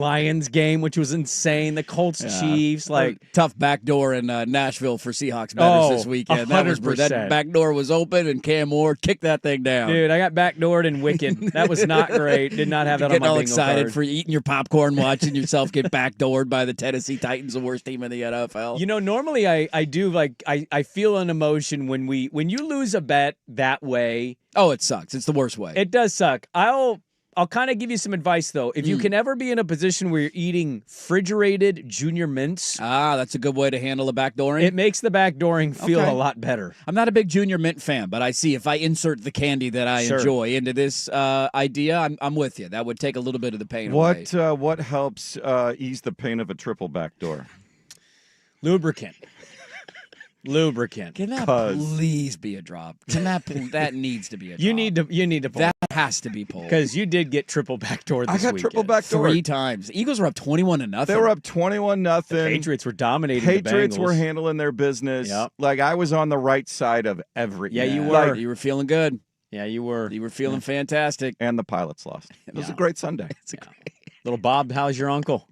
Lions game, which was insane. The Colts Chiefs, like tough backdoor in Nashville for Seahawks bettors this weekend. 100%. That backdoor was open, and Cam Moore kicked that thing down. Dude, I got backdoored in Wicked. That was not great. Did not have that on my bingo all excited card. for eating your popcorn, watching yourself get backdoored by the Tennessee Titans, the worst team in the NFL. You know, normally I do I feel an emotion when you lose a bet that way. Oh, it sucks. It's the worst way. It does suck. I'll kind of give you some advice, though. If you can ever be in a position where you're eating refrigerated Junior Mints. That's a good way to handle a backdooring. It makes the backdooring feel a lot better. I'm not a big Junior Mint fan, but I see if I insert the candy that I enjoy into this idea, I'm with you. That would take a little bit of the pain away. What helps ease the pain of a triple backdoor? Lubricant. Can that please be a drop? Can that needs to be a drop? You need to pull. That has to be pulled. Because you did get triple backdoor this weekend. I got triple backdoor 3 times. The Eagles were up 21-0. They were up 21-0. The Patriots were dominating Patriots the Bengals. were handling their business. Yep. Like, I was on the right side of everything. Yeah, you were. You were feeling good. Yeah, you were. You were feeling fantastic. And the Pilots lost. It was a great Sunday. Little Bob, how's your uncle?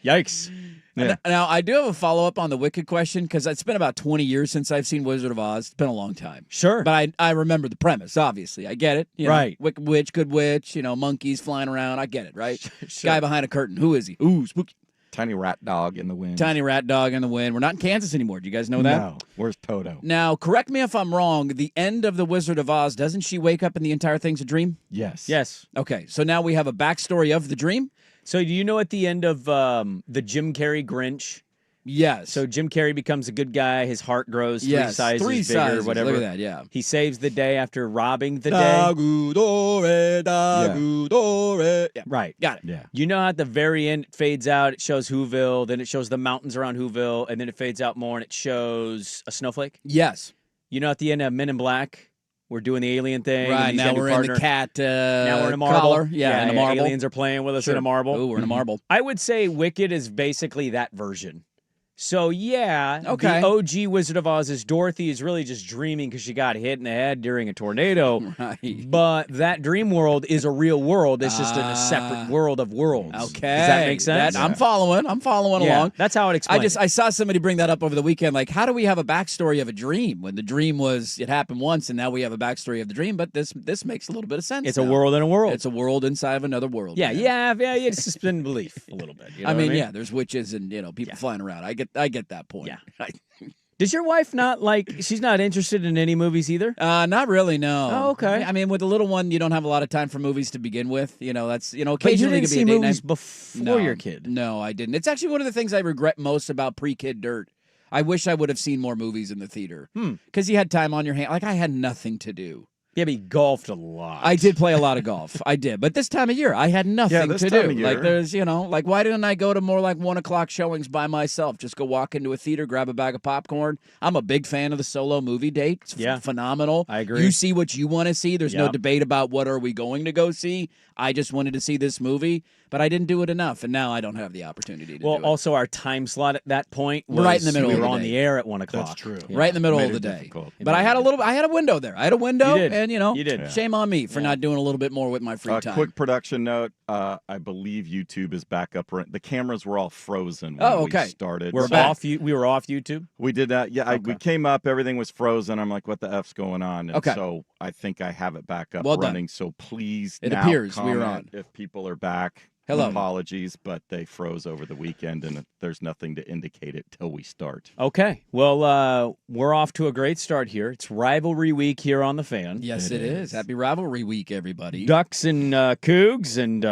Yikes. Yeah. Now, I do have a follow-up on the Wicked question because it's been about 20 years since I've seen Wizard of Oz. It's been a long time. Sure. But I remember the premise, obviously. I get it. Right. Wicked witch, good witch, monkeys flying around. I get it, right? Sure. Guy behind a curtain. Who is he? Ooh, spooky. Tiny rat dog in the wind. Tiny rat dog in the wind. We're not in Kansas anymore. Do you guys know that? No. Where's Toto? Now, correct me if I'm wrong. The end of the Wizard of Oz, doesn't she wake up and the entire thing's a dream? Yes. Yes. Okay, so now we have a backstory of the dream? So do you know at the end of the Jim Carrey Grinch? Yes. So Jim Carrey becomes a good guy. His heart grows 3 sizes three bigger, sizes. whatever. Look at that, yeah. He saves the day after robbing the day. Dagudore. Yeah, right. Got it. Yeah. You know how at the very end it fades out, it shows Whoville, then it shows the mountains around Whoville, and then it fades out more and it shows a snowflake? Yes. You know at the end of Men in Black, we're doing the alien thing. Right, now we're in the cat now we're in a marble. collar. Yeah, in a marble. Aliens are playing with us in a marble. Ooh, we're in a marble. I would say Wicked is basically that version. So, yeah, okay. The OG Wizard of Oz is Dorothy is really just dreaming because she got hit in the head during a tornado. Right. But that dream world is a real world. It's just in a separate world of worlds. Okay. Does that make sense? I'm following along. That's how it explains. I saw somebody bring that up over the weekend. Like, how do we have a backstory of a dream when the dream was it happened once and now we have a backstory of the dream? But this makes a little bit of sense. It's now. a world in a world. It's a world inside of another world. Yeah, man. it's suspended belief a little bit. You know I mean, what yeah, there's witches and people flying around. I get that point. Yeah. Does your wife she's not interested in any movies either? Not really, no. Oh, okay. I mean, with the little one, you don't have a lot of time for movies to begin with. That's, occasionally But you didn't could be see a date movies night. before your kid. No, I didn't. It's actually one of the things I regret most about pre-kid dirt. I wish I would have seen more movies in the theater. Because you had time on your hand. Like, I had nothing to do. Yeah, but he golfed a lot. I did play a lot of golf. I did. But this time of year, I had nothing this to time do. of year. Like, there's, why didn't I go to more like 1 o'clock showings by myself? Just go walk into a theater, grab a bag of popcorn. I'm a big fan of the solo movie date. It's phenomenal. I agree. You see what you want to see. There's no debate about what are we going to go see. I just wanted to see this movie, but I didn't do it enough, and now I don't have the opportunity to do it. Well, also our time slot at that point was right in the middle we of were the on day. the air at 1 o'clock. That's true. Right in the middle Made of the it day. difficult. But I had a window there. I had a window, You did. and You did. shame on me for not doing a little bit more with my free time. Quick production note, I believe YouTube is back up. The cameras were all frozen when we started. We were off YouTube? We did that. Yeah, we came up, everything was frozen. I'm like, what the F's going on? And Okay. so I think I have it back up Well done. running. So please It now appears we were comment on. if people are back. Hello. Apologies, but they froze over the weekend, and there's nothing to indicate it till we start. Okay. Well, we're off to a great start here. It's rivalry week here on the Fan. Yes, it is. Happy rivalry week, everybody. Ducks and Cougs and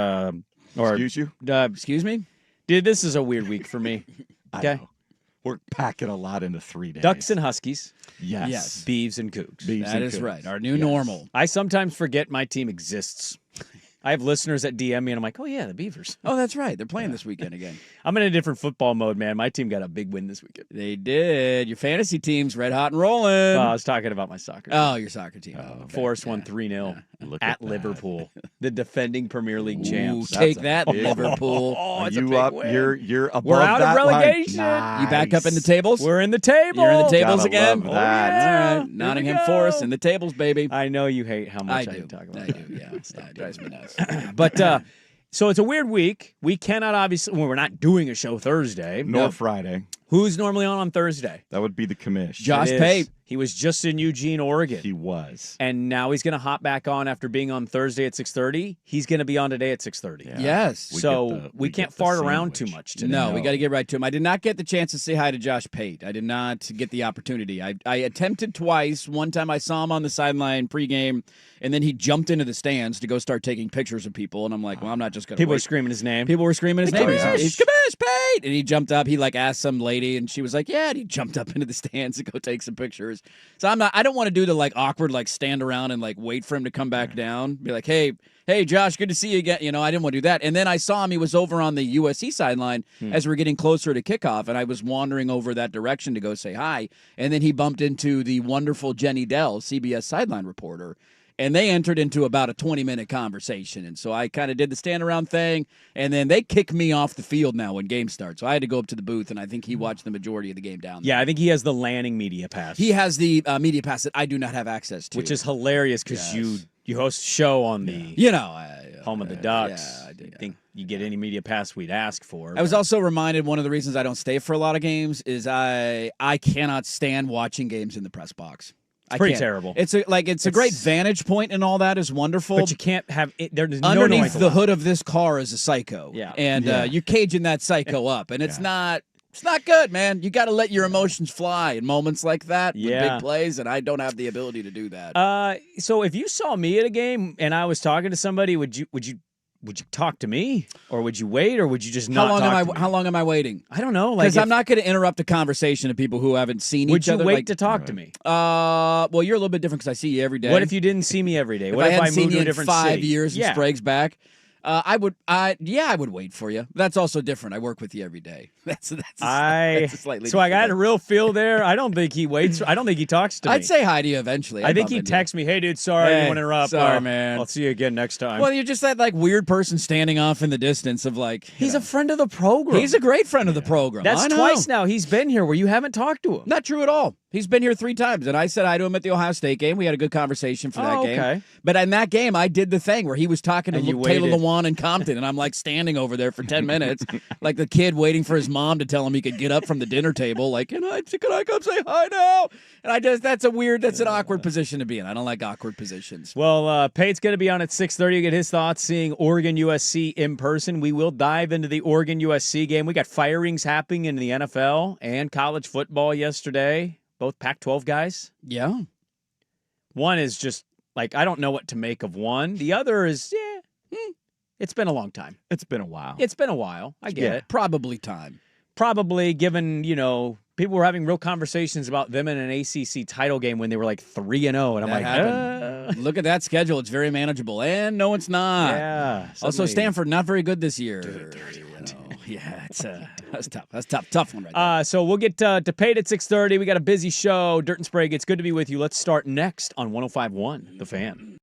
Excuse you? Excuse me? Dude, this is a weird week for me. I Okay. know. We're packing a lot into 3 days. Ducks and Huskies, Yes. Beeves and Cougs. Beeves That and is Cougs. right. Our new Yes. normal. I sometimes forget my team exists. I have listeners that DM me, and I'm like, oh, yeah, the Beavers. Oh, that's right. They're playing this weekend again. I'm in a different football mode, man. My team got a big win this weekend. They did. Your fantasy team's red hot and rolling. I was talking about my soccer team. Oh, your soccer team. Okay. Forest won 3-0 Look at that. Liverpool, the defending Premier League Ooh, champs. take That's that, a big Liverpool. Oh, it's a you big up? win. You're above We're out of that line. relegation. Nice. You back up in the tables? We're in the table. You're in the tables Gotta again? love that. yeah. All right. Here Nottingham we go. Forest in the tables, baby. I know you hate how I much I do. talk about I that. do, yeah. That drives me nuts. But so it's a weird week. We cannot obviously. Well, we're not doing a show Thursday. Nor Friday. Who's normally on Thursday? That would be the commish. Josh Pate. He was just in Eugene, Oregon. He was. And now he's going to hop back on after being on Thursday at 6:30. He's going to be on today at 6:30. Yeah. Yes. So we can't fart around too much today. No, we got to get right to him. I did not get the chance to say hi to Josh Pate. I did not get the opportunity. I attempted twice. One time I saw him on the sideline pregame, and then he jumped into the stands to go start taking pictures of people. And I'm like, well, I'm not just going to People were screaming his name. People were screaming his name. Commish! He's Commish Pate! And he jumped up. He asked some lady, and she was like, yeah. And he jumped up into the stands to go take some pictures. So I don't want to do the awkward stand around and wait for him to come back down. Be like, hey, Josh, good to see you again. I didn't want to do that. And then I saw him. He was over on the USC sideline as we were getting closer to kickoff, and I was wandering over that direction to go say hi. And then he bumped into the wonderful Jenny Dell, CBS sideline reporter. And they entered into about a 20-minute conversation. And so I kind of did the stand-around thing, and then they kick me off the field now when game starts. So I had to go up to the booth, and I think he watched the majority of the game down there. Yeah, I think he has the Lanning media pass. He has the media pass that I do not have access to. Which is hilarious because you host a show on the home of the Ducks. Yeah, I did. I think you get any media pass we'd ask for. I was also reminded one of the reasons I don't stay for a lot of games is I cannot stand watching games in the press box. It's pretty terrible. It's a great vantage point and all that is wonderful. But you can't have it. There's no underneath noise the allowed. hood of this car is a psycho. Yeah. And you're caging that psycho up, and it's not good, man. You got to let your emotions fly in moments like that with big plays, and I don't have the ability to do that. So if you saw me at a game and I was talking to somebody, would you talk to me, or would you wait, or would you just not? How long am I waiting? I don't know. Because I'm not going to interrupt a conversation of people who haven't seen each other. Would you wait to talk to me? Well, you're a little bit different because I see you every day. What if you didn't see me every day? If What I if hadn't I seen moved you to a in different 5 city? years and Sprague's back? I would wait for you. That's also different. I work with you every day. That's slightly. So I got a real feel there. I don't think he waits. I don't think he talks to me. I'd say hi to you eventually. I think he texts me, "Hey, dude, sorry, I didn't want to interrupt. Sorry, man. I'll see you again next time." Well, you're just that weird person standing off in the distance of he's a friend of the program. He's a great friend of the program. That's I know. twice now he's been here where you haven't talked to him. Not true at all. He's been here 3 times, and I said hi to him at the Ohio State game. We had a good conversation for that game. Okay. But in that game, I did the thing where he was talking to you Taylor waited. Lewan and Compton, and I'm standing over there for 10 minutes, like the kid waiting for his mom to tell him he could get up from the dinner table. Can I come say hi now? And that's an awkward position to be in. I don't like awkward positions. Well, Pate's going to be on at 6:30 to get his thoughts, seeing Oregon USC in person. We will dive into the Oregon USC game. We got firings happening in the NFL and college football yesterday. Both Pac-12 guys. Yeah. One is just I don't know what to make of one. The other is, it's been a long time. It's been a while. It's been a while. I get it. Probably time. Probably given, people were having real conversations about them in an ACC title game when they were 3-0. And I'm happened. Look at that schedule. It's very manageable. And no, it's not. Yeah. Also, Stanford, not very good this year. Yeah, that's tough. That's tough. Tough one right there. So we'll get to Pate at 6:30. We got a busy show. Dirt and Sprague, it's good to be with you. Let's start next on 105.1 The Fan.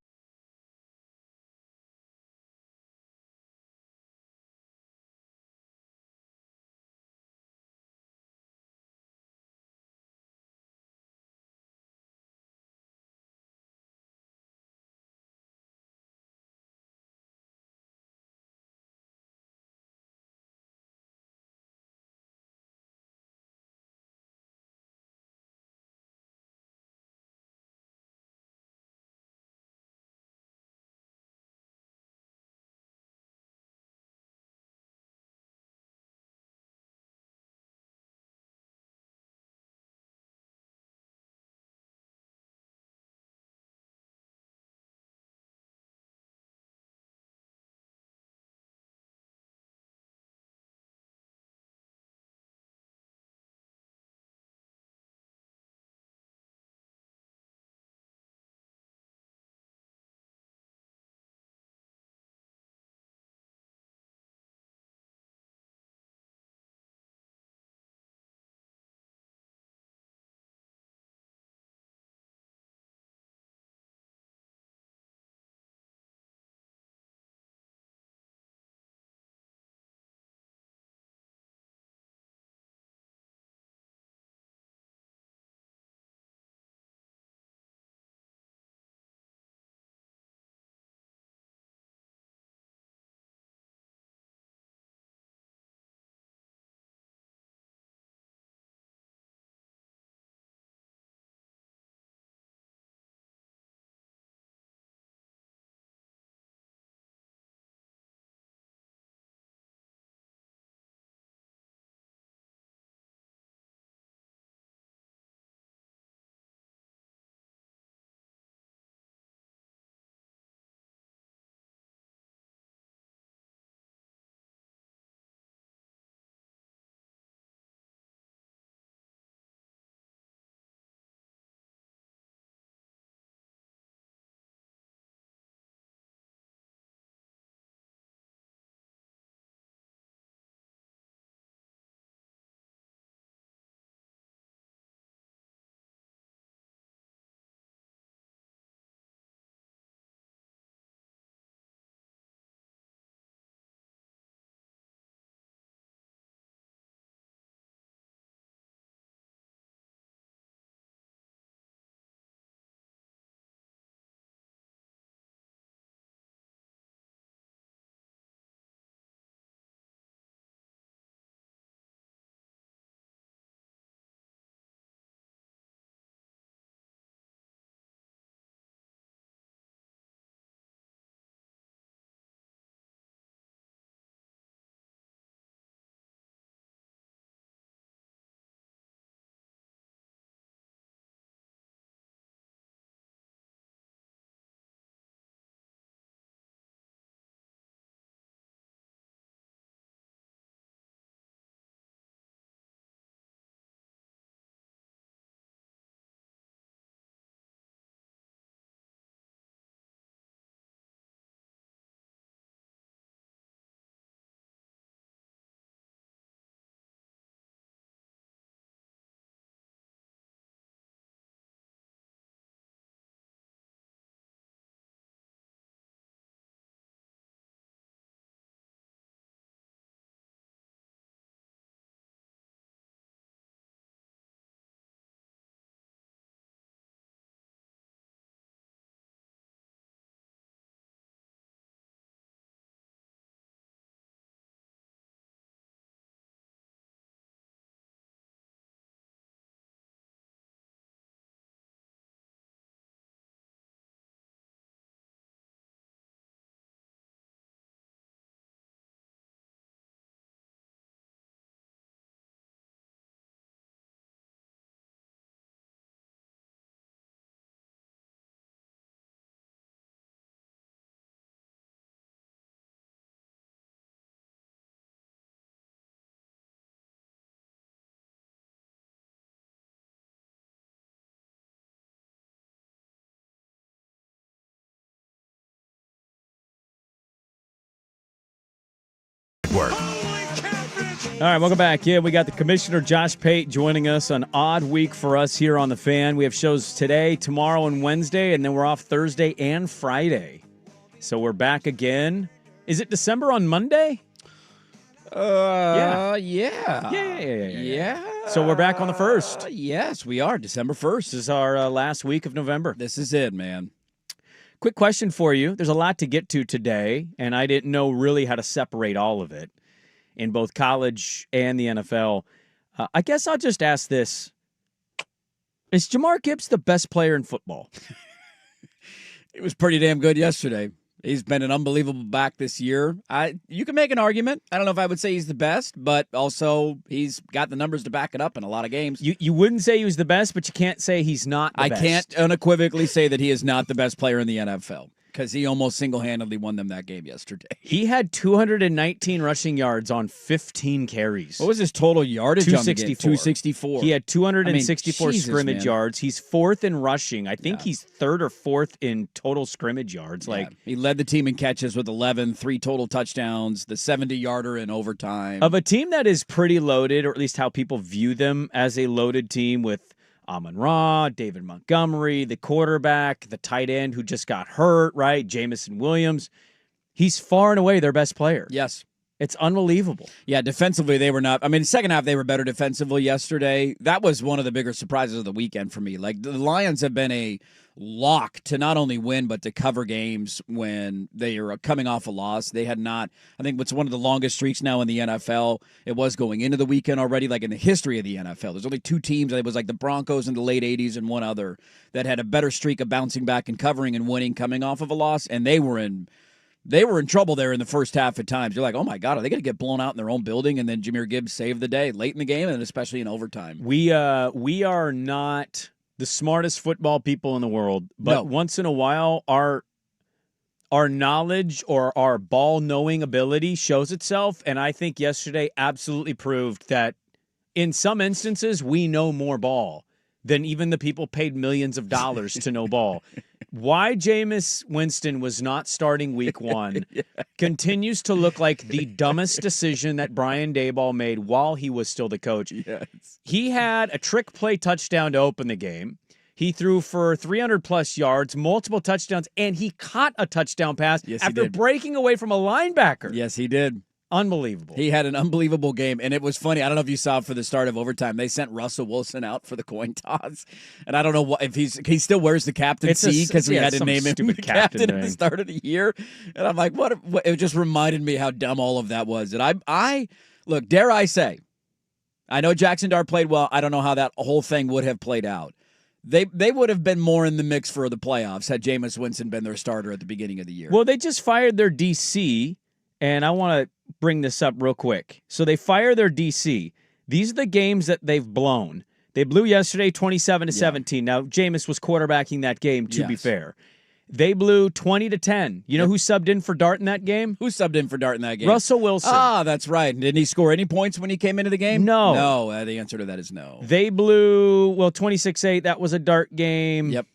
Network. All right, welcome back. Yeah, we got the Commissioner Josh Pate joining us. An odd week for us here on The Fan. We have shows today, tomorrow, and Wednesday, and then we're off Thursday and Friday. So we're back again. Is it December on Monday? Yeah. So we're back on the 1st. Yes, we are. December 1st. This is our last week of November. This is it, man. Quick question for you. There's a lot to get to today, and I didn't know really how to separate all of it in both college and the NFL. I guess I'll just ask this. Is Jamar Gibbs the best player in football? It was pretty damn good yesterday. He's been an unbelievable back this year. You can make an argument. I don't know if I would say he's the best, but also he's got the numbers to back it up in a lot of games. You wouldn't say he was the best, but you can't say he's not the best. I can't unequivocally say that he is not the best player in the NFL because he almost single-handedly won them that game yesterday. He had 219 rushing yards on 15 carries. What was his total yardage on the game? 264. He had 264 Jesus, scrimmage man. yards. He's fourth in rushing. I think he's third or fourth in total scrimmage yards. Yeah. He led the team in catches with 11, 3 total touchdowns, the 70-yarder in overtime. Of a team that is pretty loaded, or at least how people view them as a loaded team with Amon-Ra, David Montgomery, the quarterback, the tight end who just got hurt, right? Jamison Williams. He's far and away their best player. Yes. It's unbelievable. Yeah, defensively, they were not. I mean, second half, they were better defensively yesterday. That was one of the bigger surprises of the weekend for me. Like, the Lions have been a lock to not only win, but to cover games when they are coming off a loss. They had not, I think it's one of the longest streaks now in the NFL. It was going into the weekend already, like in the history of the NFL. There's only 2 teams. It was like the Broncos in the late 80s and one other that had a better streak of bouncing back and covering and winning coming off of a loss, and they were in trouble there in the first half at times. You're like, oh, my God, are they going to get blown out in their own building? And then Jahmyr Gibbs saved the day late in the game and especially in overtime. We are not the smartest football people in the world, but once in a while our knowledge or our ball-knowing ability shows itself, and I think yesterday absolutely proved that in some instances we know more ball than even the people paid millions of dollars to know ball. Why Jameis Winston was not starting week 1 continues to look like the dumbest decision that Brian Daboll made while he was still the coach. Yes. He had a trick play touchdown to open the game. He threw for 300-plus yards, multiple touchdowns, and he caught a touchdown pass after breaking away from a linebacker. Yes, he did. Unbelievable. He had an unbelievable game, and it was funny. I don't know if you saw for the start of overtime, they sent Russell Wilson out for the coin toss, and I don't know if he still wears the captaincy because we had to name him the captain at the start of the year. And I'm like, what? It just reminded me how dumb all of that was. And I look, dare I say, I know Jackson Dart played well. I don't know how that whole thing would have played out. They would have been more in the mix for the playoffs had Jameis Winston been their starter at the beginning of the year. Well, they just fired their DC, and I want to bring this up real quick. So they fire their DC. These are the games that they've blown. They blew yesterday 27-17. Now, Jameis was quarterbacking that game, to be fair. They blew 20-10. You know who subbed in for Dart in that game? Who subbed in for Dart in that game? Russell Wilson. Ah, that's right. Didn't he score any points when he came into the game? No. No, the answer to that is no. They blew, 26-8. That was a Dart game. Yep.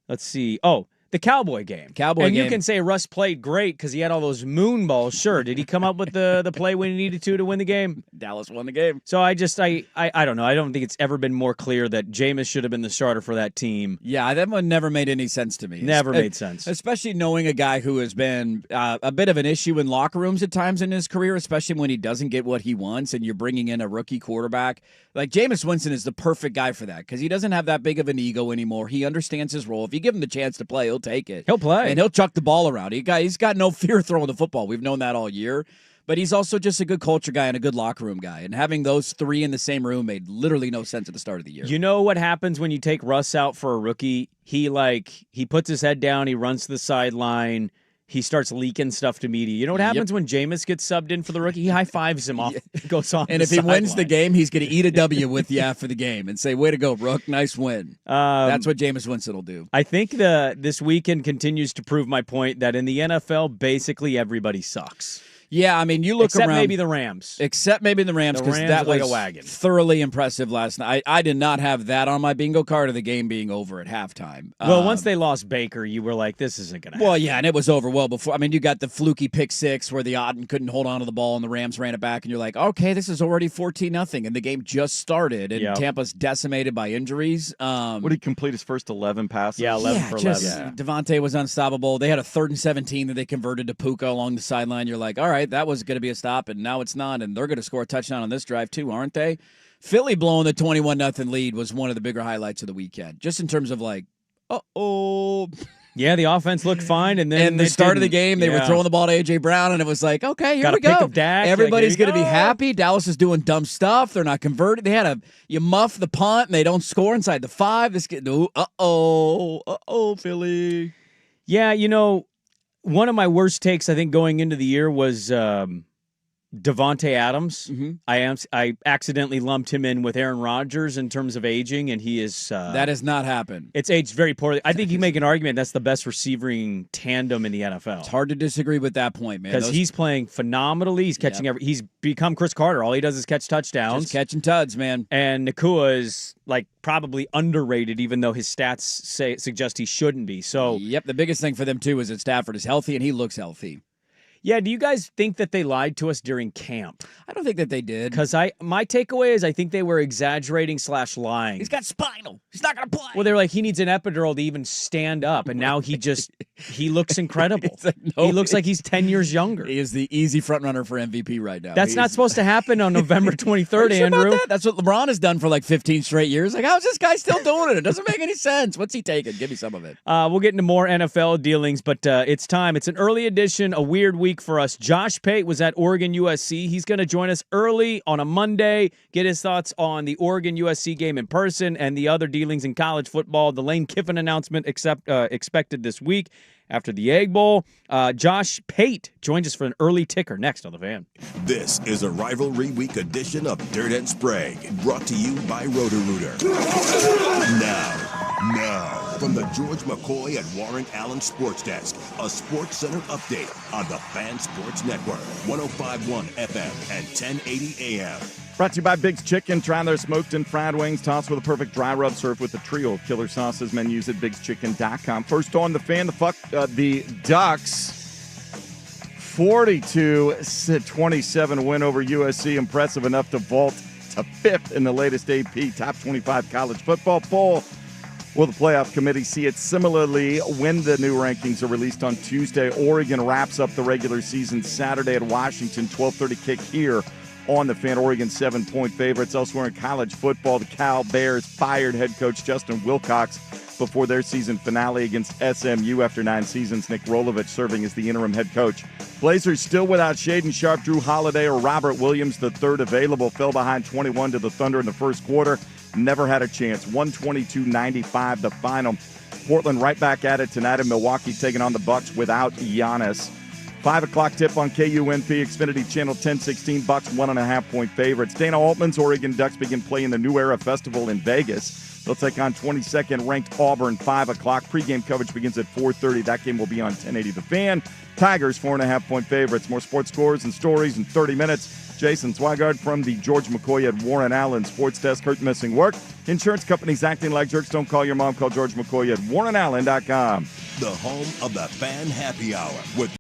Let's see. Oh, the Cowboy game. And you can say Russ played great because he had all those moon balls. Sure. Did he come up with the play when he needed to win the game? Dallas won the game. So I don't know. I don't think it's ever been more clear that Jameis should have been the starter for that team. Yeah, that one never made any sense to me. Never made sense. Especially knowing a guy who has been a bit of an issue in locker rooms at times in his career, especially when he doesn't get what he wants and you're bringing in a rookie quarterback. Like, Jameis Winston is the perfect guy for that because he doesn't have that big of an ego anymore. He understands his role. If you give him the chance to play, he'll take it. He'll play. And he'll chuck the ball around. He's got no fear throwing the football. We've known that all year. But he's also just a good culture guy and a good locker room guy. And having those three in the same room made literally no sense at the start of the year. You know what happens when you take Russ out for a rookie? He puts his head down, he runs to the sideline, he starts leaking stuff to media. You know what happens when Jameis gets subbed in for the rookie? He high-fives him off, goes on. And if he wins the game, he's going to eat a W with you after the game and say, way to go, Rook, nice win. That's what Jameis Winston will do. I think this weekend continues to prove my point that in the NFL, basically everybody sucks. Yeah, I mean, you look Except around. maybe the Rams. Except maybe the Rams, The because Rams that are like was a wagon. thoroughly impressive last night. I did not have that on my bingo card of the game being over at halftime. Well, once they lost Baker, you were like, this isn't going to happen. Well, yeah, and it was over well before. I mean, you got the fluky pick six where the Otten couldn't hold on to the ball and the Rams ran it back, and you're like, okay, this is already 14-0, and the game just started, and Yep. Tampa's decimated by injuries. Would he complete his first 11 passes? Yeah, 11 for 11. Yeah. Devontae was unstoppable. They had a 3rd and 17 that they converted to Puka along the sideline. You're like, all right, that was going to be a stop, and now it's not, and they're going to score a touchdown on this drive too, aren't they? Philly blowing the 21-0 lead was one of the bigger highlights of the weekend, just in terms of like, uh-oh. Yeah, the offense looked fine, and then the start of the game, they were throwing the ball to A.J. Brown, and it was like, okay, here Got we a pick go. of Dak. Everybody's Like, going to be here you go. happy. Dallas is doing dumb stuff. They're not converted. They had you muff the punt, and they don't score inside the 5. This get Philly. Yeah, one of my worst takes, I think, going into the year was Devontae Adams. Mm-hmm. I accidentally lumped him in with Aaron Rodgers in terms of aging, and he is That has not happened. It's aged very poorly. I think you make an argument that's the best receiving tandem in the NFL. It's hard to disagree with that point, man. Because he's playing phenomenally. He's catching he's become Chris Carter. All he does is catch touchdowns. Just catching tuds, man. And Nakua is like probably underrated, even though his stats suggest he shouldn't be. So Yep, the biggest thing for them too is that Stafford is healthy and he looks healthy. yeah, do you guys think that they lied to us during camp? I don't think that they did. Because my takeaway is I think they were exaggerating / lying. He's got spinal. He's not going to play. Well, they're like, he needs an epidural to even stand up, and now he looks incredible. Like, no, he looks like he's 10 years younger. He is the easy front runner for MVP right now. That's not supposed to happen on November 23rd, Sure about Andrew. that? That's what LeBron has done for like 15 straight years. Like, how's this guy still doing it? It doesn't make any sense. What's he taking? Give me some of it. We'll get into more NFL dealings, but it's time. It's an early edition, a weird week for us. Josh Pate was at Oregon USC. He's going to join us early on a Monday, get his thoughts on the Oregon USC game in person and the other dealings in college football. The Lane Kiffin announcement expected this week after the Egg Bowl. Josh Pate joins us for an early ticker next on The Fan. This is a rivalry week edition of Dirt and Sprague, brought to you by Roto-Rooter. Now, from the George McCoy and Warren Allen Sports Desk, a Sports Center update on the Fan Sports Network, 105.1 FM and 1080 AM. Brought to you by Big's Chicken. Try their smoked and fried wings, tossed with a perfect dry rub, served with a trio of killer sauces. Menus at bigschicken.com. First on The Fan, the Ducks. 42-27 win over USC. Impressive enough to vault to 5th in the latest AP Top 25 college football poll. Will the playoff committee see it similarly when the new rankings are released on Tuesday? Oregon wraps up the regular season Saturday at Washington, 12:30 kick here on The Fan. Oregon 7-point favorites. Elsewhere in college football, the Cal Bears fired head coach Justin Wilcox before their season finale against SMU after 9 seasons. Nick Rolovich serving as the interim head coach. Blazers still without Shaden Sharp, Drew Holiday, or Robert Williams, the third available. Fell behind 21 to the Thunder in the first quarter. Never had a chance. 122-95 the final. Portland right back at it tonight in Milwaukee, taking on the Bucks without Giannis. 5 o'clock tip on KUNP, Xfinity Channel 1016, Bucks 1.5-point favorites. Dana Altman's Oregon Ducks begin playing the New Era Festival in Vegas. They'll take on 22nd ranked Auburn, 5 o'clock. Pre-game coverage begins at 4:30. That game will be on 1080 The Fan. Tigers 4.5-point favorites. More sports scores and stories in 30 minutes. Jason Swigard from the George McCoy at Warren Allen Sports Desk. Hurt missing work. Insurance companies acting like jerks. Don't call your mom. Call George McCoy at warrenallen.com. The home of the Fan Happy Hour with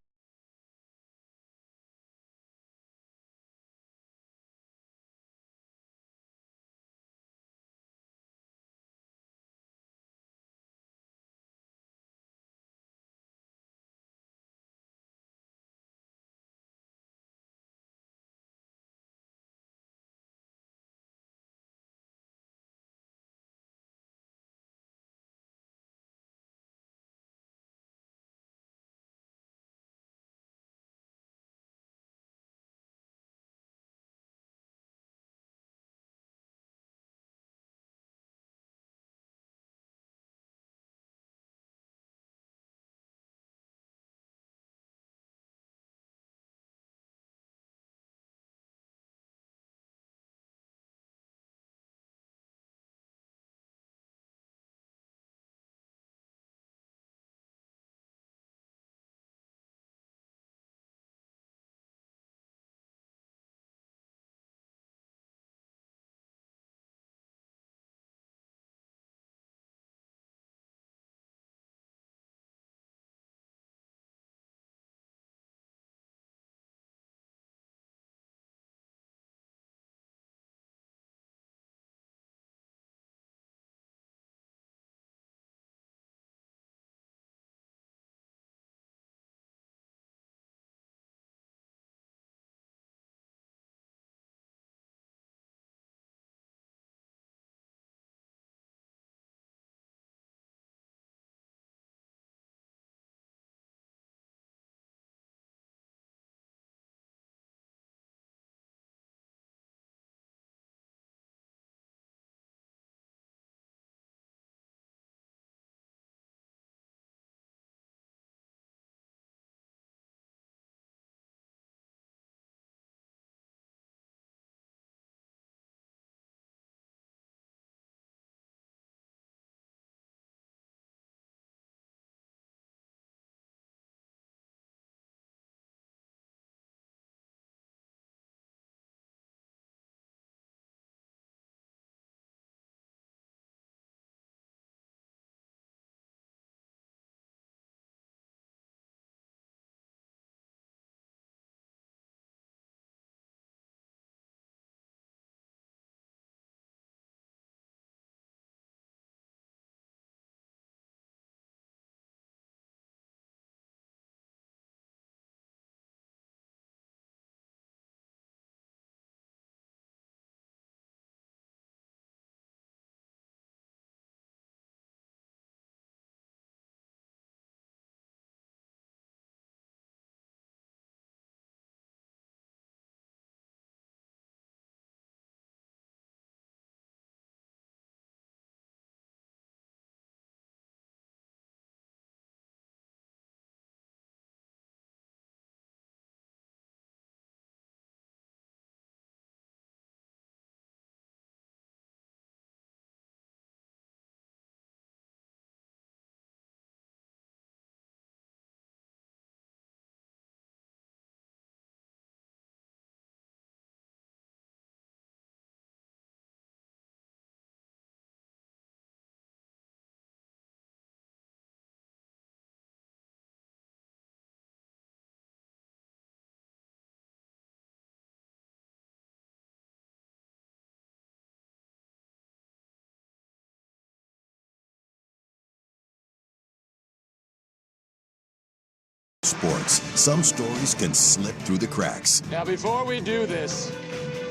Sports. Some stories can slip through the cracks. Now, before we do this,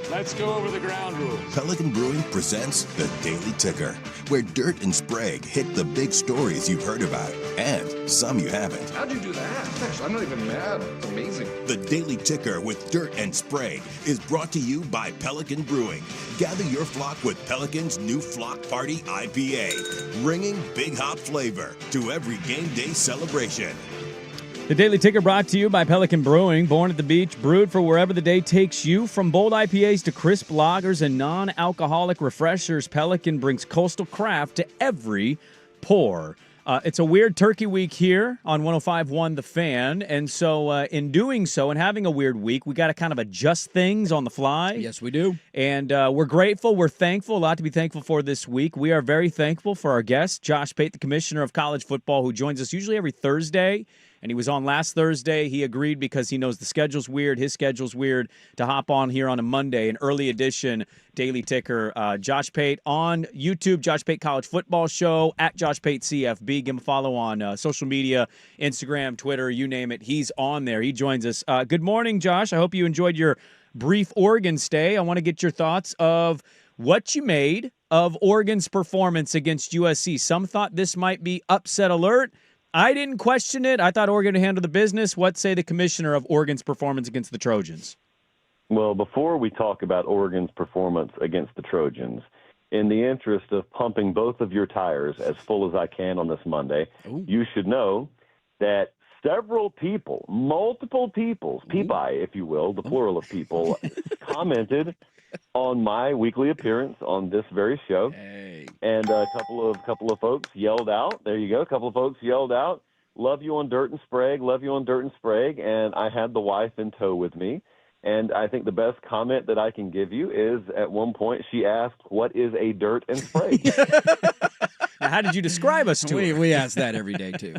let's go over the ground rules. Pelican Brewing presents the Daily Ticker, where Dirt and Sprague hit the big stories you've heard about and some you haven't. How'd you do that? Thanks, I'm not even mad. It's amazing. The Daily Ticker with Dirt and Sprague is brought to you by Pelican Brewing. Gather your flock with Pelican's new Flock Party IPA, bringing big hop flavor to every game day celebration. The Daily Ticker brought to you by Pelican Brewing. Born at the beach, brewed for wherever the day takes you. From bold IPAs to crisp lagers and non-alcoholic refreshers, Pelican brings coastal craft to every pour. It's a weird turkey week here on 105.1 The Fan. And so in doing so and having a weird week, we got to kind of adjust things on the fly. Yes, we do. And we're grateful. We're thankful. A lot to be thankful for this week. We are very thankful for our guest, Josh Pate, the commissioner of college football, who joins us usually every Thursday. And he was on last Thursday. He agreed because he knows the schedule's weird. His schedule's weird to hop on here on a Monday, an early edition Daily Ticker. Josh Pate on YouTube, Josh Pate College Football Show, at Josh Pate CFB. Give him a follow on social media, Instagram, Twitter, you name it. He's on there. He joins us. Good morning, Josh. I hope you enjoyed your brief Oregon stay. I want to get your thoughts of what you made of Oregon's performance against USC. Some thought this might be upset alert. I didn't question it. I thought Oregon would handle the business. What say the commissioner of Oregon's performance against the Trojans? Well, before we talk about Oregon's performance against the Trojans, in the interest of pumping both of your tires as full as I can on this Monday, you should know that several people, multiple peoples, peepi, if you will, the plural of people, commented on my weekly appearance on this very show. Hey. And a couple of folks yelled out, there you go, a couple of folks yelled out, love you on Dirt and Sprague, love you on Dirt and Sprague, and I had the wife in tow with me. And I think the best comment that I can give you is at one point she asked, what is a Dirt and Sprague? Now, how did you describe us to her? We ask that every day, too.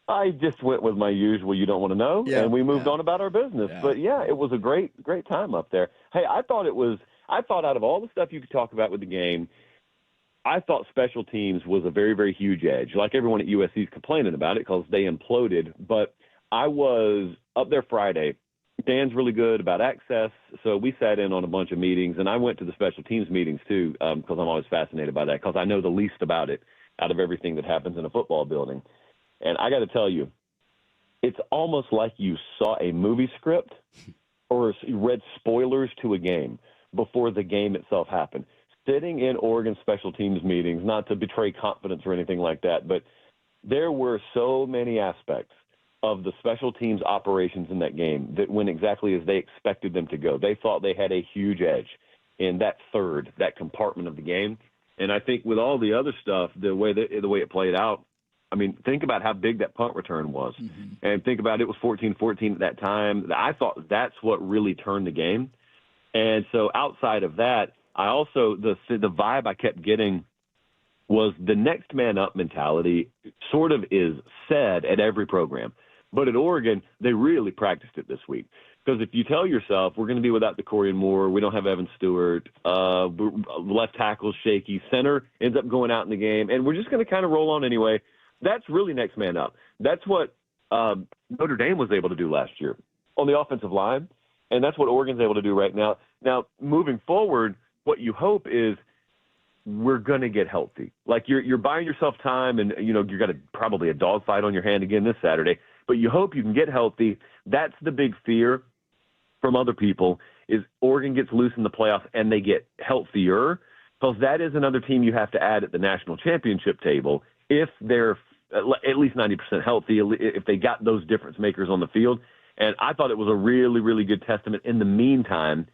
I just went with my usual, you don't want to know, and we moved on about our business. Yeah. But, yeah, it was a great time up there. Hey, I thought out of all the stuff you could talk about with the game, I thought special teams was a very, very huge edge. Like everyone at USC is complaining about it because they imploded. But I was up there Friday. Dan's really good about access, so we sat in on a bunch of meetings, and I went to the special teams meetings too because I'm always fascinated by that because I know the least about it out of everything that happens in a football building. And I got to tell you, it's almost like you saw a movie script or read spoilers to a game before the game itself happened. Sitting in Oregon special teams meetings, not to betray confidence or anything like that, but there were so many aspects of the special teams operations in that game that went exactly as they expected them to go. They thought they had a huge edge in that compartment of the game. And I think with all the other stuff, the way it played out, I mean, think about how big that punt return was. Mm-hmm. And think about it was 14-14 at that time. I thought that's what really turned the game. And so outside of that, I also the vibe I kept getting was the next man up mentality sort of is said at every program. But at Oregon, they really practiced it this week. Because if you tell yourself, we're going to be without DeCorian Moore, we don't have Evan Stewart, left tackle's shaky, center ends up going out in the game, and we're just going to kind of roll on anyway, that's really next man up. That's what Notre Dame was able to do last year on the offensive line, and that's what Oregon's able to do right now. Now, moving forward, what you hope is we're going to get healthy. Like you're buying yourself time, and you've got probably a dogfight on your hand again this Saturday, but you hope you can get healthy. That's the big fear from other people is Oregon gets loose in the playoffs and they get healthier, because that is another team you have to add at the national championship table if they're at least 90% healthy, if they got those difference makers on the field. And I thought it was a really, really good testament in the meantime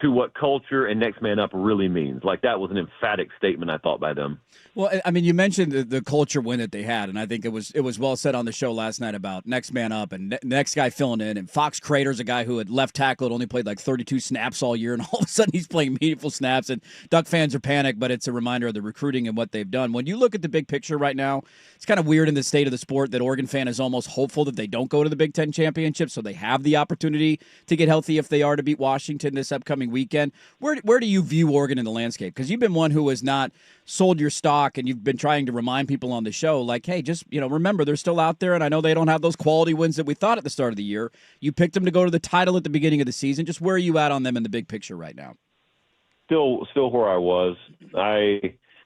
to what culture and next man up really means. Like, that was an emphatic statement, I thought, by them. Well, I mean, you mentioned the culture win that they had, and I think it was well said on the show last night about next man up and next guy filling in. And Fox Crater's a guy who had left tackle, had only played like 32 snaps all year, and all of a sudden he's playing meaningful snaps. And Duck fans are panicked, but it's a reminder of the recruiting and what they've done. When you look at the big picture right now, it's kind of weird in the state of the sport that Oregon fan is almost hopeful that they don't go to the Big Ten championship, so they have the opportunity to get healthy if they are to beat Washington this upcoming weekend. Where do you view Oregon in the landscape? Because you've been one who has not sold your stock, and you've been trying to remind people on the show, like, hey, just remember they're still out there, and I know they don't have those quality wins that we thought at the start of the year. You picked them to go to the title at the beginning of the season. Just where are you at on them in the big picture right now? Still where I was.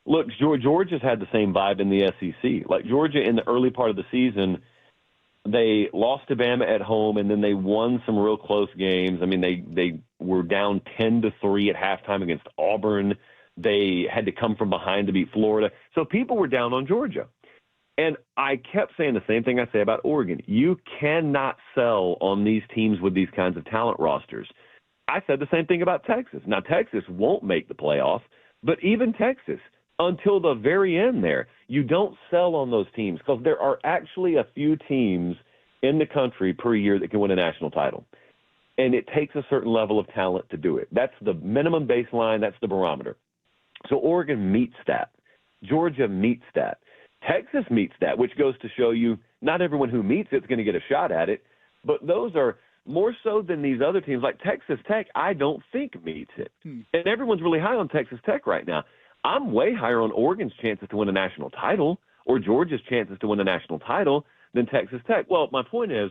Look, Georgia's had the same vibe in the SEC. Like Georgia in the early part of the season, they lost to Bama at home, and then they won some real close games. I mean, they were down 10-3 at halftime against Auburn. They had to come from behind to beat Florida. So people were down on Georgia. And I kept saying the same thing I say about Oregon. You cannot sell on these teams with these kinds of talent rosters. I said the same thing about Texas. Now, Texas won't make the playoff, but even Texas, until the very end there, you don't sell on those teams because there are actually a few teams in the country per year that can win a national title. And it takes a certain level of talent to do it. That's the minimum baseline. That's the barometer. So Oregon meets that. Georgia meets that. Texas meets that, which goes to show you not everyone who meets it is going to get a shot at it, but those are more so than these other teams. Like Texas Tech, I don't think meets it. And everyone's really high on Texas Tech right now. I'm way higher on Oregon's chances to win a national title or Georgia's chances to win a national title than Texas Tech. Well, my point is,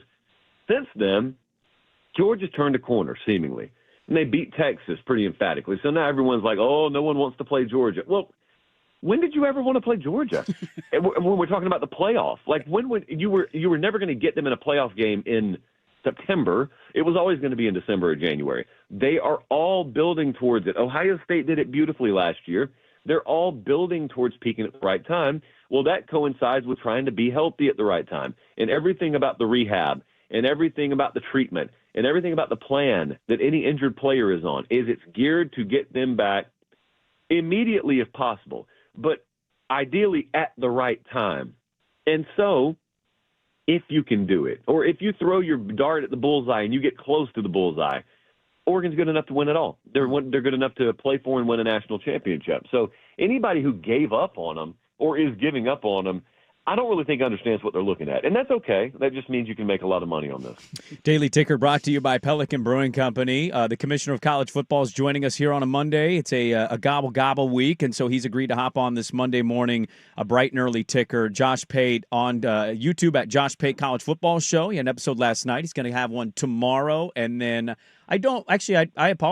since then, Georgia's turned a corner, seemingly, and they beat Texas pretty emphatically. So now everyone's like, oh, no one wants to play Georgia. Well, when did you ever want to play Georgia? And when we're talking about the playoff, like when would you were never going to get them in a playoff game in September. It was always going to be in December or January. They are all building towards it. Ohio State did it beautifully last year. They're all building towards peaking at the right time. Well, that coincides with trying to be healthy at the right time. And everything about the rehab and everything about the treatment and everything about the plan that any injured player is on is it's geared to get them back immediately if possible, but ideally at the right time. And so if you can do it, or if you throw your dart at the bullseye and you get close to the bullseye, Oregon's good enough to win it all. They're good enough to play for and win a national championship. So anybody who gave up on them or is giving up on them, I don't really think understands what they're looking at. And that's okay. That just means you can make a lot of money on this. Daily Ticker brought to you by Pelican Brewing Company. The commissioner of college football is joining us here on a Monday. It's a gobble week, and so he's agreed to hop on this Monday morning, a bright and early ticker. Josh Pate on YouTube at Josh Pate College Football Show. He had an episode last night. He's going to have one tomorrow, and then I apologize.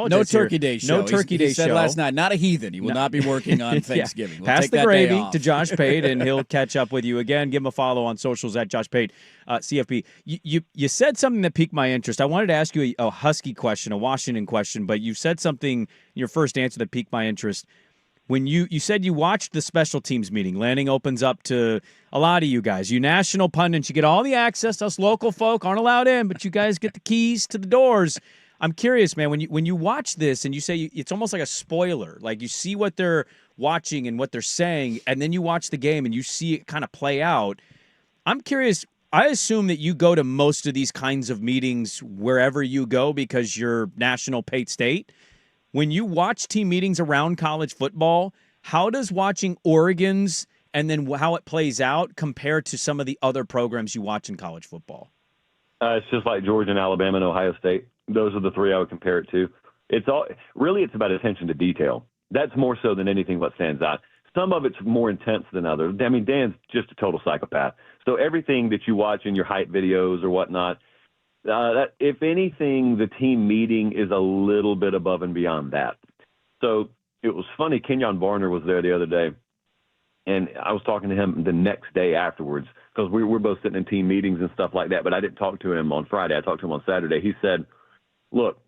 No Turkey Day show. No Turkey Day he said show. last night, not a heathen. He will not be working on Thanksgiving. We'll Pass take the that gravy day off. to Josh Pate, and he'll catch up with you again. Give him a follow on socials at Josh Pate, CFP. You said something that piqued my interest. I wanted to ask you a Husky question, a Washington question, but you said something in your first answer that piqued my interest. When you said you watched the special teams meeting, Lanning opens up to a lot of you guys. You national pundits, you get all the access. Us local folk aren't allowed in, but you guys get the keys to the doors. I'm curious, man, when you watch this and you say it's almost like a spoiler, like you see what they're watching and what they're saying, and then you watch the game and you see it kind of play out. I'm curious. I assume that you go to most of these kinds of meetings wherever you go because you're National Pate State. When you watch team meetings around college football, how does watching Oregon's and then how it plays out compare to some of the other programs you watch in college football? It's just like Georgia and Alabama and Ohio State. Those are the three I would compare it to. It's about attention to detail. That's more so than anything what stands out. Some of it's more intense than others. I mean, Dan's just a total psychopath. So everything that you watch in your hype videos or whatnot, if anything, the team meeting is a little bit above and beyond that. So it was funny. Kenyon Barner was there the other day, and I was talking to him the next day afterwards because we were both sitting in team meetings and stuff like that, but I didn't talk to him on Friday. I talked to him on Saturday. He said, look,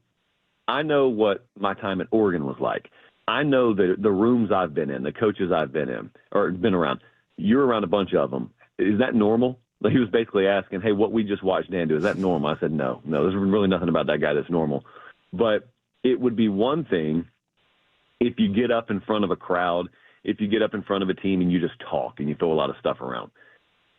I know what my time at Oregon was like. I know the rooms I've been in, the coaches I've been in or been around. You're around a bunch of them. Is that normal? Like he was basically asking, hey, what we just watched Dan do, is that normal? I said, no, there's really nothing about that guy that's normal. But it would be one thing if you get up in front of a crowd, if you get up in front of a team and you just talk and you throw a lot of stuff around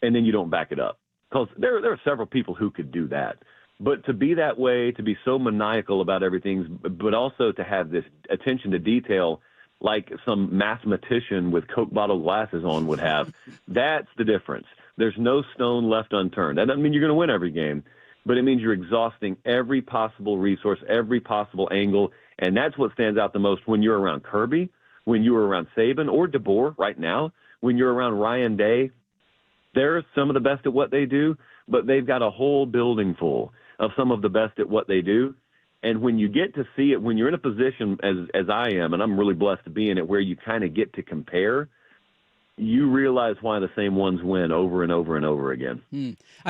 and then you don't back it up. Because there are several people who could do that. But to be that way, to be so maniacal about everything, but also to have this attention to detail like some mathematician with Coke bottle glasses on would have, that's the difference. There's no stone left unturned. That doesn't mean you're going to win every game, but it means you're exhausting every possible resource, every possible angle, And that's what stands out the most when you're around Kirby, when you're around Saban or DeBoer right now, when you're around Ryan Day. They're some of the best at what they do, but they've got a whole building full of some of the best at what they do. And when you get to see it, when you're in a position as I am, and I'm really blessed to be in it, where you kind of get to compare, you realize why the same ones win over and over and over again.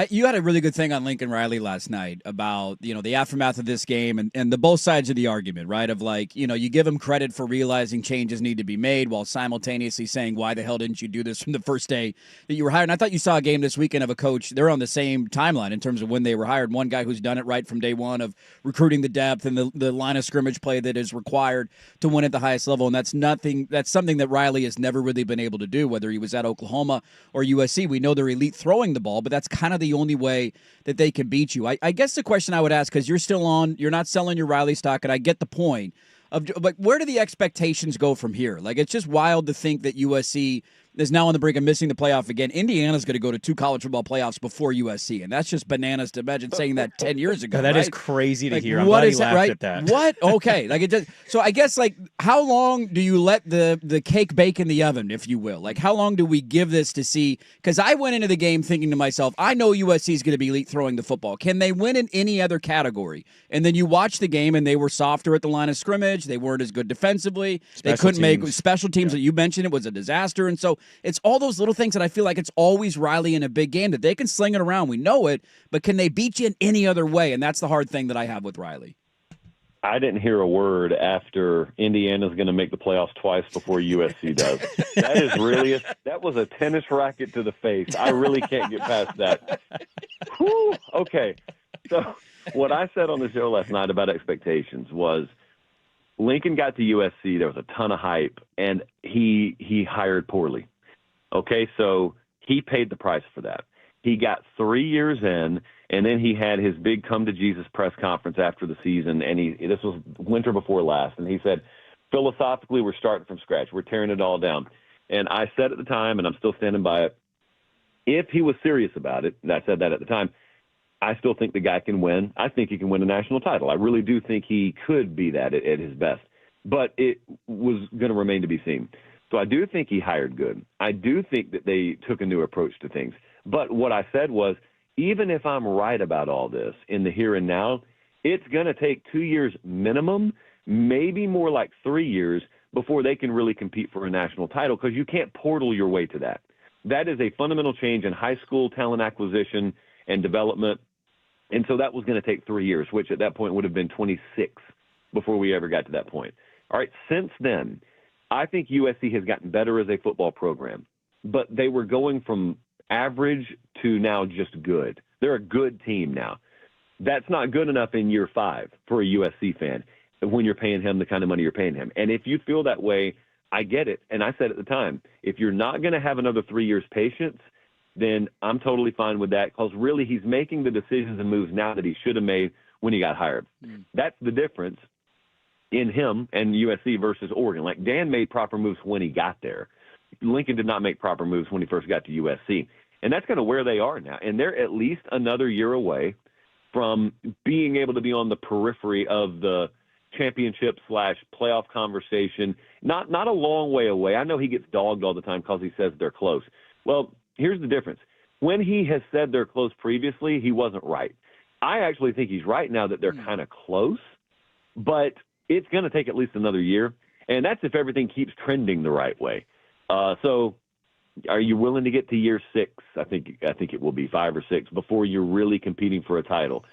You had a really good thing on Lincoln Riley last night about, the aftermath of this game and the both sides of the argument, right? Of like, you give him credit for realizing changes need to be made while simultaneously saying, why the hell didn't you do this from the first day that you were hired? And I thought you saw a game this weekend of a coach. They're on the same timeline in terms of when they were hired. One guy who's done it right from day one of recruiting the depth and the line of scrimmage play that is required to win at the highest level. And that's something that Riley has never really been able to do, whether he was at Oklahoma or USC. We know they're elite throwing the ball, but that's kind of the only way that they can beat you. I guess the question I would ask, because you're not selling your Riley stock, and I get the point but where do the expectations go from here? Like, it's just wild to think that USC is now on the brink of missing the playoff again. Indiana's going to go to 2 college football playoffs before USC, and that's just bananas to imagine saying that 10 years ago. That right? is crazy to like, hear. I'm what glad is he that, laughed right? at that. What? Okay. Like it just, so I guess, like, how long do you let the cake bake in the oven, if you will? Like, how long do we give this to see? Because I went into the game thinking to myself, I know USC is going to be elite throwing the football. Can they win in any other category? And then you watch the game, and they were softer at the line of scrimmage. They weren't as good defensively. They couldn't make special teams that you mentioned. It was a disaster. And so it's all those little things that I feel like it's always Riley in a big game that they can sling it around. We know it, but can they beat you in any other way? And that's the hard thing that I have with Riley. I didn't hear a word after Indiana's going to make the playoffs twice before USC does. That was a tennis racket to the face. I really can't get past that. Whew, okay. So what I said on the show last night about expectations was Lincoln got to USC. There was a ton of hype, and he hired poorly. Okay, so he paid the price for that. He got 3 years in, and then he had his big come to Jesus press conference after the season, and this was winter before last, and he said, philosophically, we're starting from scratch. We're tearing it all down. And I said at the time, and I'm still standing by it, if he was serious about it, and I said that at the time, I still think the guy can win. I think he can win a national title. I really do think he could be that at his best. But it was going to remain to be seen. So I do think he hired good. I do think that they took a new approach to things. But what I said was, even if I'm right about all this in the here and now, it's going to take 2 years minimum, maybe more like 3 years before they can really compete for a national title, because you can't portal your way to that. That is a fundamental change in high school talent acquisition and development. And so that was going to take 3 years, which at that point would have been 26 before we ever got to that point. All right, since then, I think USC has gotten better as a football program, but they were going from average to now just good. They're a good team now. That's not good enough in year 5 for a USC fan when you're paying him the kind of money you're paying him. And if you feel that way, I get it. And I said at the time, if you're not going to have another 3 years patience, then I'm totally fine with that, because really he's making the decisions and moves now that he should have made when he got hired. That's the difference in him and USC versus Oregon. Like, Dan made proper moves when he got there. Lincoln did not make proper moves when he first got to USC. And that's kind of where they are now. And they're at least another year away from being able to be on the periphery of the championship/playoff conversation. Not a long way away. I know he gets dogged all the time because he says they're close. Well, here's the difference. When he has said they're close previously, he wasn't right. I actually think he's right now that they're kind of close, but it's going to take at least another year, and that's if everything keeps trending the right way. So are you willing to get to year 6? I think it will be 5 or 6 before you're really competing for a title.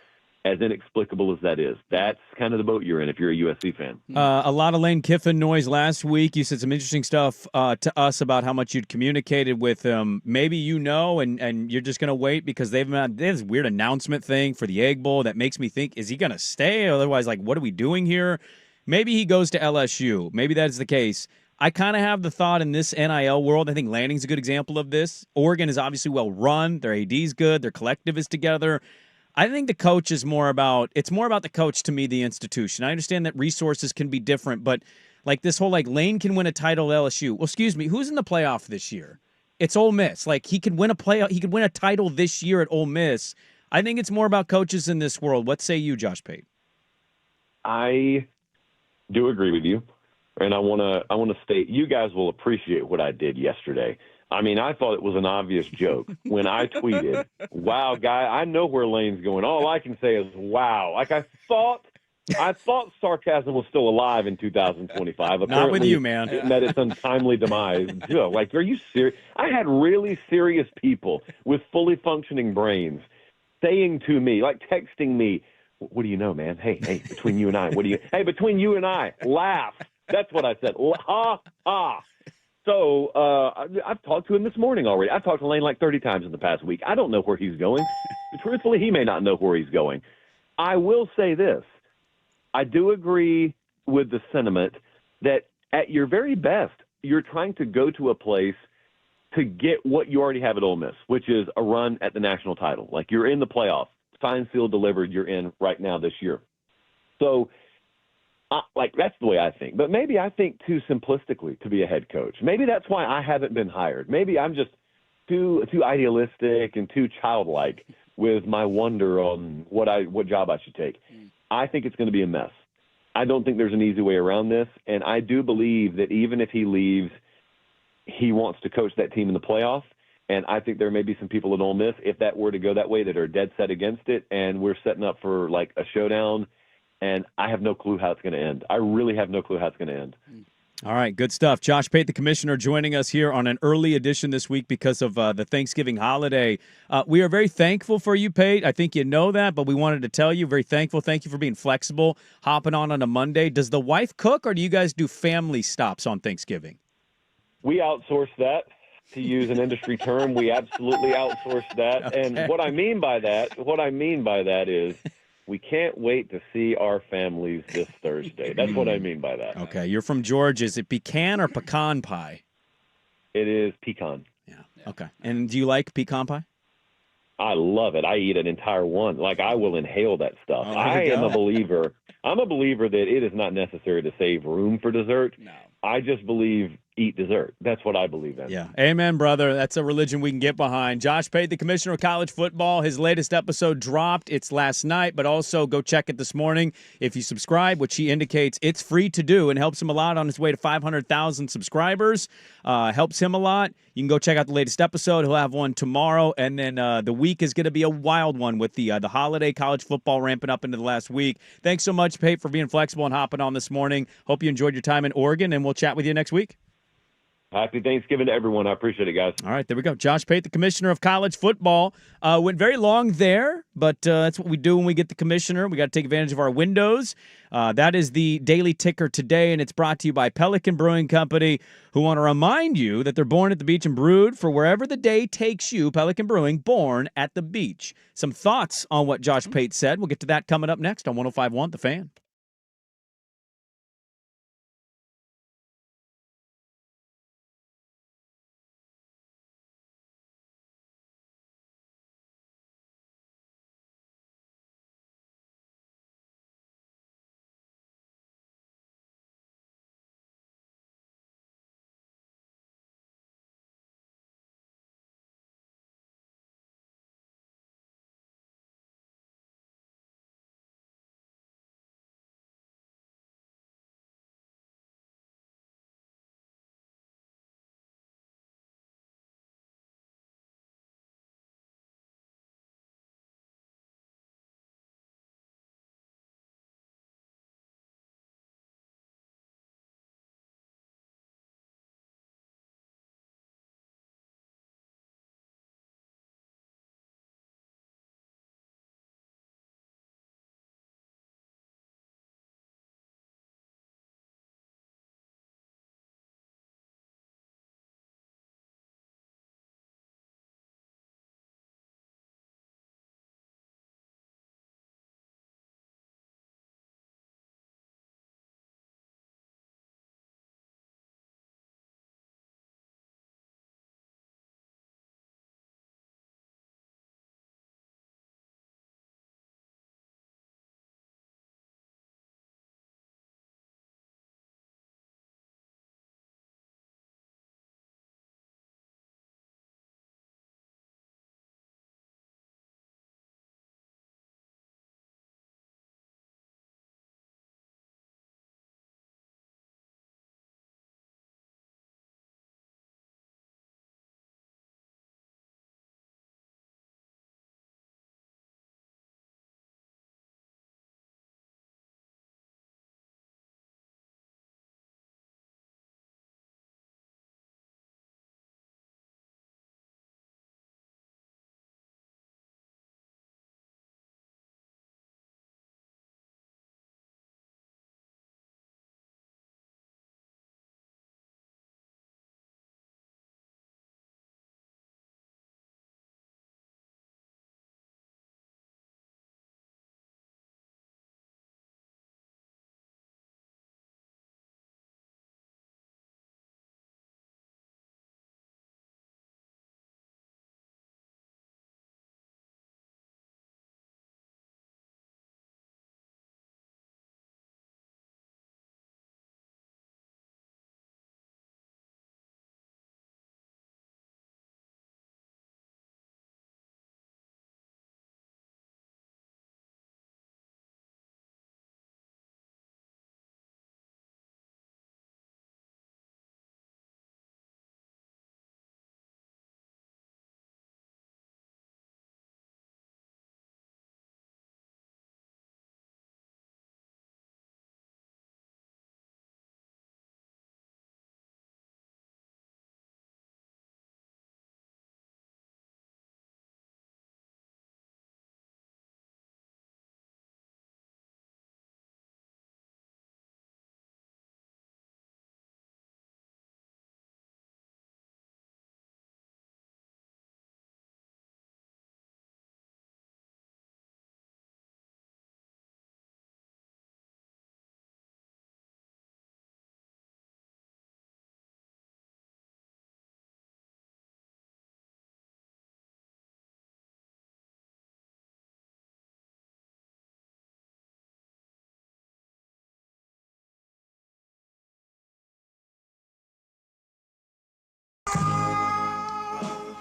As inexplicable as that is, that's kind of the boat you're in if you're a USC fan. A lot of Lane Kiffin noise last week. You said some interesting stuff to us about how much you'd communicated with him. Maybe and you're just going to wait because they've had this weird announcement thing for the Egg Bowl that makes me think, is he going to stay? Otherwise, like, what are we doing here? Maybe he goes to LSU. Maybe that's the case. I kind of have the thought in this NIL world, I think Lanning's a good example of this. Oregon is obviously well run. Their AD's good. Their collective is together. I think the coach is more about the coach to me, the institution. I understand that resources can be different, but like this whole Lane can win a title at LSU. Well, excuse me, who's in the playoff this year? It's Ole Miss. Like, he could win a title this year at Ole Miss. I think it's more about coaches in this world. What say you, Josh Pate? do agree with you, and I want to state you guys will appreciate what I did yesterday. I mean, I thought it was an obvious joke when I tweeted, "Wow, guy, I know where Lane's going." All I can say is, "Wow!" Like I thought sarcasm was still alive in 2025. Apparently, Not with you, man. It met its untimely demise. Joe, like, are you serious? I had really serious people with fully functioning brains saying to me, like texting me, "What do you know, man? Hey, between you and I, between you and I, laugh." That's what I said. Ha, ha. So I've talked to him this morning already. I've talked to Lane like 30 times in the past week. I don't know where he's going. Truthfully, he may not know where he's going. I will say this. I do agree with the sentiment that at your very best, you're trying to go to a place to get what you already have at Ole Miss, which is a run at the national title. Like you're in the playoffs, signed, sealed, delivered, you're in right now this year. So that's the way I think. But maybe I think too simplistically to be a head coach. Maybe that's why I haven't been hired. Maybe I'm just too idealistic and too childlike with my wonder on what job I should take. I think it's going to be a mess. I don't think there's an easy way around this, and I do believe that even if he leaves, he wants to coach that team in the playoffs. And I think there may be some people at Ole Miss, if that were to go that way, that are dead set against it, and we're setting up for like a showdown. And I have no clue how it's going to end. I really have no clue how it's going to end. All right, good stuff. Josh Pate, the commissioner, joining us here on an early edition this week because of the Thanksgiving holiday. We are very thankful for you, Pate. I think you know that, but we wanted to tell you, very thankful. Thank you for being flexible, hopping on a Monday. Does the wife cook, or do you guys do family stops on Thanksgiving? We outsource that, to use an industry term. We absolutely outsource that. Okay. And what I mean by that is we can't wait to see our families this Thursday. That's what I mean by that. Okay, you're from Georgia. Is it pecan or pecan pie? It is pecan. Yeah. Okay. And do you like pecan pie? I love it. I eat an entire one. Like, I will inhale that stuff. Oh, there I you am go. a believer. I'm a believer that it is not necessary to save room for dessert. No. I just believe eat dessert. That's what I believe in. Yeah. Amen, brother. That's a religion we can get behind. Josh Pate, the commissioner of college football. His latest episode dropped. It's last night, but also go check it this morning. If you subscribe, which he indicates it's free to do and helps him a lot on his way to 500,000 subscribers, helps him a lot. You can go check out the latest episode. He'll have one tomorrow, and then the week is going to be a wild one with the holiday college football ramping up into the last week. Thanks so much, Pate, for being flexible and hopping on this morning. Hope you enjoyed your time in Oregon, and we'll chat with you next week. Happy Thanksgiving to everyone. I appreciate it, guys. All right, there we go. Josh Pate, the commissioner of college football. Went very long there, but that's what we do when we get the commissioner. We got to take advantage of our windows. That is the Daily Ticker today, and it's brought to you by Pelican Brewing Company, who want to remind you that they're born at the beach and brewed for wherever the day takes you. Pelican Brewing, born at the beach. Some thoughts on what Josh Pate said. We'll get to that coming up next on 105.1 The Fan.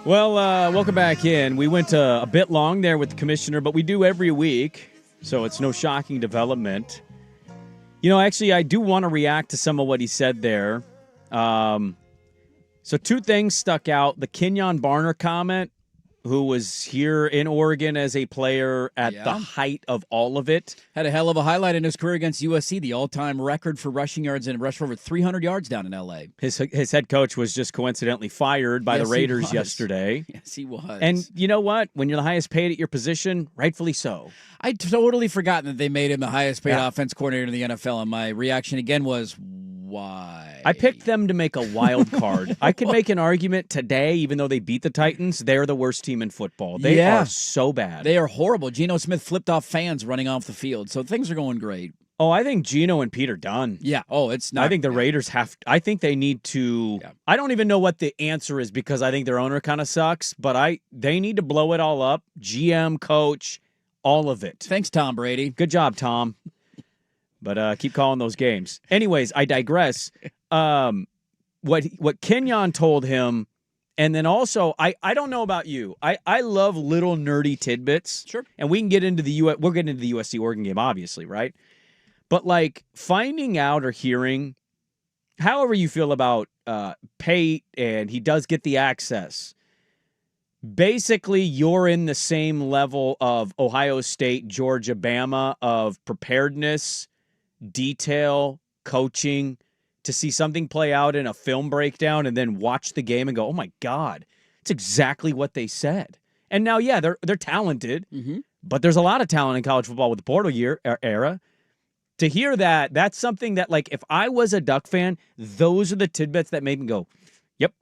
Well, welcome back in. We went a bit long there with the commissioner, but we do every week, so it's no shocking development. Actually, I do want to react to some of what he said there. So two things stuck out. The Kenyon Barner comment, who was here in Oregon as a player at the height of all of it. Had a hell of a highlight in his career against USC, the all-time record for rushing yards and rushed for over 300 yards down in L.A. His head coach was just coincidentally fired by the Raiders yesterday. Yes, he was. And you know what? When you're the highest paid at your position, rightfully so. I'd totally forgotten that they made him the highest paid offense coordinator in the NFL, and my reaction again was, why? I picked them to make a wild card. I could make an argument today, even though they beat the Titans, they're the worst team in football. They are so bad. They are horrible. Geno Smith flipped off fans running off the field, so things are going great. Oh, I think Geno and Pete are done. Yeah. Oh, it's not. I think the Raiders I think they need to. Yeah. I don't even know what the answer is because I think their owner kind of sucks, but they need to blow it all up. GM, coach, all of it. Thanks, Tom Brady. Good job, Tom. But keep calling those games. Anyways, I digress. What Kenyon told him, and then also, I don't know about you. I love little nerdy tidbits. Sure. And we can get into we'll get into the USC Oregon game, obviously, right? But like finding out or hearing, however you feel about Pate, and he does get the access. Basically, you're in the same level of Ohio State, Georgia, Bama of preparedness, detail, coaching, to see something play out in a film breakdown and then watch the game and go, oh my God, it's exactly what they said. And now, yeah, they're talented, but there's a lot of talent in college football with the portal era. To hear that, that's something that, like, if I was a Duck fan, those are the tidbits that made me go, yep.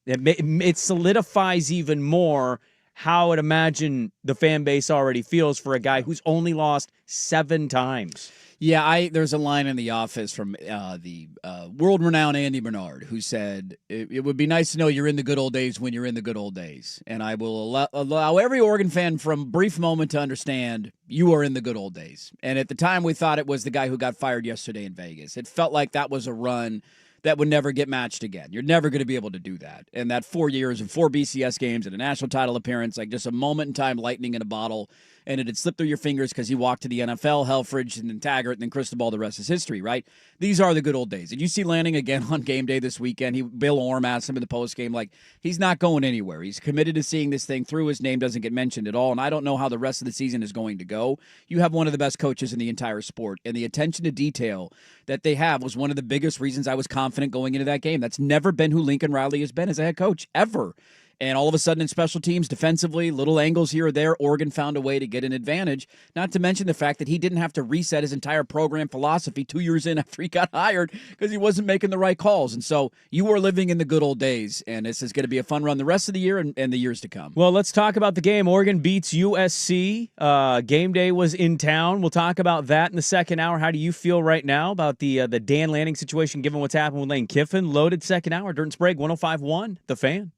It solidifies even more how I'd imagine the fan base already feels for a guy who's only lost 7 times. Yeah, there's a line in The Office from the world-renowned Andy Bernard who said, it would be nice to know you're in the good old days when you're in the good old days. And I will allow every Oregon fan from a brief moment to understand you are in the good old days. And at the time, we thought it was the guy who got fired yesterday in Vegas. It felt like that was a run that would never get matched again. You're never going to be able to do that. And that 4 years and 4 BCS games and a national title appearance, like just a moment in time, lightning in a bottle, and it had slipped through your fingers because you walked to the NFL, Helfrich, and then Taggart, and then Cristobal, the rest is history, right? These are the good old days. Did you see Lanning again on game day this weekend? Bill Orm asked him in the postgame, like, he's not going anywhere. He's committed to seeing this thing through. His name doesn't get mentioned at all, and I don't know how the rest of the season is going to go. You have one of the best coaches in the entire sport, and the attention to detail that they have was one of the biggest reasons I was confident going into that game. That's never been who Lincoln Riley has been as a head coach, ever. And all of a sudden in special teams, defensively, little angles here or there, Oregon found a way to get an advantage, not to mention the fact that he didn't have to reset his entire program philosophy 2 years in after he got hired because he wasn't making the right calls. And so you are living in the good old days, and this is going to be a fun run the rest of the year and the years to come. Well, let's talk about the game. Oregon beats USC. Game day was in town. We'll talk about that in the second hour. How do you feel right now about the Dan Lanning situation, given what's happened with Lane Kiffin? Loaded second hour. Dirt and Sprague, 105.1, The Fan.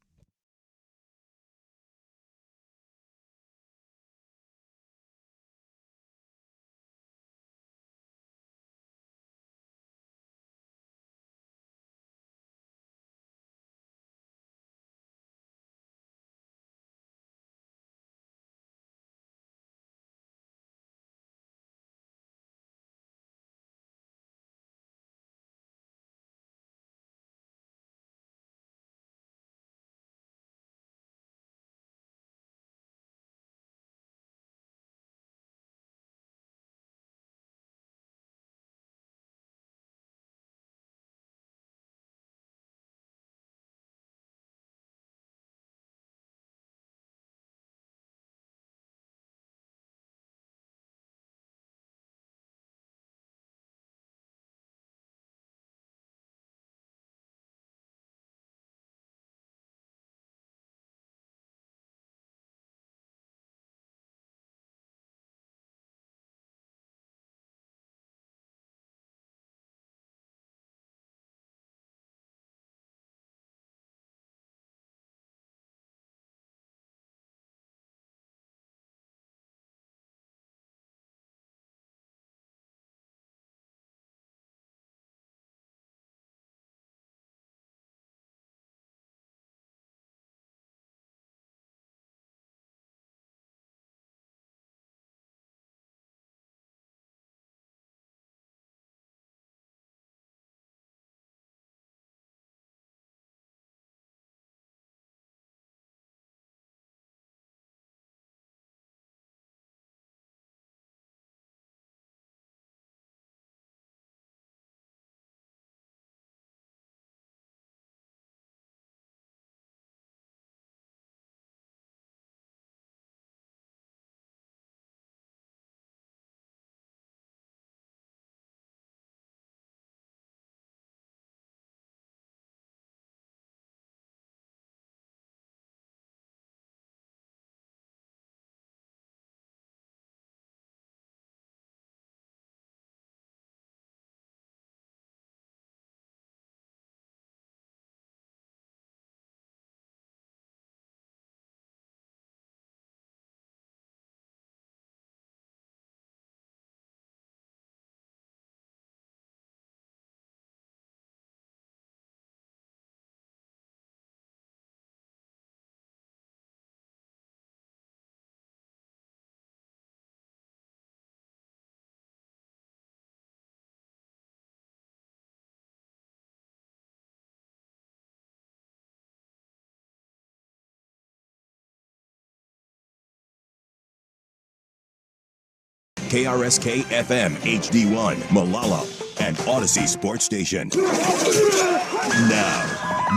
KRSK-FM HD1, Malala, and Odyssey Sports Station.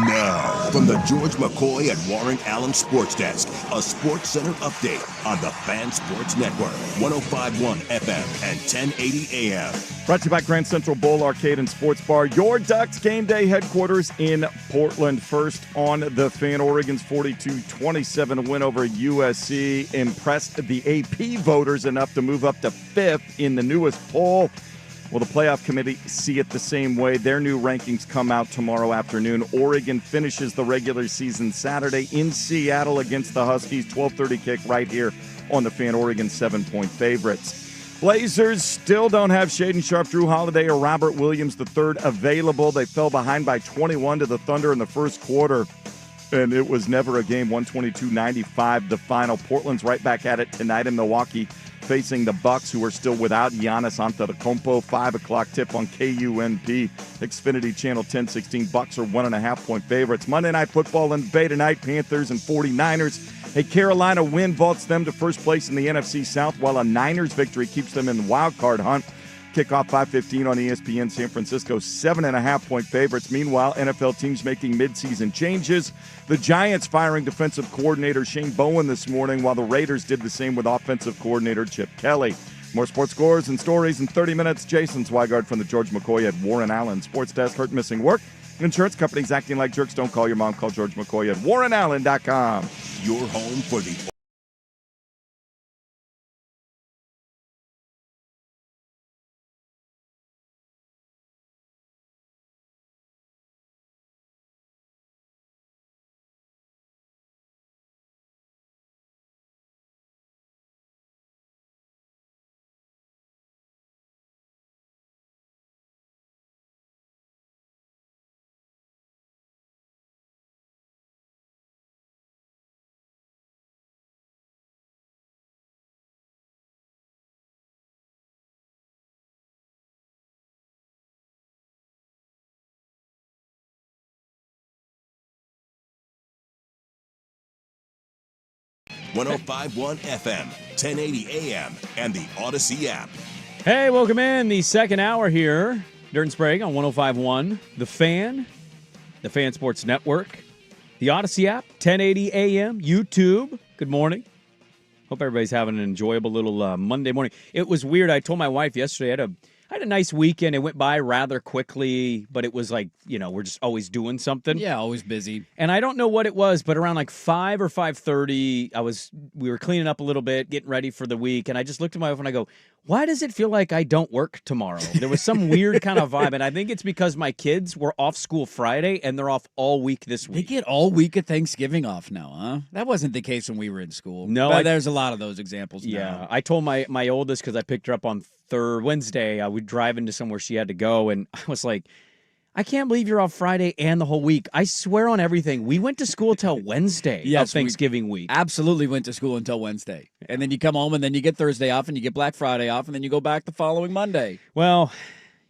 Now, from the George McCoy and Warren Allen Sports Desk, a Sports Center update on the Fan Sports Network, 105.1 FM and 1080 AM. Brought to you by Grand Central Bowl Arcade and Sports Bar, your Ducks game day headquarters in Portland. First on the Fan, Oregon's 42-27 win over USC impressed the AP voters enough to move up to 5th in the newest poll. Well, the playoff committee see it the same way. Their new rankings come out tomorrow afternoon. Oregon finishes the regular season Saturday in Seattle against the Huskies. 12:30 kick right here on the Fan. Oregon 7-point favorites. Blazers still don't have Shaedon Sharpe, Drew Holiday, or Robert Williams III available. They fell behind by 21 to the Thunder in the first quarter, and it was never a game. 122-95 the final. Portland's right back at it tonight in Milwaukee, facing the Bucks, who are still without Giannis Antetokounmpo. 5 o'clock tip on KUNP, Xfinity Channel 1016. Bucks are 1.5-point favorites. Monday Night Football in the Bay tonight, Panthers and 49ers. A Carolina win vaults them to first place in the NFC South, while a Niners victory keeps them in the wild card hunt. Kickoff 5:15 on ESPN. San Francisco 7.5-point favorites. Meanwhile, NFL teams making midseason changes. The Giants firing defensive coordinator Shane Bowen this morning, while the Raiders did the same with offensive coordinator Chip Kelly. More sports scores and stories in 30 minutes. Jason Swigard from the George McCoy at Warren Allen Sports Desk. Hurt, missing work. Insurance companies acting like jerks. Don't call your mom. Call George McCoy at warrenallen.com. Your home for the .105.1 FM, 1080 AM, and the Odyssey app. Hey, welcome in the second hour here. Dirt and Sprague on 105.1. The Fan Sports Network, the Odyssey app, 1080 AM, YouTube. Good morning. Hope everybody's having an enjoyable little Monday morning. It was weird. I told my wife yesterday I had a nice weekend. It went by rather quickly, but it was like, we're just always doing something. Yeah, always busy. And I don't know what it was, but around like 5 or 5:30, we were cleaning up a little bit, getting ready for the week, and I just looked at my wife and I go, why does it feel like I don't work tomorrow? There was some weird kind of vibe, and I think it's because my kids were off school Friday, and they're off all week this week. They get all week of Thanksgiving off now, huh? That wasn't the case when we were in school. No, but there's a lot of those examples now. Yeah, I told my oldest, because I picked her up on Wednesday, I would drive into somewhere she had to go, and I was like, I can't believe you're off Friday and the whole week. I swear on everything. We went to school till Wednesday of Thanksgiving week. Absolutely went to school until Wednesday. And then you come home, and then you get Thursday off, and you get Black Friday off, and then you go back the following Monday. Well,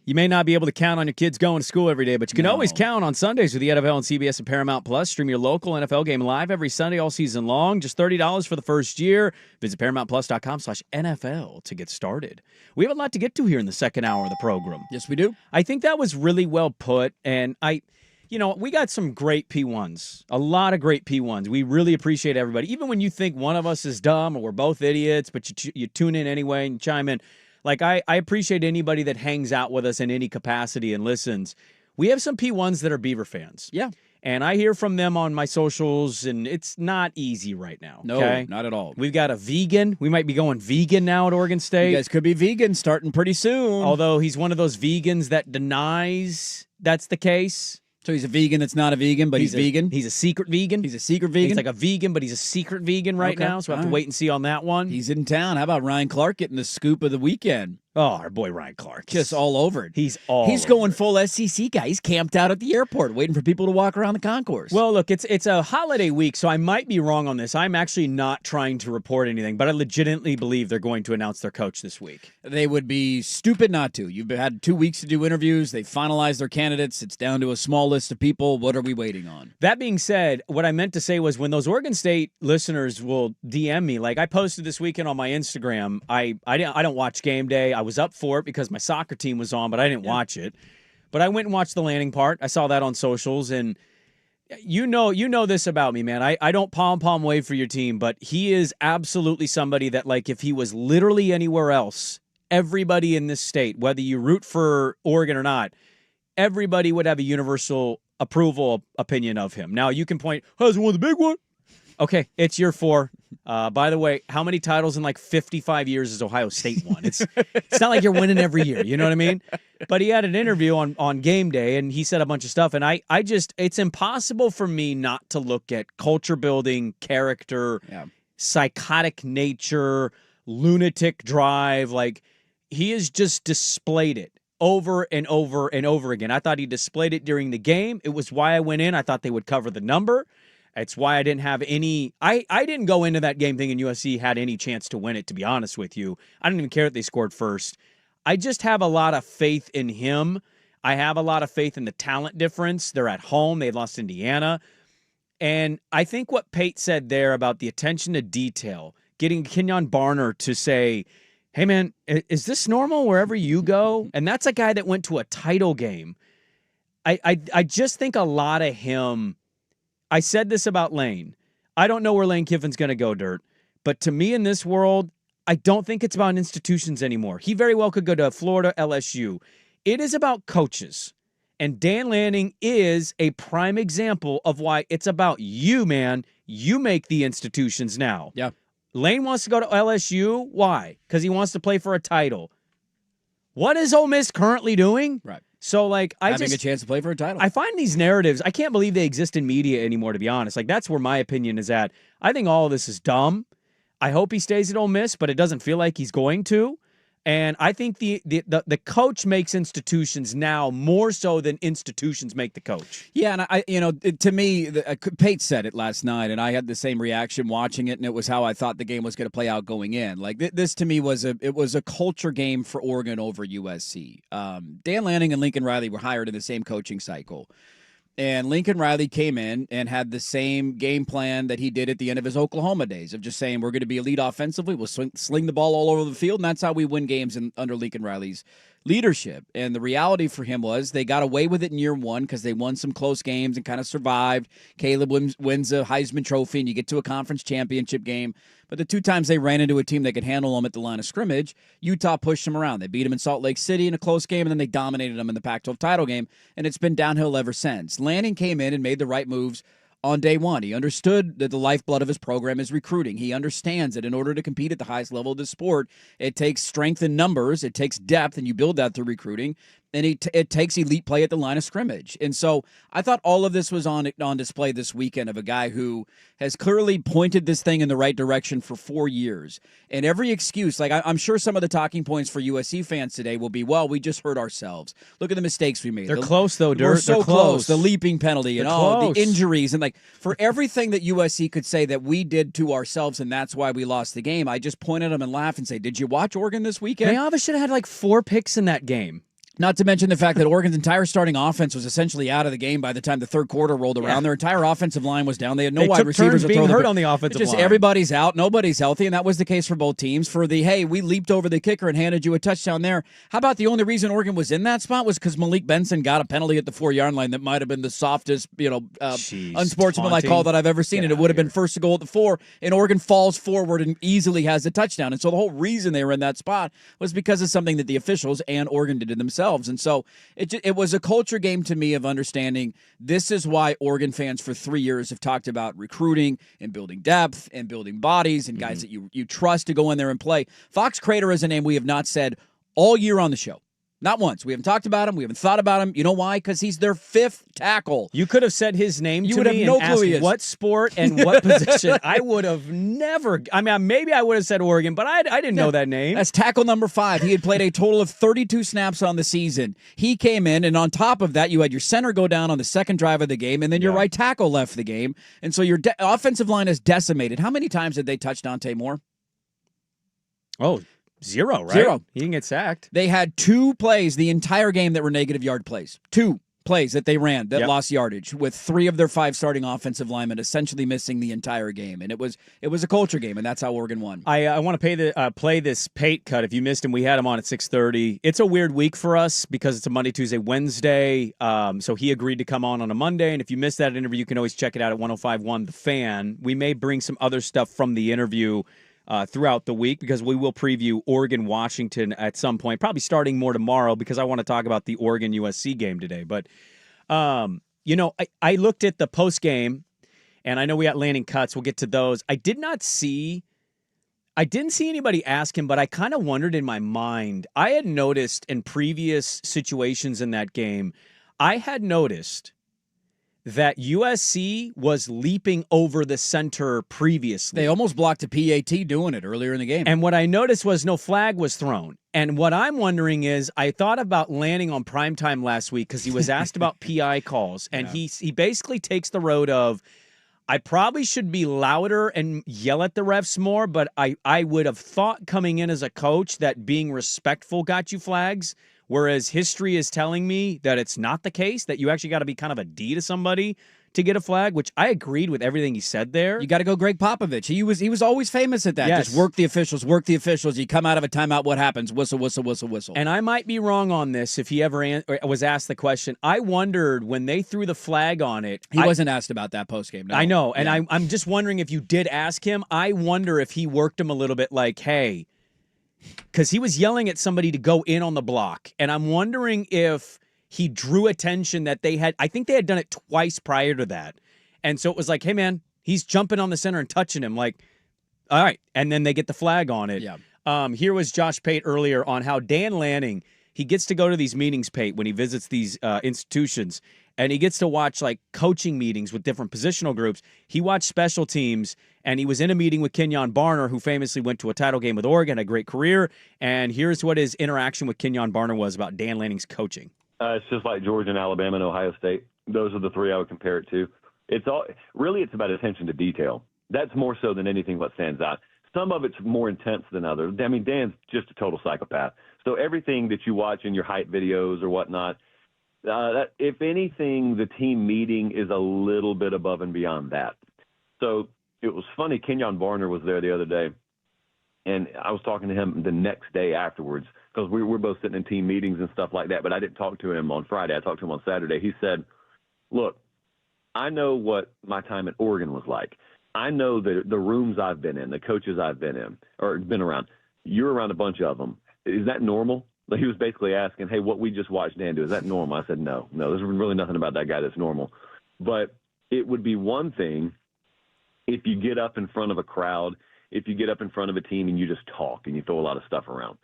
you may not be able to count on your kids going to school every day, but you can always count on Sundays with the NFL on CBS and Paramount Plus. Stream your local NFL game live every Sunday all season long. Just $30 for the first year. Visit ParamountPlus.com/NFL to get started. We have a lot to get to here in the second hour of the program. Yes, we do. I think that was really well put, and we got some great P1s, a lot of great P1s. We really appreciate everybody. Even when you think one of us is dumb or we're both idiots, but you tune in anyway and chime in. Like, I appreciate anybody that hangs out with us in any capacity and listens. We have some P1s that are Beaver fans. Yeah. And I hear from them on my socials, and it's not easy right now. No, okay? not at all. We've got a vegan. We might be going vegan now at Oregon State. You guys could be vegan starting pretty soon. Although he's one of those vegans that denies that's the case. So he's a vegan that's not a vegan, but he's vegan? He's a secret vegan. He's a secret vegan? He's like a vegan, but he's a secret vegan right now, so I have to wait and see on that one. He's in town. How about Ryan Clark getting the scoop of the weekend? Oh, our boy Ryan Clark. Just all over it. He's going full SEC guy. He's camped out at the airport waiting for people to walk around the concourse. Well, look, it's a holiday week, so I might be wrong on this. I'm actually not trying to report anything, but I legitimately believe they're going to announce their coach this week. They would be stupid not to. You've had 2 weeks to do interviews. They finalized their candidates. It's down to a small list of people. What are we waiting on? That being said, what I meant to say was when those Oregon State listeners will DM me, like I posted this weekend on my Instagram, I don't watch game day. I was up for it because my soccer team was on, but I didn't watch it. But I went and watched the landing part. I saw that on socials, and you know this about me, man. I don't pom-pom wave for your team, but he is absolutely somebody that, like, if he was literally anywhere else, everybody in this state, whether you root for Oregon or not, everybody would have a universal approval opinion of him. Now, you can point, has he won the big one? Okay, it's year 4. By the way, how many titles in like 55 years has Ohio State won? It's not like you're winning every year. You know what I mean? But he had an interview on game day, and he said a bunch of stuff. And I just, it's impossible for me not to look at culture building, character, psychotic nature, lunatic drive. Like, he has just displayed it over and over and over again. I thought he displayed it during the game. It was why I went in. I thought they would cover the number. It's why I didn't have any I didn't go into that game thinking USC had any chance to win it, to be honest with you. I didn't even care that they scored first. I just have a lot of faith in him. I have a lot of faith in the talent difference. They're at home. They lost Indiana. And I think what Pate said there about the attention to detail, getting Kenyon Barner to say, hey, man, is this normal wherever you go? And that's a guy that went to a title game. I just think a lot of him. I said this about Lane. I don't know where Lane Kiffin's going to go, Dirt. But to me in this world, I don't think it's about institutions anymore. He very well could go to Florida, LSU. It is about coaches. And Dan Lanning is a prime example of why it's about you, man. You make the institutions now. Yeah. Lane wants to go to LSU. Why? Because he wants to play for a title. What is Ole Miss currently doing? Right. So, like, having a chance to play for a title. I find these narratives, I can't believe they exist in media anymore, to be honest. Like, that's where my opinion is at. I think all of this is dumb. I hope he stays at Ole Miss, but it doesn't feel like he's going to. And I think the coach makes institutions now more so than institutions make the coach. Yeah, and to me, Pate said it last night, and I had the same reaction watching it, and it was how I thought the game was going to play out going in. Like, this to me was a culture game for Oregon over USC. Dan Lanning and Lincoln Riley were hired in the same coaching cycle. And Lincoln Riley came in and had the same game plan that he did at the end of his Oklahoma days of just saying, we're going to be elite offensively. We'll sling the ball all over the field, and that's how we win games under Lincoln Riley's leadership. And the reality for him was they got away with it in year 1 because they won some close games and kind of survived. Caleb wins a Heisman Trophy, and you get to a conference championship game. But the 2 times they ran into a team that could handle them at the line of scrimmage, Utah pushed them around. They beat them in Salt Lake City in a close game, and then they dominated them in the Pac-12 title game, and it's been downhill ever since. Lanning came in and made the right moves on day 1. He understood that the lifeblood of his program is recruiting. He understands that in order to compete at the highest level of the sport, it takes strength in numbers, it takes depth, and you build that through recruiting. And it takes elite play at the line of scrimmage. And so I thought all of this was on display this weekend of a guy who has clearly pointed this thing in the right direction for 4 years. And every excuse, like I'm sure some of the talking points for USC fans today will be, well, we just hurt ourselves. Look at the mistakes we made. They're close, though, Dirt. We're so They're close. The leaping penalty and close. the injuries. And, like, for everything that USC could say that we did to ourselves and that's why we lost the game, I just point at them and laugh and say, did you watch Oregon this weekend? Mayava should have had like 4 picks in that game. Not to mention the fact that Oregon's entire starting offense was essentially out of the game by the time the third quarter rolled around. Their entire offensive line was down. They had no wide receivers to throw being hurt on the offensive line. Everybody's out. Nobody's healthy, and that was the case for both teams. For the, hey, we leaped over the kicker and handed you a touchdown there. How about the only reason Oregon was in that spot was because Malik Benson got a penalty at the 4-yard line that might have been the softest, unsportsmanlike call that I've ever seen, and it would have been first to goal at the 4, and Oregon falls forward and easily has a touchdown. And so the whole reason they were in that spot was because of something that the officials and Oregon did to themselves. And so it was a culture game to me of understanding this is why Oregon fans for 3 years have talked about recruiting and building depth and building bodies and guys that you trust to go in there and play. Fox Crater is a name we have not said all year on the show. Not once. We haven't talked about him. We haven't thought about him. You know why? Because he's their 5th tackle. You could have said his name You to would me have no and clue he asked is. what sport and what position. I would have never. I mean, maybe I would have said Oregon, but I didn't know that name. That's tackle number 5. He had played a total of 32 snaps on the season. He came in, and on top of that, you had your center go down on the second drive of the game, and then your right tackle left the game. And so your offensive line is decimated. How many times did they touch Dante Moore? Oh, 0, right? 0. He didn't get sacked. They had 2 plays the entire game that were negative yard plays. 2 plays that they ran that lost yardage, with 3 of their 5 starting offensive linemen essentially missing the entire game. And it was a culture game, and that's how Oregon won. I want to play this Pate cut. If you missed him, we had him on at 6:30. It's a weird week for us because it's a Monday, Tuesday, Wednesday. So he agreed to come on a Monday. And if you missed that interview, you can always check it out at 105.1 The Fan. We may bring some other stuff from the interview throughout the week, because we will preview Oregon-Washington at some point, probably starting more tomorrow, because I want to talk about the Oregon-USC game today. But, I looked at the post game, and I know we got Lanning cuts. We'll get to those. I didn't see anybody ask him, but I kind of wondered in my mind. I had noticed in previous situations in that game, I had noticed that USC was leaping over the center previously. They almost blocked a PAT doing it earlier in the game. And what I noticed was no flag was thrown. And what I'm wondering is, I thought about Lanning on primetime last week because he was asked about PI calls. And he basically takes the road of, I probably should be louder and yell at the refs more, but I would have thought coming in as a coach that being respectful got you flags. Whereas history is telling me that it's not the case, that you actually got to be kind of a D to somebody to get a flag, which I agreed with everything he said there. You got to go Greg Popovich. He was always famous at that. Yes. Just work the officials. You come out of a timeout, what happens? Whistle, whistle, whistle, whistle. And I might be wrong on this if he ever was asked the question. I wondered when they threw the flag on it. He wasn't asked about that postgame. No. I know, and I'm just wondering if you did ask him. I wonder if he worked him a little bit like, hey, because he was yelling at somebody to go in on the block. And I'm wondering if he drew attention that I think they had done it twice prior to that. And so it was like, hey, man, he's jumping on the center and touching him. Like, all right. And then they get the flag on it. Yeah. Here was Josh Pate earlier on how Dan Lanning, he gets to go to these meetings, Pate, when he visits these institutions. And he gets to watch like coaching meetings with different positional groups. He watched special teams, and he was in a meeting with Kenyon Barner, who famously went to a title game with Oregon, a great career. And here's what his interaction with Kenyon Barner was about Dan Lanning's coaching. It's just like Georgia and Alabama and Ohio State. Those are the 3 I would compare it to. It's about attention to detail. That's more so than anything what stands out. Some of it's more intense than others. I mean, Dan's just a total psychopath. So everything that you watch in your hype videos or whatnot, if anything, the team meeting is a little bit above and beyond that. So it was funny. Kenyon Barner was there the other day, and I was talking to him the next day afterwards because we were both sitting in team meetings and stuff like that, but I didn't talk to him on Friday. I talked to him on Saturday. He said, look, I know what my time at Oregon was like. I know the rooms I've been in, the coaches I've been in or been around. You're around a bunch of them. Is that normal? He was basically asking, hey, what we just watched Dan do, is that normal? I said, no, there's really nothing about that guy that's normal. But it would be one thing if you get up in front of a crowd, if you get up in front of a team and you just talk and you throw a lot of stuff around,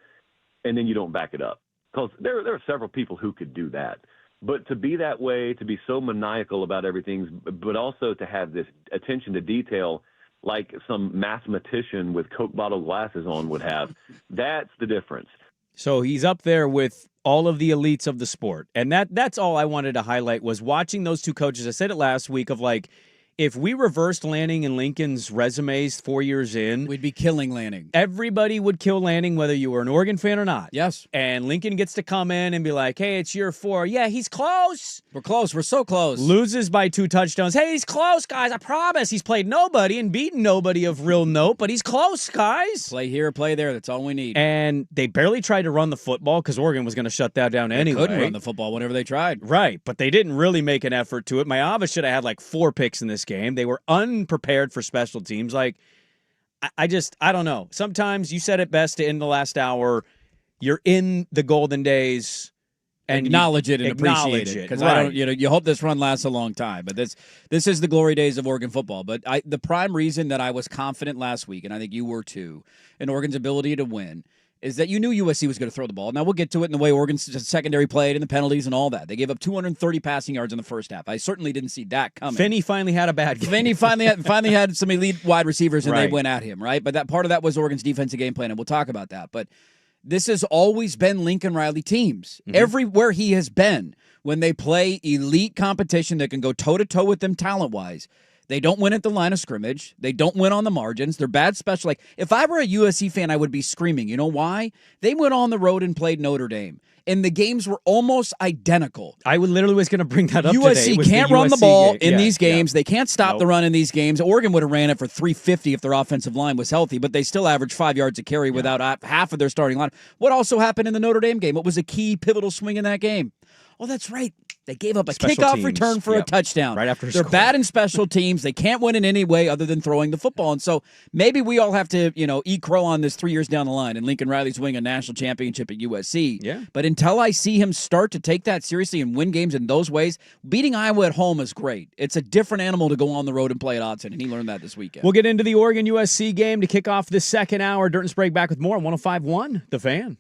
and then you don't back it up. Because there are several people who could do that. But to be that way, to be so maniacal about everything, but also to have this attention to detail like some mathematician with Coke bottle glasses on would have, that's the difference. So he's up there with all of the elites of the sport. And that's all I wanted to highlight was watching those two coaches. I said it last week of like, if we reversed Lanning and Lincoln's resumes 4 years in, we'd be killing Lanning. Everybody would kill Lanning, whether you were an Oregon fan or not. Yes. And Lincoln gets to come in and be like, hey, it's year 4. Yeah, he's close. We're close. We're so close. Loses by 2 touchdowns. Hey, he's close, guys. I promise. He's played nobody and beaten nobody of real note, but he's close, guys. Play here, play there. That's all we need. And they barely tried to run the football because Oregon was going to shut that down anyway. They couldn't run the football whenever they tried. Right, but they didn't really make an effort to it. Mayava should have had like 4 picks in this game. They were unprepared for special teams. Like, I don't know. Sometimes you said it best to end the last hour. You're in the golden days and acknowledge it and appreciate it. Because right. You hope this run lasts a long time. But this is the glory days of Oregon football. But the prime reason that I was confident last week, and I think you were too, in Oregon's ability to win, is that you knew USC was going to throw the ball. Now, we'll get to it in the way Oregon's secondary played and the penalties and all that. They gave up 230 passing yards in the first half. I certainly didn't see that coming. Finney finally had a bad game. Finney finally had some elite wide receivers, and Right. they went at him, right? But that part of that was Oregon's defensive game plan, and we'll talk about that. But this has always been Lincoln Riley teams. Everywhere he has been, when they play elite competition that can go toe-to-toe with them talent-wise, they don't win at the line of scrimmage. They don't win on the margins. They're bad special. Like, if I were a USC fan, I would be screaming. You know why? They went on the road and played Notre Dame, and the games were almost identical. I literally was going to bring that up today. USC It was can't the run the USC ball game. in Yeah, these games. yeah. They can't stop the Nope. run in these games. Oregon would have ran it for 350 if their offensive line was healthy, but they still averaged 5 yards a carry without half of their starting line. What also happened in the Notre Dame game? What was a key pivotal swing in that game? Oh, that's right. They gave up a Special kickoff teams. return for a Yep. touchdown. Right after They're score. bad in special teams. They can't win in any way other than throwing the football. And so maybe we all have to, eat crow on this 3 years down the line, and Lincoln Riley's winning a national championship at USC. Yeah. But until I see him start to take that seriously and win games in those ways, beating Iowa at home is great. It's a different animal to go on the road and play at Autzen, and he learned that this weekend. We'll get into the Oregon USC game to kick off this second hour. Dirt and Sprague back with more on 105.1 The Fan.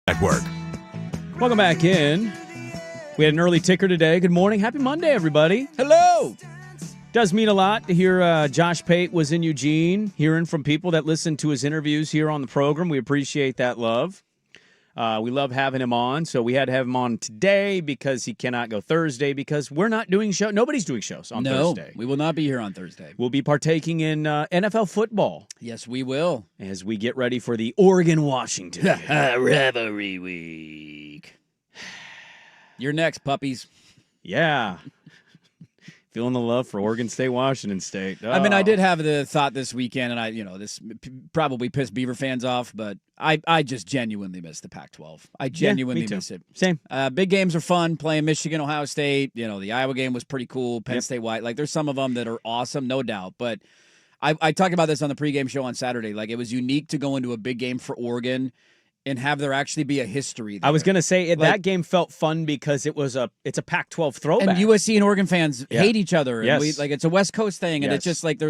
Network. Welcome back in. We had an early ticker today. Good morning. Happy Monday, everybody. Hello. Does mean a lot to hear Josh Pate was in Eugene, hearing from people that listen to his interviews here on the program. We appreciate that love. We love having him on, so we had to have him on today because he cannot go Thursday because we're not doing show. Nobody's doing shows on Thursday. We will not be here on Thursday. We'll be partaking in NFL football. Yes, we will. As we get ready for the Oregon-Washington Rivalry week. You're next, puppies. Yeah. Feeling the love for Oregon State, Washington State. Oh. I mean, I did have the thought this weekend, and this probably pissed Beaver fans off, but I just genuinely miss the Pac-12. I genuinely miss it. Same. Big games are fun. Playing Michigan, Ohio State. The Iowa game was pretty cool. Penn State, White. Like, there's some of them that are awesome, no doubt. But I talked about this on the pregame show on Saturday. Like, it was unique to go into a big game for Oregon and have there actually be a history there. I was going to say that game felt fun because it's a Pac-12 throwback. And USC and Oregon fans hate each other. And Yes. it's a West Coast thing. And it's just like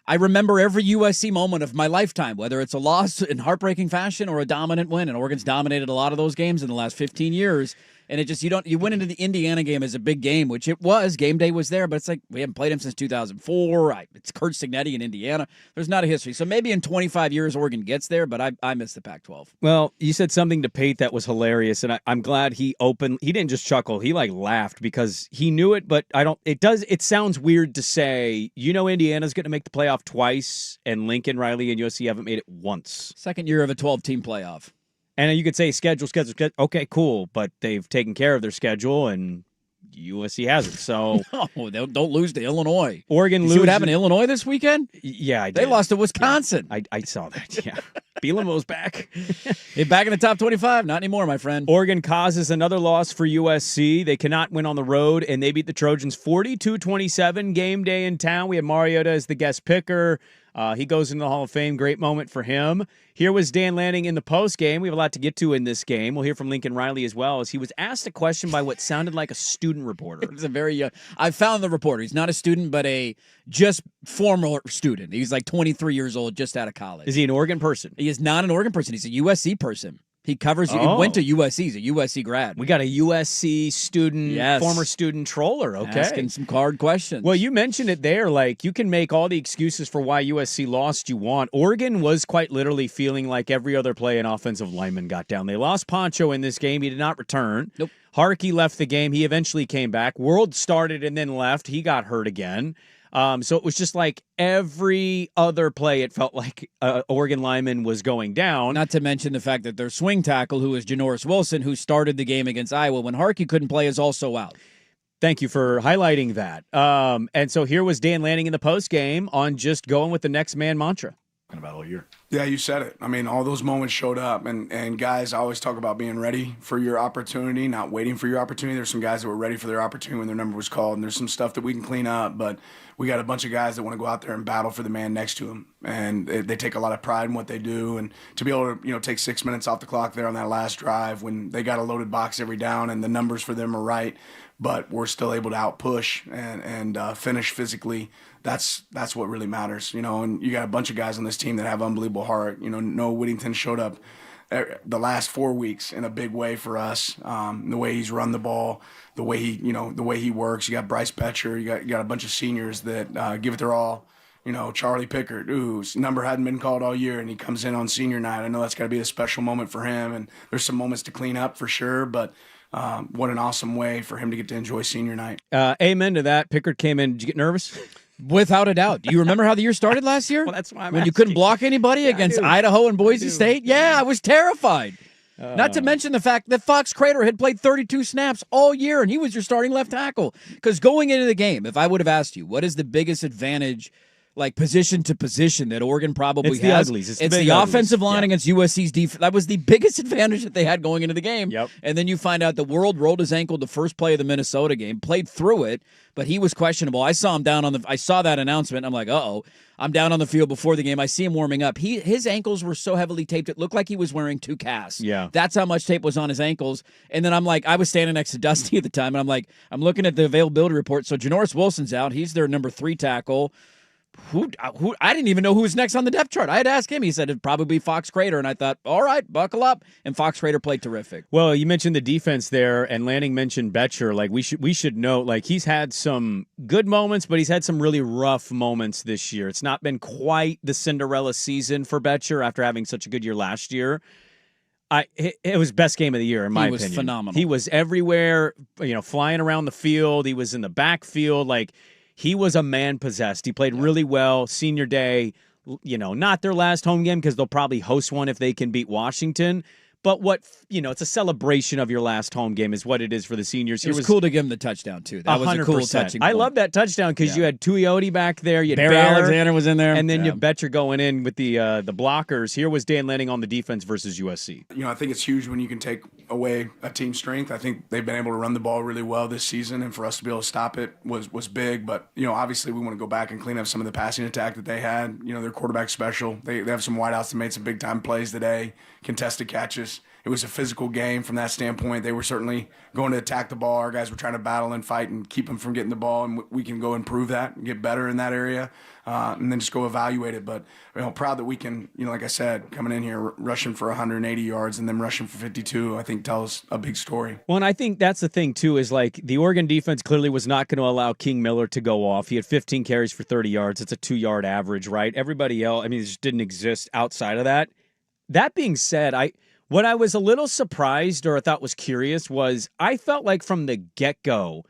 I remember every USC moment of my lifetime, whether it's a loss in heartbreaking fashion or a dominant win. And Oregon's dominated a lot of those games in the last 15 years. And it just, you went into the Indiana game as a big game, which it was. Game day was there, but it's like we haven't played him since 2004. It's Kurt Signetti in Indiana. There's not a history. So maybe in 25 years, Oregon gets there, but I miss the Pac-12. Well, you said something to Pate that was hilarious, and I'm glad he didn't just chuckle, he laughed because he knew it, but it sounds weird to say, Indiana's going to make the playoff twice, and Lincoln Riley and USC haven't made it once. Second year of a 12-team playoff. And you could say schedule. Okay, cool, but they've taken care of their schedule, and USC hasn't. So no, don't lose to Illinois. Oregon loses. See what happened to Illinois this weekend? Yeah, I did. They lost to Wisconsin. Yeah, I saw that. Yeah, Bielema's back. Hey, back in the top 25. Not anymore, my friend. Oregon causes another loss for USC. They cannot win on the road, and they beat the Trojans 42-27. Game day in town. We had Mariota as the guest picker. He goes into the Hall of Fame. Great moment for him. Here was Dan Lanning in the postgame. We have a lot to get to in this game. We'll hear from Lincoln Riley as well, as he was asked a question by what sounded like a student reporter. It's a very young. I found the reporter. He's not a student, but a just former student. He's like 23 years old, just out of college. Is he an Oregon person? He is not an Oregon person. He's a USC person. He covers. He went to USC. He's a USC grad. We got a USC student, former student troller. Okay, asking some hard questions. Well, you mentioned it there. Like, you can make all the excuses for why USC lost you want. Oregon was quite literally feeling like every other play an offensive lineman got down. They lost Poncho in this game. He did not return. Nope. Harkey left the game. He eventually came back. World started and then left. He got hurt again. So it was just like every other play, it felt like Oregon lineman was going down. Not to mention the fact that their swing tackle, who is Janoris Wilson, who started the game against Iowa when Harkey couldn't play, is also out. Thank you for highlighting that. And so here was Dan Lanning in the postgame on just going with the next man mantra. About all year. Yeah, you said it. I mean, all those moments showed up. And guys, I always talk about being ready for your opportunity, not waiting for your opportunity. There's some guys that were ready for their opportunity when their number was called, and there's some stuff that we can clean up. But we got a bunch of guys that want to go out there and battle for the man next to them. And they take a lot of pride in what they do. And to be able to, take 6 minutes off the clock there on that last drive when they got a loaded box every down and the numbers for them are right, but we're still able to outpush and finish physically. That's what really matters, and you got a bunch of guys on this team that have unbelievable heart. Noah Whittington showed up the last 4 weeks in a big way for us. The way he's run the ball, the way he works. You got Bryce Betcher, you got a bunch of seniors that give it their all. Charlie Pickard, whose number hadn't been called all year, and he comes in on senior night. I know that's got to be a special moment for him, and there's some moments to clean up for sure, but what an awesome way for him to get to enjoy senior night. Amen to that. Pickard came in. Did you get nervous? Without a doubt. Do you remember how the year started last year? Well, that's why I'm when asking. You couldn't block anybody against Idaho and Boise State? Yeah, I was terrified. Not to mention the fact that Fox Crater had played 32 snaps all year, and he was your starting left tackle. Because going into the game, if I would have asked you, what is the biggest advantage, like position to position, that Oregon probably it's has? The uglies. It's the offensive line against USC's defense. That was the biggest advantage that they had going into the game. Yep. And then you find out the World rolled his ankle the first play of the Minnesota game, played through it, but he was questionable. I saw him I saw that announcement. I'm like, uh-oh. I'm down on the field before the game. I see him warming up. His ankles were so heavily taped, it looked like he was wearing 2 casts. Yeah. That's how much tape was on his ankles. And then I'm like, I was standing next to Dusty at the time, and I'm like, I'm looking at the availability report. So Janoris Wilson's out. He's their number 3 tackle. Who I didn't even know who was next on the depth chart. I had asked him. He said it'd probably be Fox Crater, and I thought, all right, buckle up. And Fox Crater played terrific. Well, you mentioned the defense there, and Lanning mentioned Betcher. Like we should note, like he's had some good moments, but he's had some really rough moments this year. It's not been quite the Cinderella season for Betcher after having such a good year last year. It was best game of the year in my opinion. He was phenomenal. He was everywhere, flying around the field. He was in the backfield, like. He was a man possessed. He played really well. Senior day, not their last home game because they'll probably host one if they can beat Washington. But it's a celebration of your last home game is what it is for the seniors. It was cool to give him the touchdown, too. That was a cool touching point. I love that touchdown because you had Tuioti back there. You had Bear Alexander was in there. And then you Betcher going in with the blockers. Here was Dan Lanning on the defense versus USC. I think it's huge when you can take away a team's strength. I think they've been able to run the ball really well this season, and for us to be able to stop it was big. But, obviously we want to go back and clean up some of the passing attack that they had. Their quarterback special. They have some wideouts that made some big-time plays today, contested catches. It was a physical game from that standpoint. They were certainly going to attack the ball. Our guys were trying to battle and fight and keep them from getting the ball, and we can go improve that and get better in that area, and then just go evaluate it. But proud that we can, like I said, coming in here rushing for 180 yards and then rushing for 52, I think tells a big story. Well, and I think that's the thing, too, is like the Oregon defense clearly was not going to allow King Miller to go off. He had 15 carries for 30 yards. It's a 2-yard average, right? Everybody else, it just didn't exist outside of that. That being said, what I was a little surprised or I thought was curious was I felt like from the get-go,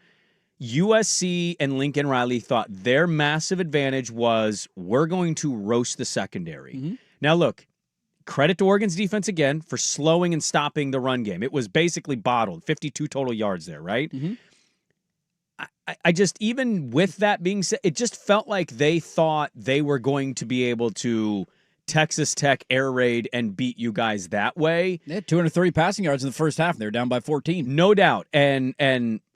USC and Lincoln Riley thought their massive advantage was we're going to roast the secondary. Mm-hmm. Now, look, credit to Oregon's defense again for slowing and stopping the run game. It was basically bottled, 52 total yards there, right? Mm-hmm. I just, even with that being said, it just felt like they thought they were going to be able to Texas Tech air raid and beat you guys that way. They had 230 passing yards in the first half. They were down by 14. No doubt. And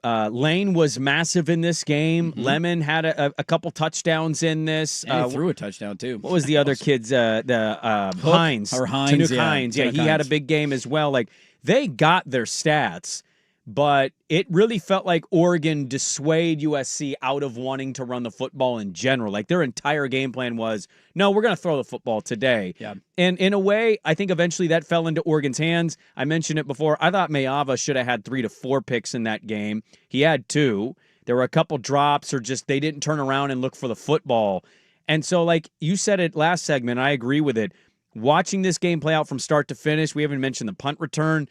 Lane was massive in this game. Mm-hmm. Lemon had a couple touchdowns in this. And he threw a touchdown, too. What was the other kid's? Hines. Or Hines. Tanuk Hines. Yeah, he had a big game as well. Like, they got their stats. But it really felt like Oregon dissuaded USC out of wanting to run the football in general. Like their entire game plan was, no, we're going to throw the football today. Yeah. And in a way, I think eventually that fell into Oregon's hands. I mentioned it before. I thought Mayava should have had 3 to 4 picks in that game. He had 2. There were a couple drops or just they didn't turn around and look for the football. And so like you said it last segment, I agree with it. Watching this game play out from start to finish, we haven't mentioned the punt return.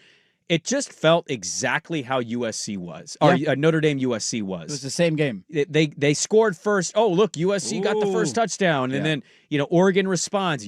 It just felt exactly how USC was, or Notre Dame USC was. It was the same game. They scored first. Oh, look, USC got the first touchdown. And then, Oregon responds.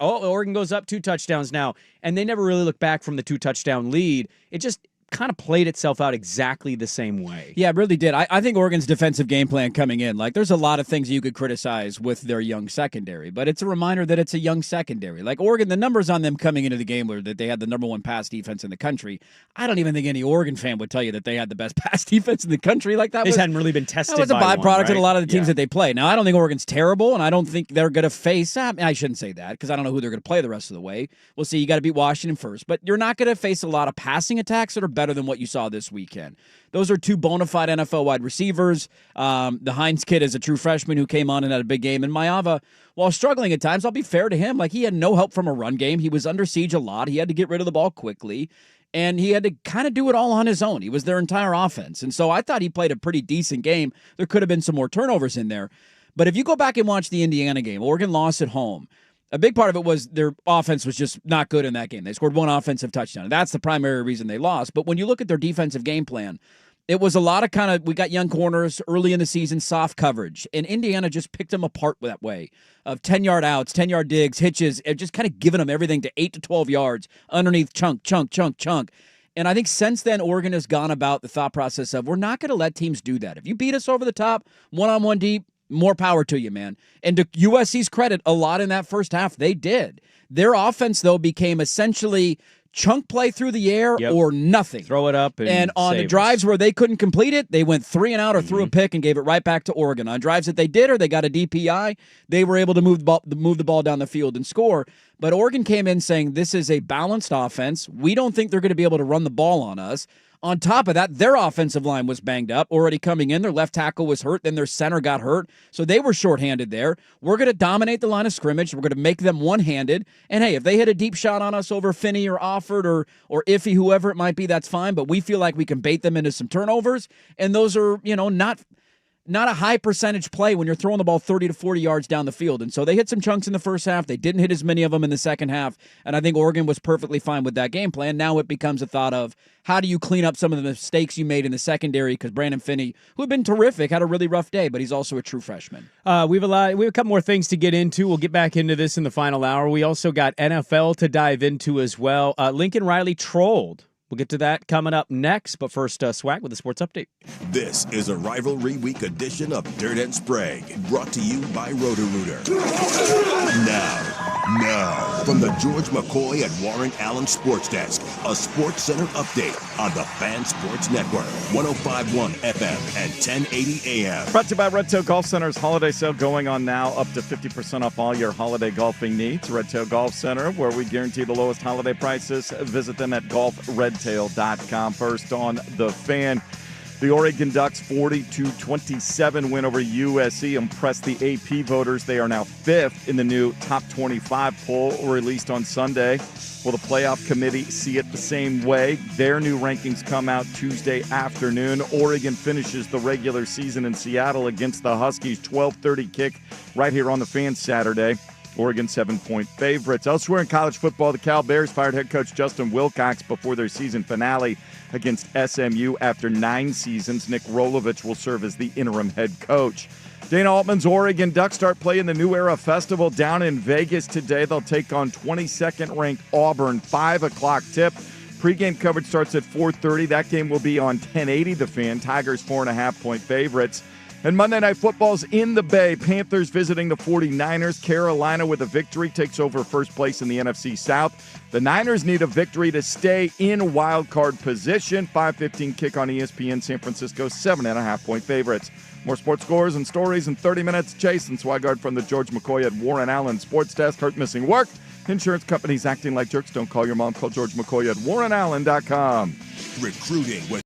Oregon goes up 2 touchdowns now. And they never really looked back from the 2-touchdown lead. It just kind of played itself out exactly the same way. Yeah, it really did. I think Oregon's defensive game plan coming in, like there's a lot of things you could criticize with their young secondary, but it's a reminder that it's a young secondary. Like Oregon, the numbers on them coming into the game were that they had the number 1 pass defense in the country. I don't even think any Oregon fan would tell you that they had the best pass defense in the country. Like that hadn't really been tested. That was a byproduct of a lot of the teams that they play. Now, I don't think Oregon's terrible, and I don't think they're going to face. I shouldn't say that because I don't know who they're going to play the rest of the way. We'll see. You got to beat Washington first, but you're not going to face a lot of passing attacks that are better than what you saw this weekend. Those are 2 bona fide NFL wide receivers. The Hines kid is a true freshman who came on and had a big game. And Mayava, while struggling at times, I'll be fair to him. Like he had no help from a run game. He was under siege a lot. He had to get rid of the ball quickly. And he had to kind of do it all on his own. He was their entire offense. And so I thought he played a pretty decent game. There could have been some more turnovers in there. But if you go back and watch the Indiana game, Oregon lost at home. A big part of it was their offense was just not good in that game. They scored 1 offensive touchdown. That's the primary reason they lost. But when you look at their defensive game plan, it was a lot of we got young corners early in the season, soft coverage. And Indiana just picked them apart that way of 10-yard outs, 10-yard digs, hitches, and just kind of giving them everything to 8 to 12 yards underneath chunk. And I think since then, Oregon has gone about the thought process of we're not going to let teams do that. If you beat us over the top, 1-on-1 deep, more power to you, man. And to USC's credit, a lot in that first half, they did. Their offense, though, became essentially chunk play through the air or nothing. Throw it up and on the drives where they couldn't complete it, they went 3 and out or threw a pick and gave it right back to Oregon. On drives that they did or they got a DPI, they were able to move the ball down the field and score. But Oregon came in saying this is a balanced offense. We don't think they're going to be able to run the ball on us. On top of that, their offensive line was banged up, already coming in. Their left tackle was hurt, then their center got hurt, so they were shorthanded there. We're going to dominate the line of scrimmage. We're going to make them one-handed. And hey, if they hit a deep shot on us over Finney or Offord or Iffy, whoever it might be, that's fine. But we feel like we can bait them into some turnovers, and those are, not a high percentage play when you're throwing the ball 30 to 40 yards down the field. And so they hit some chunks in the first half. They didn't hit as many of them in the second half. And I think Oregon was perfectly fine with that game plan. Now it becomes a thought of how do you clean up some of the mistakes you made in the secondary? Because Brandon Finney, who had been terrific, had a really rough day, but he's also a true freshman. We have a couple more things to get into. We'll get back into this in the final hour. We also got NFL to dive into as well. Lincoln Riley trolled. We'll get to that coming up next, but first, Swag with the sports update. This is a Rivalry Week edition of Dirt and Sprague, brought to you by Roto-Rooter. Now, from the George McCoy and Warren Allen Sports Desk, a Sports Center update on the Fan Sports Network, 105.1 FM and 1080 AM. Brought to you by Red Tail Golf Center's holiday sale going on now, up to 50% off all your holiday golfing needs. Red Tail Golf Center, where we guarantee the lowest holiday prices. Visit them at golfredtail.com. First on the Fan. The Oregon Ducks 40-27 win over USC impressed the AP voters. They are now 5th in the new top 25 poll released on Sunday. Will the playoff committee see it the same way? Their new rankings come out Tuesday afternoon. Oregon finishes the regular season in Seattle against the Huskies. 12:30 kick right here on the Fan Saturday. Oregon 7-point favorites. Elsewhere in college football, the Cal Bears fired head coach Justin Wilcox before their season finale against SMU after 9 seasons. Nick Rolovich will serve as the interim head coach. Dana Altman's Oregon Ducks start playing the New Era Festival down in Vegas today. They'll take on 22nd ranked Auburn, 5 o'clock tip. Pre-game coverage starts at 4:30. That game will be on 1080 The Fan. Tigers 4.5-point favorites. And Monday Night Football's in the Bay. Panthers visiting the 49ers. Carolina with a victory takes over first place in the NFC South. The Niners need a victory to stay in wild card position. 5:15 kick on ESPN. San Francisco 7.5-point favorites. More sports scores and stories in 30 minutes. Chase and Swigard from the George McCoy at Warren Allen Sports Desk. Hurt missing work. Insurance companies acting like jerks. Don't call your mom. Call George McCoy at warrenallen.com. Recruiting with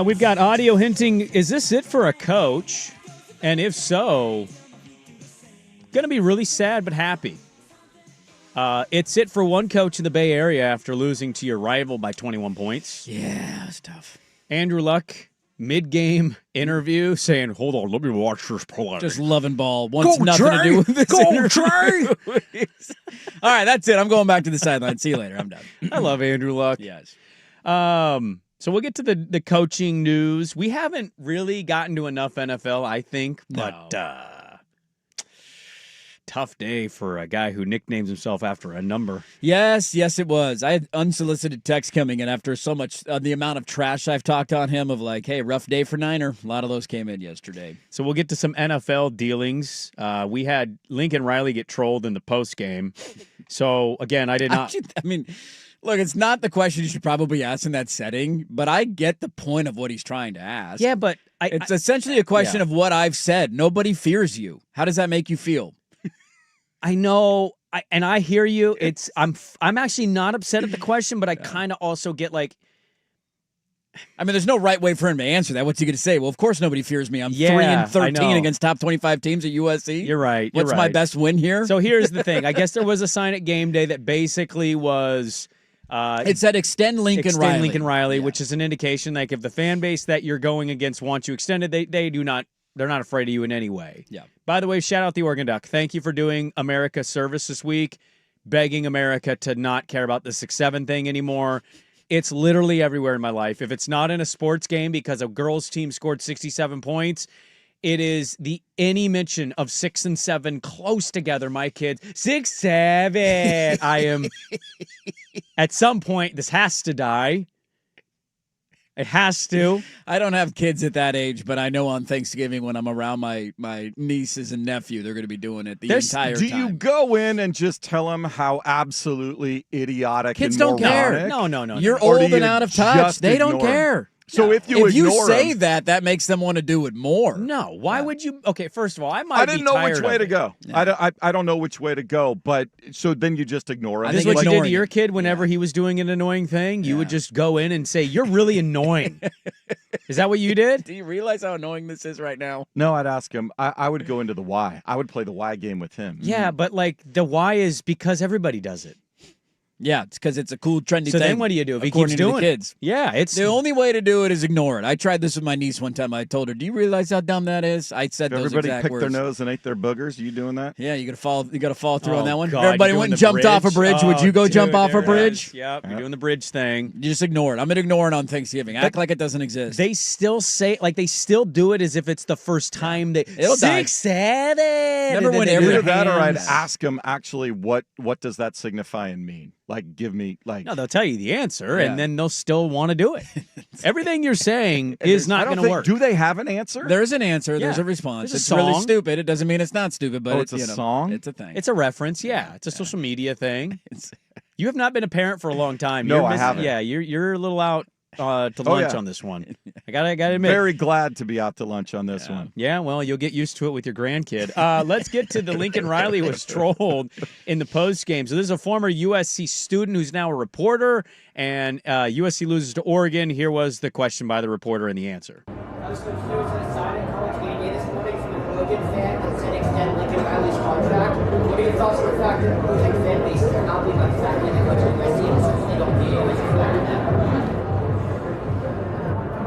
We've got audio hinting, is this it for a coach? And if so, going to be really sad but happy. It's it for one coach in the Bay Area after losing to your rival by 21 points. Yeah, that's tough. Andrew Luck, mid-game interview, saying, hold on, let me watch this play. Just loving ball. Wants nothing to do with this interview. All right, that's it. I'm going back to the sideline. See you later. I'm done. I love Andrew Luck. Yes. So we'll get to the coaching news. We haven't really gotten to enough NFL, I think, but tough day for a guy who nicknames himself after a number. Yes, it was. I had unsolicited texts coming in after so much the amount of trash I've talked on him of like, hey, rough day for Niner. A lot of those came in yesterday. So we'll get to some NFL dealings. We had Lincoln Riley get trolled in the post game. So again, I did not. I mean, look, it's not the question you should probably ask in that setting, but I get the point of what he's trying to ask. Yeah, but it's essentially a question of what I've said. Nobody fears you. How does that make you feel? I know, and I hear you. I'm actually not upset at the question, but I kind of also get like, I mean, there's no right way for him to answer that. What's he going to say? Well, of course nobody fears me. I'm 3-13 against top 25 teams at USC. You're right. What's my best win here? So here's the thing. I guess there was a sign at game day that basically was. It said extend Lincoln Riley, which is an indication like if the fan base that you're going against wants you extended, they're not afraid of you in any way. Yeah. By the way, shout out the Oregon Duck. Thank you for doing America service this week, begging America to not care about the 6-7 thing anymore. It's literally everywhere in my life. If it's not in a sports game because a girls' team scored 67 points, it is any mention of 6 and 7 close together, my kids. 6-7. I am, at some point, this has to die. It has to. I don't have kids at that age, but I know on Thanksgiving when I'm around my nieces and nephew, they're going to be doing it entire time. Do you go in and just tell them how absolutely idiotic kids and don't care? No. You're old and out of touch. They don't care. So if you say that makes them want to do it more. No, why would you? Okay, first of all, I didn't know which way to go. Yeah. I don't know which way to go, but so then you just ignore him. This is what you did to your kid whenever he was doing an annoying thing. You would just go in and say, "You're really annoying." Is that what you did? Do you realize how annoying this is right now? No, I'd ask him. I would go into the why. I would play the why game with him. Yeah, but like the why is because everybody does it. Yeah, it's because it's a cool, trendy thing. So then what do you do if he keeps doing it? Kids. Yeah, it's the only way to do it is ignore it. I tried this with my niece one time. I told her, "Do you realize how dumb that is?" I said those everybody exact picked words. their nose and ate their boogers. You doing that? Yeah, you got to follow through on that one. God, everybody went and jumped off a bridge. Would you go jump off a bridge? Yep, you're doing the bridge thing. You just ignore it. I'm gonna ignore it on Thanksgiving. Act like it doesn't exist. They still say they still do it as if it's the first time they. It'll 6-7. Remember when either that or I'd ask them actually what does that signify and mean? Like, give me No, they'll tell you the answer, and then they'll still want to do it. Everything you're saying is not going to work. Do they have an answer? There's an answer. There's a response. There's it's a song. Really stupid. It doesn't mean it's not stupid, but it's a song. It's a thing. It's a reference. Yeah, it's a social media thing. You have not been a parent for a long time. No, I haven't. Yeah, you're a little out to lunch on this one. I gotta admit. Very glad to be out to lunch on this one. Yeah, well, you'll get used to it with your grandkid. Let's get to the Lincoln Riley was trolled in the post game. So this is a former USC student who's now a reporter, and USC loses to Oregon. Here was the question by the reporter and the answer. I was confused and excited college game day this morning from an Oregon fan that said extend Lincoln Riley's contract. What are your thoughts on the fact that opposing fan base are not being like the fact that the coach of USC since they don't need always reflected that?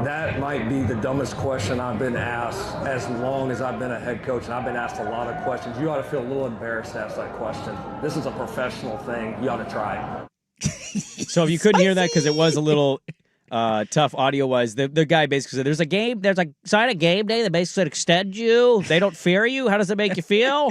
That might be the dumbest question I've been asked as long as I've been a head coach, and I've been asked a lot of questions. You ought to feel a little embarrassed to ask that question. This is a professional thing. You ought to try it. So if you couldn't hear that because it was a little tough audio-wise, the guy basically said, there's a sign at game day that basically said extend you. They don't fear you. How does it make you feel?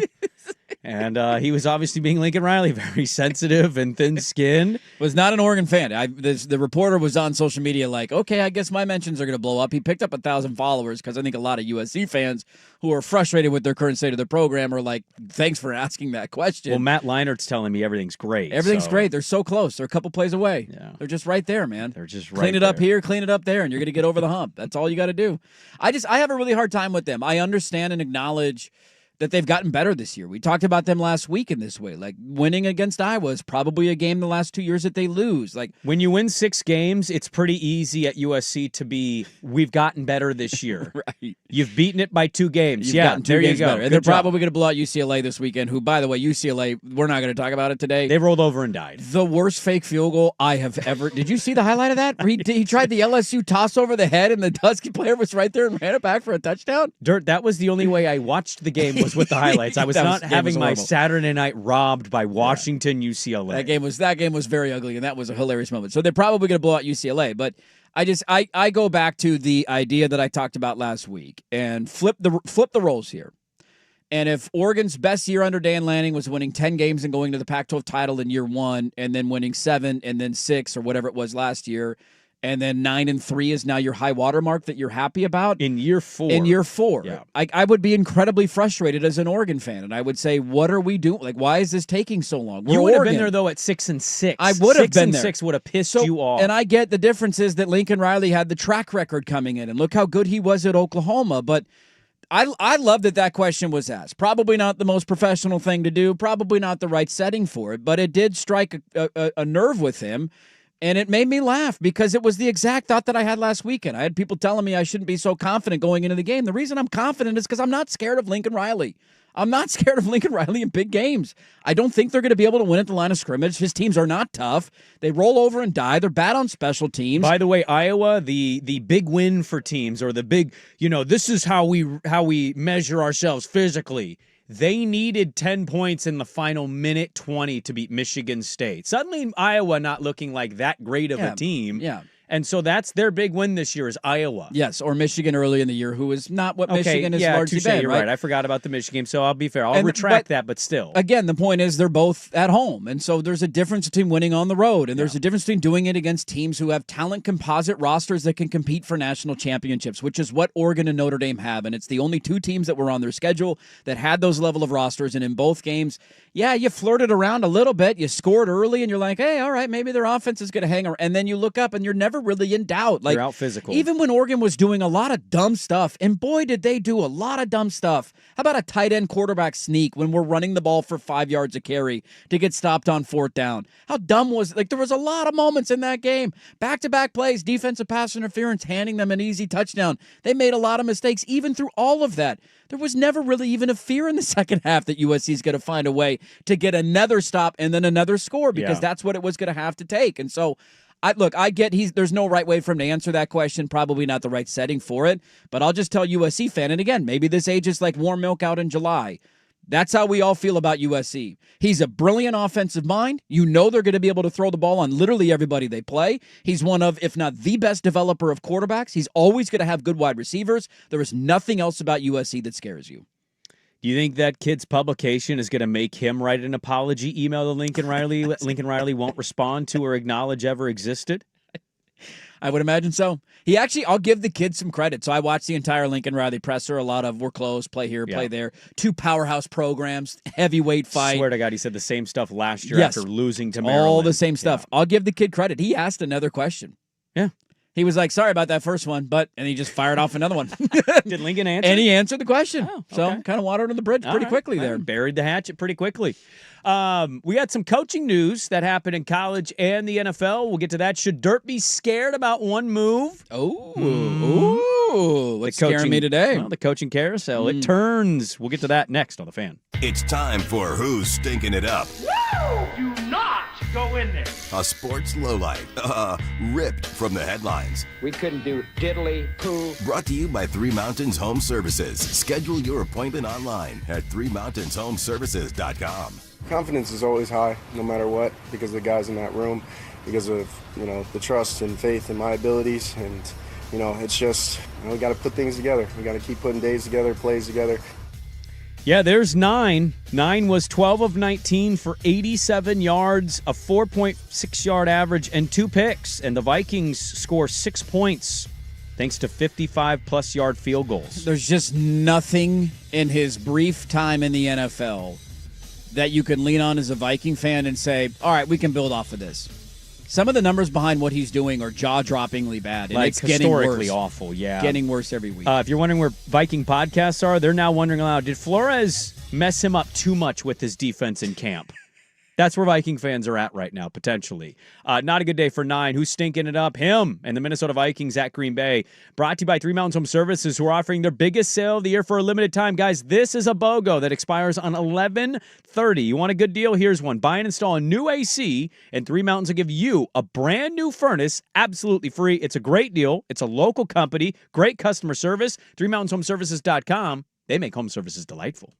And he was obviously being Lincoln Riley, very sensitive and thin-skinned. Was not an Oregon fan. The reporter was on social media like, okay, I guess my mentions are going to blow up. He picked up 1,000 followers because I think a lot of USC fans who are frustrated with their current state of their program are like, thanks for asking that question. Well, Matt Leinert's telling me everything's great. Everything's great. They're so close. They're a couple plays away. Yeah. They're just right there, man. They're just right Clean it up there. here, clean it up there, and you're going to get over the hump. That's all you got to do. I have a really hard time with them. I understand and acknowledge that they've gotten better this year. We talked about them last week in this way. Like, winning against Iowa is probably a game the last 2 years that they lose. Like, when you win 6 games, it's pretty easy at USC to be, we've gotten better this year. Right. You've beaten it by 2 games. You've yeah, gotten 2 there games you go. better. And they're probably going to blow out UCLA this weekend, who, by the way, UCLA, we're not going to talk about it today. They rolled over and died. The worst fake field goal I have ever. Did you see the highlight of that? Where he tried the LSU toss over the head, and the Husky player was right there and ran it back for a touchdown? Dirt, that was the only way I watched the game was with the highlights. I was not having my Saturday night robbed by Washington, UCLA. That game was very ugly, and that was a hilarious moment. So they're probably going to blow out UCLA, but I go back to the idea that I talked about last week and flip the roles here. And if Oregon's best year under Dan Lanning was winning 10 games and going to the Pac-12 title in year 1, and then winning 7 and then 6 or whatever it was last year, and then 9-3 is now your high water mark that you're happy about. In year 4. Yeah. I would be incredibly frustrated as an Oregon fan, and I would say, what are we doing? Like, why is this taking so long? You would have been there, though, at 6-6. I would have been there. 6 would have pissed you off. And I get the difference is that Lincoln Riley had the track record coming in, and look how good he was at Oklahoma, but I love that question was asked. Probably not the most professional thing to do, probably not the right setting for it, but it did strike a nerve with him. And it made me laugh because it was the exact thought that I had last weekend. I had people telling me I shouldn't be so confident going into the game. The reason I'm confident is because I'm not scared of Lincoln Riley. I'm not scared of Lincoln Riley in big games. I don't think they're going to be able to win at the line of scrimmage. His teams are not tough. They roll over and die. They're bad on special teams. By the way, Iowa, the big win for teams, or the big, this is how we measure ourselves physically. They needed 10 points in the final minute 20 to beat Michigan State. Suddenly, Iowa not looking like that great of a team. Yeah. And so that's their big win this year is Iowa. Yes, or Michigan early in the year, who is not what Michigan has largely been. You're right. I forgot about the Michigan game, so I'll be fair. I'll retract that, but still. Again, the point is they're both at home, and so there's a difference between winning on the road, and there's a difference between doing it against teams who have talent composite rosters that can compete for national championships, which is what Oregon and Notre Dame have, and it's the only 2 teams that were on their schedule that had those level of rosters, and in both games, you flirted around a little bit, you scored early, and you're like, hey, all right, maybe their offense is going to hang around, and then you look up, and you're never really in doubt. Like, they're out physical. Even when Oregon was doing a lot of dumb stuff, and boy, did they do a lot of dumb stuff. How about a tight end quarterback sneak when we're running the ball for 5 yards a carry to get stopped on 4th down? How dumb was it? Like, there was a lot of moments in that game. Back-to-back plays, defensive pass interference, handing them an easy touchdown. They made a lot of mistakes even through all of that. There was never really even a fear in the second half that USC is going to find a way to get another stop and then another score because that's what it was going to have to take. And so, I get there's no right way for him to answer that question, probably not the right setting for it, but I'll just tell USC fan, and again, maybe this age is like warm milk out in July. That's how we all feel about USC. He's a brilliant offensive mind. You know they're going to be able to throw the ball on literally everybody they play. He's one of, if not the best developer of quarterbacks. He's always going to have good wide receivers. There is nothing else about USC that scares you. Do you think that kid's publication is going to make him write an apology email to Lincoln Riley? Lincoln Riley won't respond to or acknowledge ever existed? I would imagine so. I'll give the kid some credit. So I watched the entire Lincoln Riley presser, a lot of we're close, play here, play there. 2 powerhouse programs, heavyweight fight. Swear to God, he said the same stuff last year after losing to Maryland. All the same stuff. I'll give the kid credit. He asked another question. Yeah. He was like, sorry about that first one, and he just fired off another one. Did Lincoln answer? And he answered the question. Oh, okay. So kind of water under the bridge pretty quickly there. Buried the hatchet pretty quickly. We got some coaching news that happened in college and the NFL. We'll get to that. Should Dirt be scared about one move? Ooh. What's scaring me today? Well, the coaching carousel. It turns. We'll get to that next on The Fan. It's time for Who's Stinking It Up. Do not go in there. A sports lowlight, ripped from the headlines. We couldn't do diddly poo. Brought to you by Three Mountains Home Services. Schedule your appointment online at threemountainshomeservices.com. Confidence is always high, no matter what, because of the guys in that room, because of, the trust and faith in my abilities. And, it's just, we got to put things together. We got to keep putting days together, plays together. Yeah, there's 9. 9 was 12 of 19 for 87 yards, a 4.6-yard average, and 2 picks. And the Vikings score 6 points thanks to 55-plus yard field goals. There's just nothing in his brief time in the NFL that you can lean on as a Viking fan and say, all right, we can build off of this. Some of the numbers behind what he's doing are jaw-droppingly bad. And Like it's getting historically worse. awful, yeah. Getting worse every week. If you're wondering where Viking podcasts are, they're now wondering aloud, did Flores mess him up too much with his defense in camp? That's where Viking fans are at right now, potentially. Not a good day for 9. Who's stinking it up? Him and the Minnesota Vikings at Green Bay. Brought to you by Three Mountains Home Services, who are offering their biggest sale of the year for a limited time. Guys, this is a BOGO that expires on 11/30. You want a good deal? Here's one. Buy and install a new AC, and Three Mountains will give you a brand new furnace absolutely free. It's a great deal. It's a local company. Great customer service. ThreeMountainsHomeServices.com. They make home services delightful.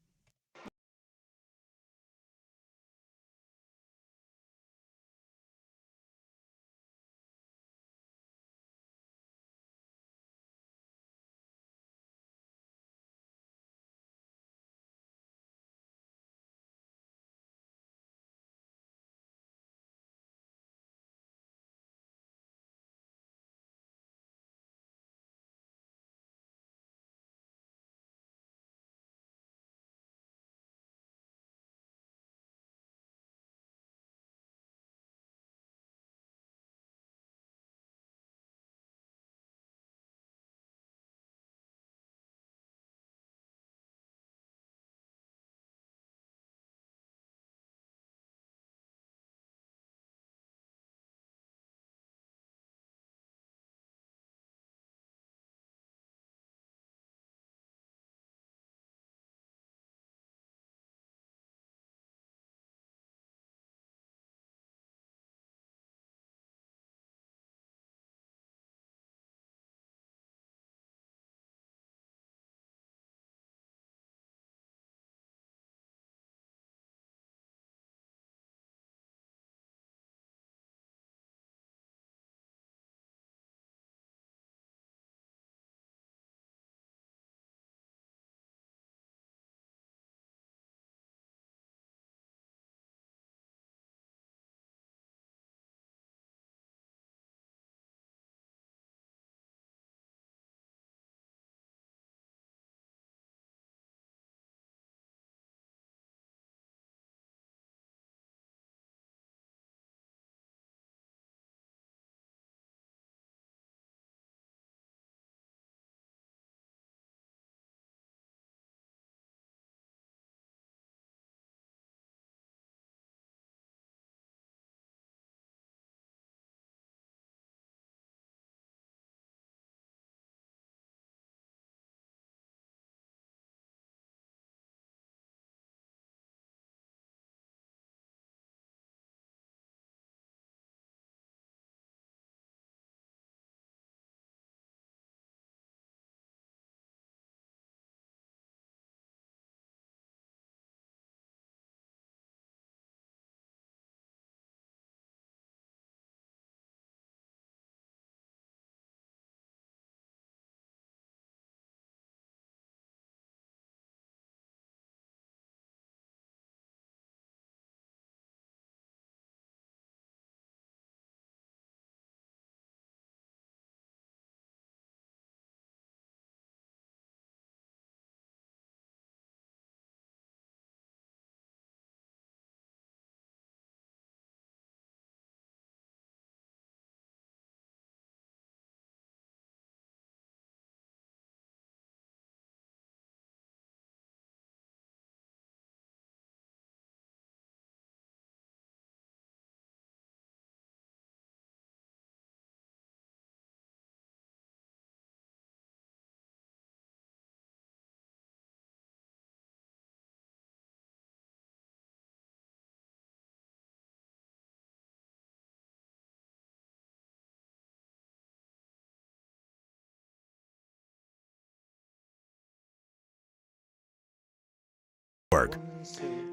A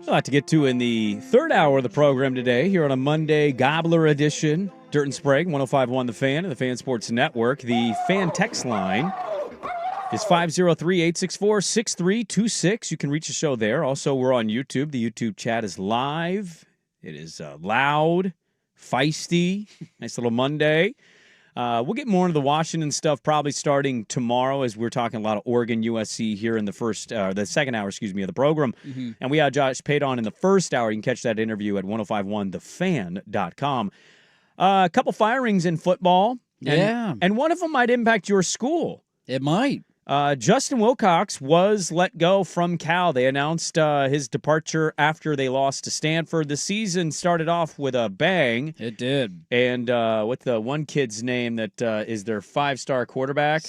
lot to get to in the third hour of the program today here on a Monday Gobbler edition. Dirt and Sprague, 105.1 The Fan and the Fan Sports Network. The Fan text line is 503-864-6326. You can reach the show there. Also, we're on YouTube. The YouTube chat is live. It is loud, feisty. Nice little Monday. We'll get more into the Washington stuff probably starting tomorrow, as we're talking a lot of Oregon, USC here in the second hour, of the program. Mm-hmm. And we had Josh Padon in the first hour. You can catch that interview at 1051thefan.com. A couple firings in football. Yeah. And one of them might impact your school. It might. Justin Wilcox was let go from Cal. They announced his departure after they lost to Stanford. The season started off with a bang. It did. And what's the one kid's name that is their 5-star quarterback?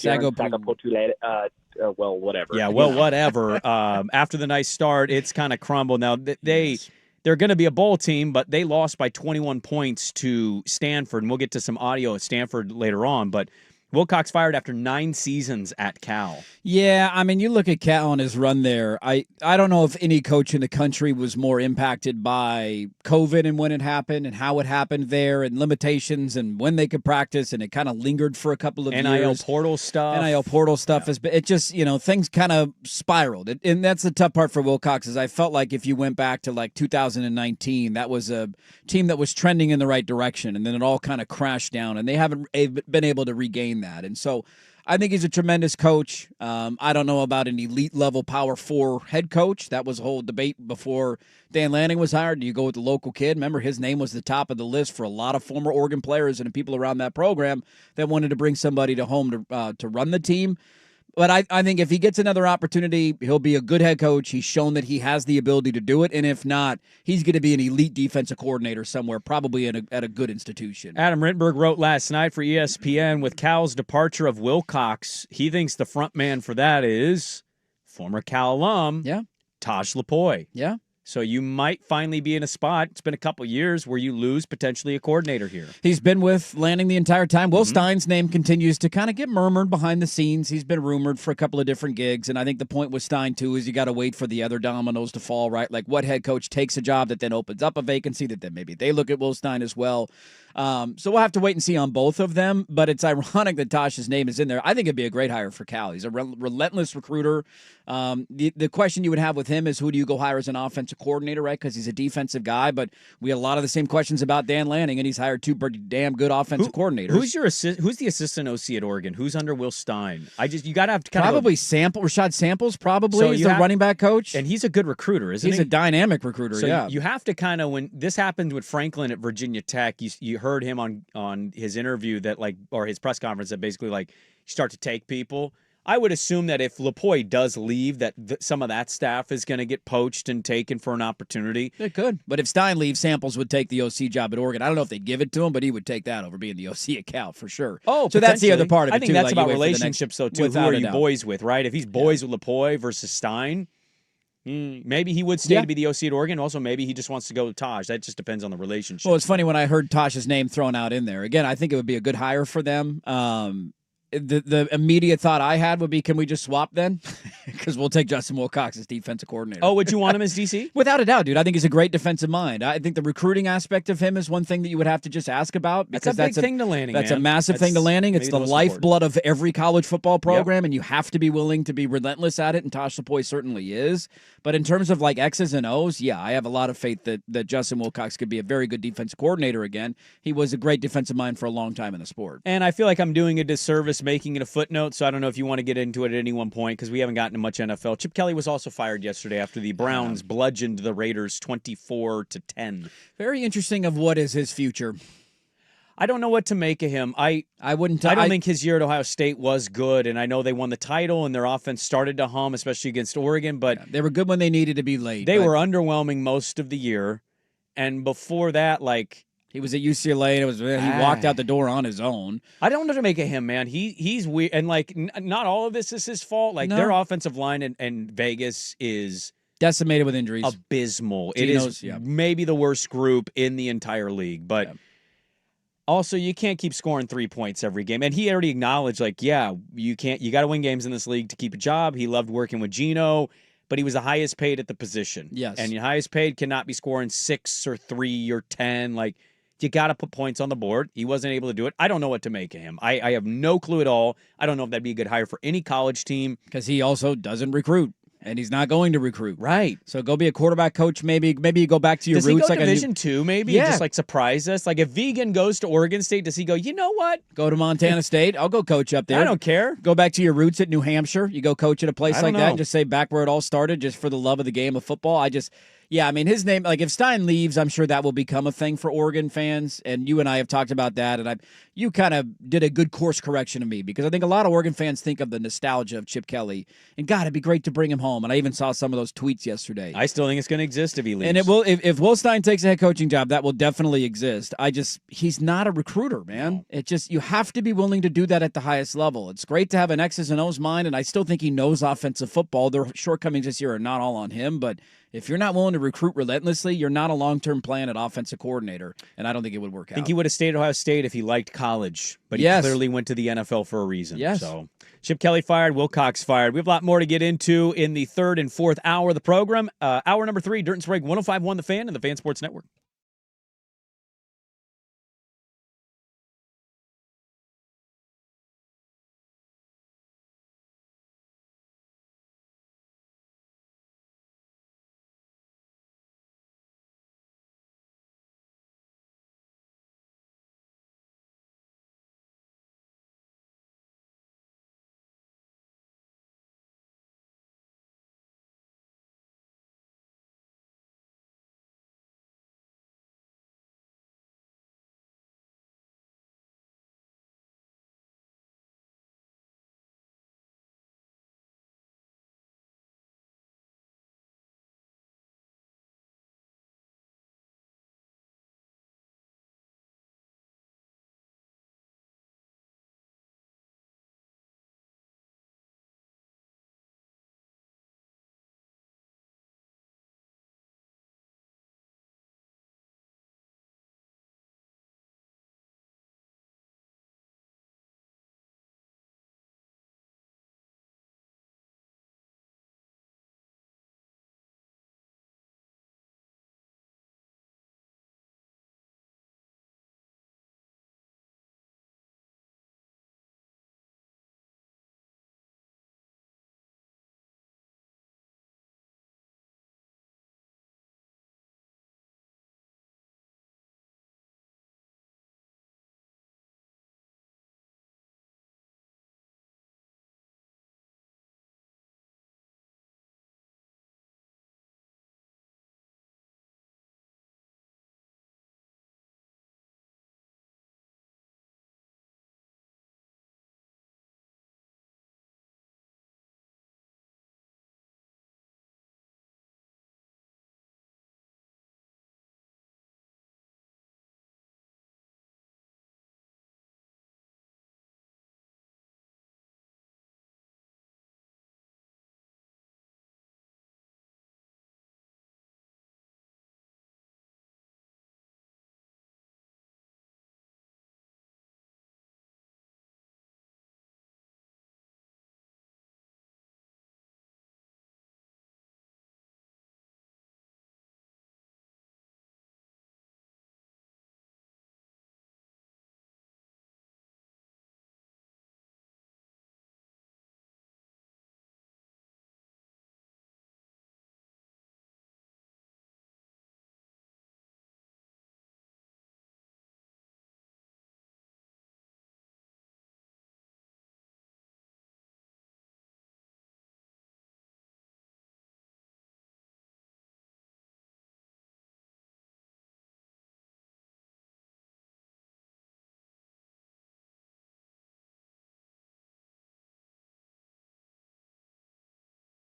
Well, whatever. Yeah, well, whatever. After the nice start, it's kind of crumbled. Now, they're going to be a bowl team, but they lost by 21 points to Stanford. And we'll get to some audio at Stanford later on. But Wilcox fired after 9 seasons at Cal. Yeah, I mean, you look at Cal and his run there. I don't know if any coach in the country was more impacted by COVID and when it happened and how it happened there and limitations and when they could practice, and it kind of lingered for a couple of years. NIL portal stuff. Has been, it just, things kind of spiraled. And that's the tough part for Wilcox is I felt like if you went back to like 2019, that was a team that was trending in the right direction, and then it all kind of crashed down, and they haven't been able to regain that. And so I think he's a tremendous coach. I don't know about an elite level Power 4 head coach. That was a whole debate before Dan Lanning was hired. Do you go with the local kid? Remember, his name was the top of the list for a lot of former Oregon players and people around that program that wanted to bring somebody to home to run the team. But I think if he gets another opportunity, he'll be a good head coach. He's shown that he has the ability to do it. And if not, he's going to be an elite defensive coordinator somewhere, probably at a good institution. Adam Rintberg wrote last night for ESPN, with Cal's departure of Wilcox, he thinks the front man for that is former Cal alum, Taj Lapoy. Yeah. So you might finally be in a spot. It's been a couple years where you lose potentially a coordinator here. He's been with Lanning the entire time. Will Stein's name continues to kind of get murmured behind the scenes. He's been rumored for a couple of different gigs, and I think the point with Stein, too, is you got to wait for the other dominoes to fall, right? Like what head coach takes a job that then opens up a vacancy that then maybe they look at Will Stein as well. So we'll have to wait and see on both of them, but it's ironic that Tosh's name is in there. I think it'd be a great hire for Cal. He's a relentless recruiter. The question you would have with him is who do you go hire as an offensive coordinator, right? Because he's a defensive guy, but we had a lot of the same questions about Dan Lanning, and he's hired 2 pretty damn good offensive coordinators. Who's the assistant OC at Oregon? Who's under Will Stein? You got to have to kind probably of Rashad Samples probably is the running back coach, and he's a good recruiter, isn't he? He's a dynamic recruiter. So you have to kind of, when this happened with Franklin at Virginia Tech, you heard him on his interview or his press conference that basically you start to take people. I would assume that if Lapoy does leave, that some of that staff is going to get poached and taken for an opportunity. It could. But if Stein leaves, Samples would take the OC job at Oregon. I don't know if they'd give it to him, but he would take that over being the OC at Cal for sure. Oh, so that's the other part of it, I think that's about relationships, though, too. Who are you boys with, right? If he's boys with Lapoy versus Stein, maybe he would stay to be the OC at Oregon. Also, maybe he just wants to go with Taj. That just depends on the relationship. Well, it's funny when I heard Tosh's name thrown out in there. Again, I think it would be a good hire for them. The immediate thought I had would be, can we just swap then? Because we'll take Justin Wilcox as defensive coordinator. Oh, would you want him as DC? Without a doubt, dude. I think he's a great defensive mind. I think the recruiting aspect of him is one thing that you would have to just ask about. Because that's a big thing to Lanning, That's a massive thing to Lanning. It's the lifeblood of every college football program, and you have to be willing to be relentless at it, and Tosh Lapoy certainly is. But in terms of X's and O's, I have a lot of faith that Justin Wilcox could be a very good defensive coordinator again. He was a great defensive mind for a long time in the sport. And I feel like I'm doing a disservice making it a footnote, so I don't know if you want to get into it at any one point because we haven't gotten to much NFL. Chip Kelly was also fired yesterday after the Browns bludgeoned the Raiders 24-10. Very interesting of what is his future. I don't know what to make of him. I don't think his year at Ohio State was good, and I know they won the title and their offense started to hum, especially against Oregon. But they were good when they needed to be late. They were underwhelming most of the year, and before that, he was at UCLA, and he walked out the door on his own. I don't know what to make of him, man. He's weird, and not all of this is his fault. Their offensive line in Vegas is decimated with injuries, abysmal. It is maybe the worst group in the entire league, but. Also, you can't keep scoring 3 points every game. And he already acknowledged, you can't. You got to win games in this league to keep a job. He loved working with Gino, but he was the highest paid at the position. Yes. And your highest paid cannot be scoring 6 or 3 or 10. You got to put points on the board. He wasn't able to do it. I don't know what to make of him. I have no clue at all. I don't know if that'd be a good hire for any college team. Because he also doesn't recruit. And he's not going to recruit. Right. So go be a quarterback coach, maybe you go back to your roots. Does he go Division II, maybe? Yeah. And just surprise us? If Vegan goes to Oregon State, does he go, you know what? Go to Montana State. I'll go coach up there. I don't care. Go back to your roots at New Hampshire. You go coach at a place like that and just say back where it all started just for the love of the game of football. Yeah, I mean, his name, like if Stein leaves, I'm sure that will become a thing for Oregon fans. And you and I have talked about that. And you kind of did a good course correction to me because I think a lot of Oregon fans think of the nostalgia of Chip Kelly. And God, it'd be great to bring him home. And I even saw some of those tweets yesterday. I still think it's going to exist if he leaves. And it will, if Will Stein takes a head coaching job, that will definitely exist. He's not a recruiter, man. No. You have to be willing to do that at the highest level. It's great to have an X's and O's mind. And I still think he knows offensive football. Their shortcomings this year are not all on him, but if you're not willing to recruit relentlessly, you're not a long-term plan at offensive coordinator, and I don't think it would work out. I think he would have stayed at Ohio State if he liked college, but he clearly went to the NFL for a reason. Yes. So Chip Kelly fired, Wilcox fired. We have a lot more to get into in the third and fourth hour of the program. Hour number 3, Dirt and Sprague, 105.1 The Fan and the Fan Sports Network.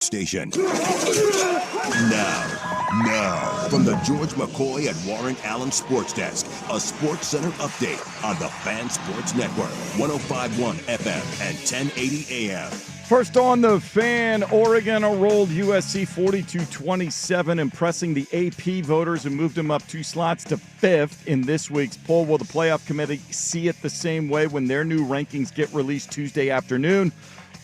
Station. Now, from the George McCoy and Warren Allen Sports Desk, a Sports Center update on the Fan Sports Network, 105.1 FM and 1080 AM. First on the Fan, Oregon rolled USC 42-27, impressing the AP voters and moved them up 2 slots to 5th in this week's poll. Will the playoff committee see it the same way when their new rankings get released Tuesday afternoon?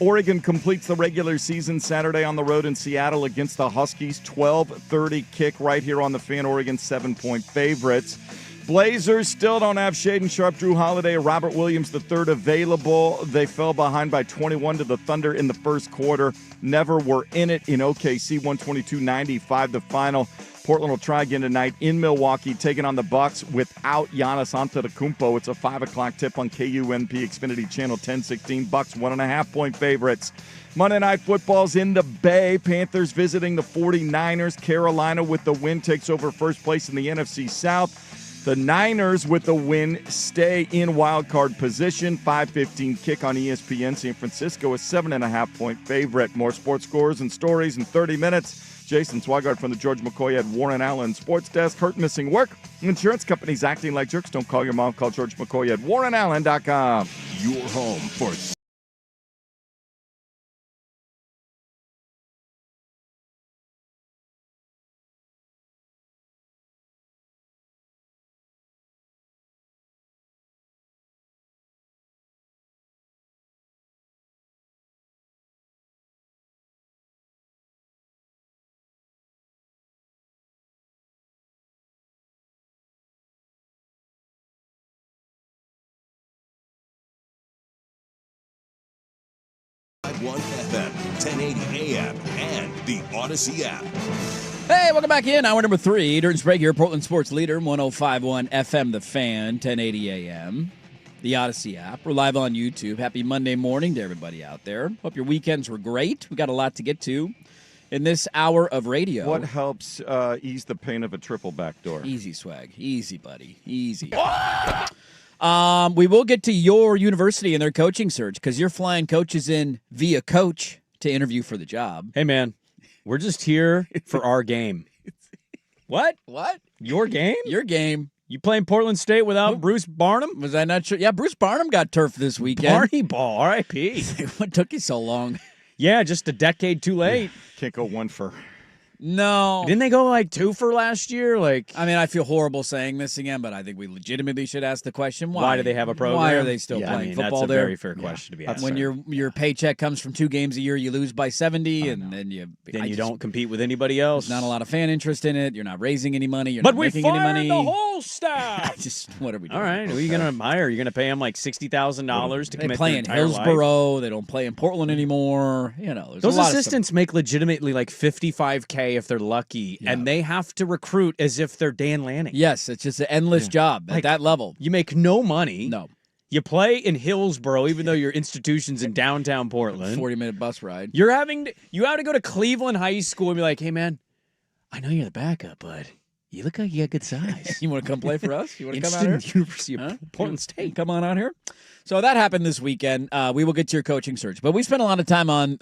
Oregon completes the regular season Saturday on the road in Seattle against the Huskies. 12:30 kick right here on the Fan. Oregon 7-point favorites. Blazers still don't have Shaden Sharp, Drew Holiday, Robert Williams III available. They fell behind by 21 to the Thunder in the first quarter. Never were in it in OKC, 122-95 the final. Portland will try again tonight in Milwaukee, taking on the Bucks without Giannis Antetokounmpo. It's a 5 o'clock tip on KUNP Xfinity Channel 1016. Bucks 1.5-point favorites. Monday Night Football's in the Bay. Panthers visiting the 49ers. Carolina with the win takes over first place in the NFC South. The Niners with the win stay in wild card position. 5:15 kick on ESPN. San Francisco a 7.5-point favorite. More sports scores and stories in 30 minutes. Jason Swigart from the George McCoy at Warren Allen Sports Desk. Hurt missing work. Insurance companies acting like jerks. Don't call your mom. Call George McCoy at warrenallen.com. Your home for One FM, 1080 AM, and the Odyssey app. Hey, welcome back in. Hour number 3. Dirt and Sprague here, Portland Sports Leader, 105.1 FM, The Fan, 1080 AM, the Odyssey app. We're live on YouTube. Happy Monday morning to everybody out there. Hope your weekends were great. We got a lot to get to in this hour of radio. What helps ease the pain of a triple backdoor? Easy, Swag. Easy, buddy. Easy. We will get to your university and their coaching search because you're flying coaches in via coach to interview for the job. Hey, man, we're just here for our game. What? What? Your game? Your game. You playing Portland State without Bruce Barnum? Was I not sure? Yeah, Bruce Barnum got turf this weekend. Barney Ball, R.I.P. What took you so long? Yeah, just a decade too late. Can't go one for. No. Didn't they go like 2 for last year? I mean, I feel horrible saying this again, but I think we legitimately should ask the question, why do they have a program? Why are they still playing football that's there? That's a very fair question to be asked. When your paycheck comes from 2 games a year, you lose by 70, and then you don't compete with anybody else. There's not a lot of fan interest in it. You're not raising any money. You're not making any money. But we fired the whole staff. Just what are we doing? All right, who are you going to hire? You're going to pay them like $60,000 to commit They play their in entire Hillsboro. life? They don't play in Portland anymore. You know, those assistants make legitimately like $55K if they're lucky. And they have to recruit as if they're Dan Lanning. Yes, it's just an endless job at that level. You make no money. No. You play in Hillsboro, even though your institution's in downtown Portland. 40-minute bus ride. You have to go to Cleveland High School and be like, hey, man, I know you're the backup, but you look like you got good size. You want to come play for us? You want to come out here? here? University of Portland State. Come on out here. So that happened this weekend. We will get to your coaching search. But we spent a lot of time on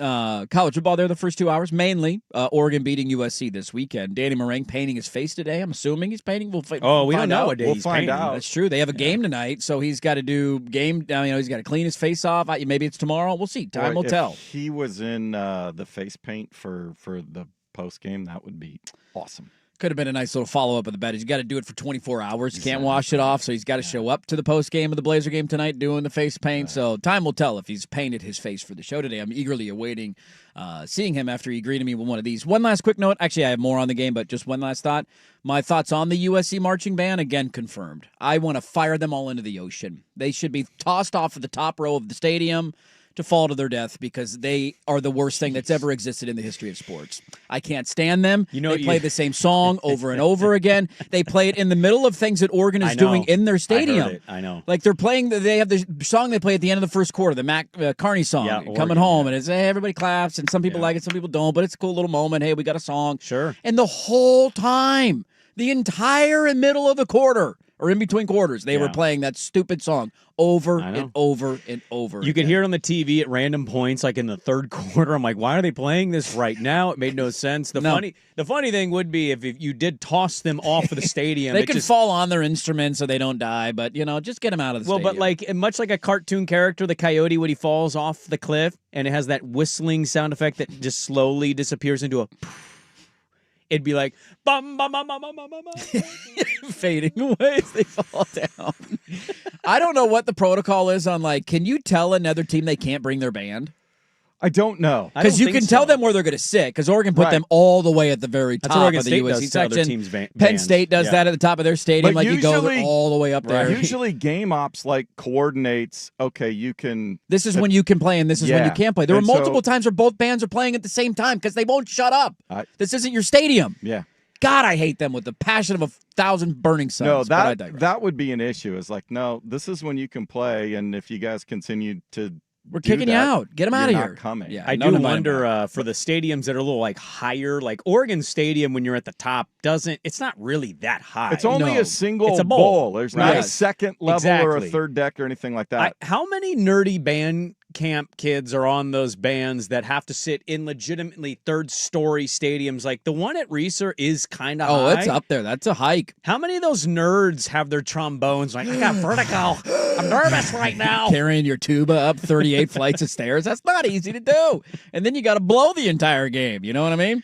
college football there the first 2 hours, mainly Oregon beating USC this weekend. Danny Moraine painting his face today. I'm assuming he's painting. We don't know what day we'll he's find painting. out. That's true. They have a game tonight, so he's got to do game. He's got to clean his face off. Maybe it's tomorrow. We'll see. Time will tell. If he was in the face paint for the post game, that would be awesome. Could have been a nice little follow-up of the bet. He's got to do it for 24 hours. You can't wash it off, so he's got to show up to the post-game of the Blazer game tonight doing the face paint. Right. So time will tell if he's painted his face for the show today. I'm eagerly awaiting seeing him after he greeted me with one of these. One last quick note. Actually, I have more on the game, but just one last thought. My thoughts on the USC marching band, again, confirmed. I want to fire them all into the ocean. They should be tossed off of the top row of the stadium to fall to their death because they are the worst thing that's ever existed in the history of sports. I can't stand them. They play the same song over and over again. They play it in the middle of things that Oregon is doing in their stadium. I know. Like they have the song they play at the end of the first quarter, the Mac Carney song, Coming Home, and it's hey, everybody claps, and some people like it, some people don't, but it's a cool little moment. Hey, we got a song. Sure. And the whole time, the entire middle of the quarter, or in between quarters, they were playing that stupid song over and over and over. You could hear it on the TV at random points, like in the third quarter. I'm like, why are they playing this right now? It made no sense. The funny thing would be if you did toss them off of the stadium. They can fall on their instruments so they don't die, but just get them out of the stadium. Well, but much like a cartoon character, the coyote when he falls off the cliff, and it has that whistling sound effect that just slowly disappears into a. It'd be like bum, bum, bum, bum, bum, bum, bum. Fading away as they fall down. I don't know what the protocol is on can you tell another team they can't bring their band? I don't know. Because you can tell them where they're going to sit, because Oregon put them all the way at the very top of the USC section. Penn State does that at the top of their stadium. But you go all the way up there. Usually game ops coordinates, okay, you can... This is when you can play and this is when you can't play. There were multiple times where both bands are playing at the same time because they won't shut up. This isn't your stadium. Yeah. God, I hate them with the passion of 1,000 burning suns. No, but I digress. that would be an issue. It's like, no, this is when you can play, and if you guys continue to We're kicking you out. Get them out of you're here. not coming. Yeah, I do wonder for the stadiums that are a little like higher, like Oregon Stadium when you're at the top it's not really that high. It's only a single it's a bowl. There's not a second level or a Exactly. third deck or anything like that. How many nerdy band camp kids are on those bands that have to sit in legitimately third-story stadiums? Like the one at Reeser is kind of high. It's up there. That's a hike. How many of those nerds have their trombones like, I got vertigo. I'm nervous right now. Carrying your tuba up 38 flights of stairs. That's not easy to do. And then you got to blow the entire game. You know what I mean?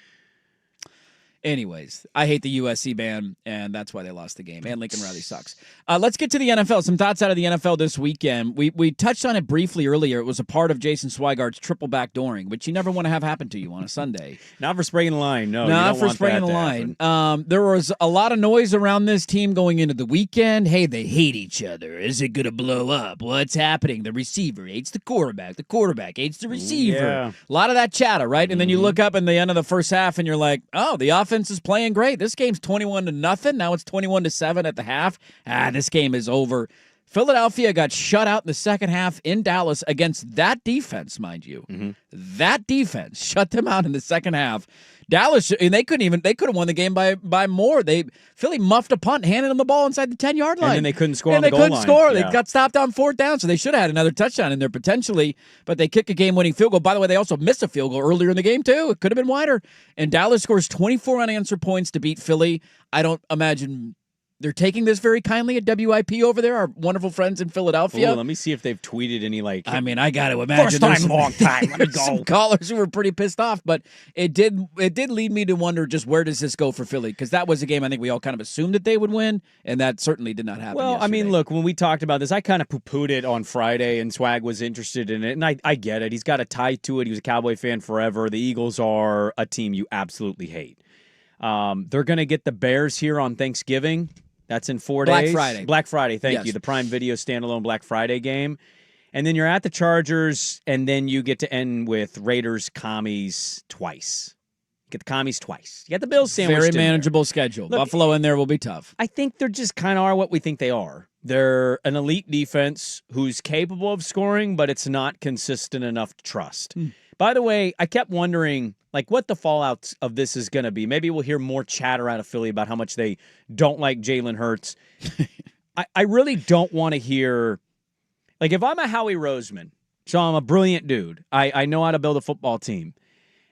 Anyways, I hate the USC ban, and that's why they lost the game. And Lincoln Riley sucks. Let's get to the NFL. Some thoughts out of the NFL this weekend. We touched on it briefly earlier. It was a part of Jason Swigard's triple backdooring, which you never want to have happen to you on a Sunday. Not for spraying the line. No, not you don't for want spraying that the to line. There was a lot of noise around this team going into the weekend. Hey, they hate each other. Is it going to blow up? What's happening? The receiver hates the quarterback. The quarterback hates the receiver. Yeah. A lot of that chatter, right? And then you look up in the end of the first half, and you're like, oh, the offense is playing great. This game's 21-0. Now it's 21-7 at the half. This game is over. Philadelphia got shut out in the second half in Dallas against that defense, mind you. Mm-hmm. That defense shut them out in the second half. Dallas, and they could have won the game by more. Philly muffed a punt, handed them the ball inside the 10-yard line. And then they couldn't score and on the goal line. they couldn't score. Yeah. They got stopped on fourth down, so they should have had another touchdown in there potentially, but they kick a game-winning field goal. By the way, they also missed a field goal earlier in the game, too. It could have been wider. And Dallas scores 24 unanswered points to beat Philly. I don't imagine they're taking this very kindly at WIP over there, our wonderful friends in Philadelphia. Ooh, let me see if they've tweeted any I mean, I got to imagine first time, long time. Let me there's go. some callers who were pretty pissed off, but it did lead me to wonder just where does this go for Philly? Because that was a game I think we all kind of assumed that they would win, and that certainly did not happen. Well, yesterday. I mean, look, when we talked about this, I kind of poo-pooed it on Friday, and Swag was interested in it, and I get it. He's got a tie to it. He was a Cowboy fan forever. The Eagles are a team you absolutely hate. They're going to get the Bears here on Thanksgiving. That's in 4 days. Black Friday, thank you. The Prime Video standalone Black Friday game. And then you're at the Chargers, and then you get to end with Raiders, Commies twice. You get the Commies twice. You got the Bills sandwiched very manageable schedule. Look, Buffalo in there will be tough. I think they're just kind of are what we think they are. They're an elite defense who's capable of scoring, but it's not consistent enough to trust. By the way, I kept wondering, like, what the fallout of this is going to be. Maybe we'll hear more chatter out of Philly about how much they don't like Jalen Hurts. I really don't want to hear, like, if I'm a Howie Roseman, so I'm a brilliant dude, I know how to build a football team,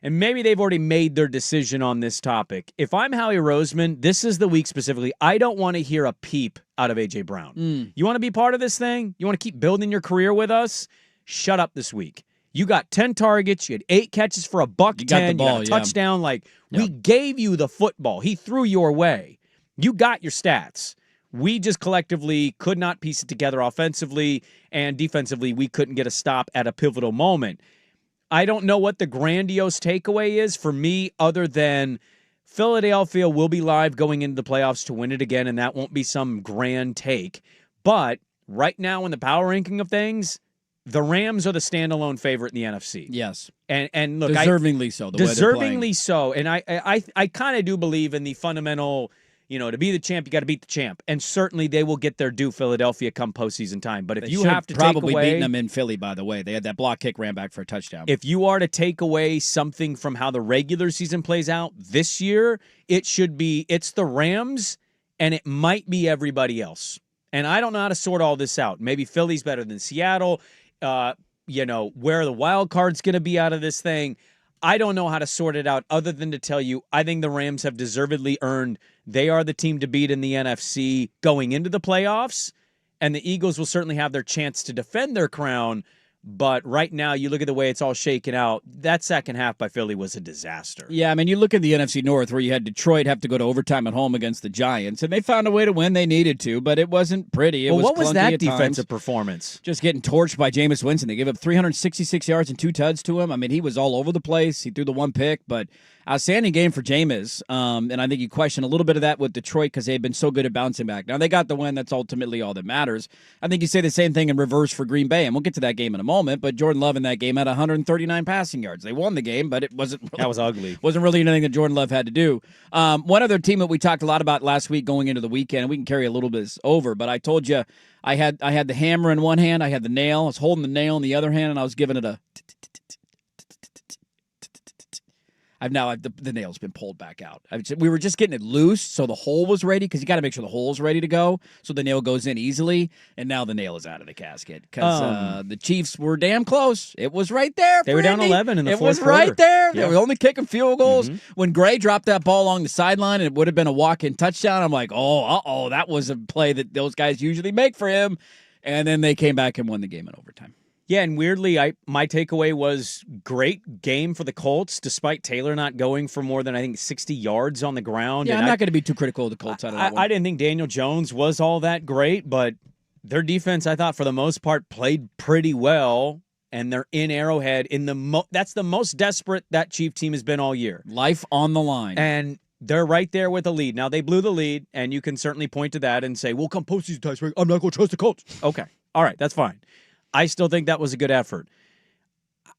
and maybe they've already made their decision on this topic. If I'm Howie Roseman, this is the week specifically, I don't want to hear a peep out of A.J. Brown. You want to be part of this thing? You want to keep building your career with us? Shut up this week. You got 10 targets. You had 8 catches for $110. You got a touchdown. Like, we gave you the football. He threw your way. You got your stats. We just collectively could not piece it together offensively, and defensively, we couldn't get a stop at a pivotal moment. I don't know what the grandiose takeaway is for me other than Philadelphia will be live going into the playoffs to win it again, and that won't be some grand take. But right now in the power ranking of things, the Rams are the standalone favorite in the NFC. Yes. And look, deservingly so. Deservingly so. And I kind of do believe in the fundamental, to be the champ, you got to beat the champ. And certainly they will get their due, Philadelphia, come postseason time. But if you have to probably take away, beaten them in Philly, by the way. They had that block kick, ran back for a touchdown. If you are to take away something from how the regular season plays out this year, it's the Rams, and it might be everybody else. And I don't know how to sort all this out. Maybe Philly's better than Seattle. Where the wild card's going to be out of this thing. I don't know how to sort it out other than to tell you I think the Rams have deservedly earned they are the team to beat in the NFC going into the playoffs, and the Eagles will certainly have their chance to defend their crown. But right now, you look at the way it's all shaken out, that second half by Philly was a disaster. Yeah, I mean, you look at the NFC North where you had Detroit have to go to overtime at home against the Giants, and they found a way to win. They needed to, but it wasn't pretty. What was that defensive performance? Just getting torched by Jameis Winston. They gave up 366 yards and 2 tuds to him. I mean, he was all over the place. He threw the one pick, but Outstanding game for Jameis, and I think you question a little bit of that with Detroit because they've been so good at bouncing back. Now, they got the win. That's ultimately all that matters. I think you say the same thing in reverse for Green Bay, and we'll get to that game in a moment, but Jordan Love in that game had 139 passing yards. They won the game, but it wasn't really, That was ugly. Wasn't really anything that Jordan Love had to do. One other team that we talked a lot about last week going into the weekend, and we can carry a little bit over, but I told you I had the hammer in one hand, I had the nail, I was holding the nail in the other hand, and I was giving it a the nail's been pulled back out. We were just getting it loose, so the hole was ready because you got to make sure the hole's ready to go, so the nail goes in easily. And now the nail is out of the casket because the Chiefs were damn close. It was right there. They were down 11 in the fourth quarter. It was right there. Yeah. They were only kicking field goals. When Gray dropped that ball along the sideline, and it would have been a walk-in touchdown. I'm like, that was a play that those guys usually make for him. And then they came back and won the game in overtime. Yeah, and weirdly, my takeaway was great game for the Colts, despite Taylor not going for more than, I think, 60 yards on the ground. Yeah, and I'm not going to be too critical of the Colts out of that one. I didn't think Daniel Jones was all that great, but their defense, I thought, for the most part, played pretty well, and they're in Arrowhead. That's the most desperate that Chief team has been all year. Life on the line. And they're right there with the lead. Now, they blew the lead, and you can certainly point to that and say, we'll come post these guys. I'm not going to trust the Colts. Okay. All right, that's fine. I still think that was a good effort.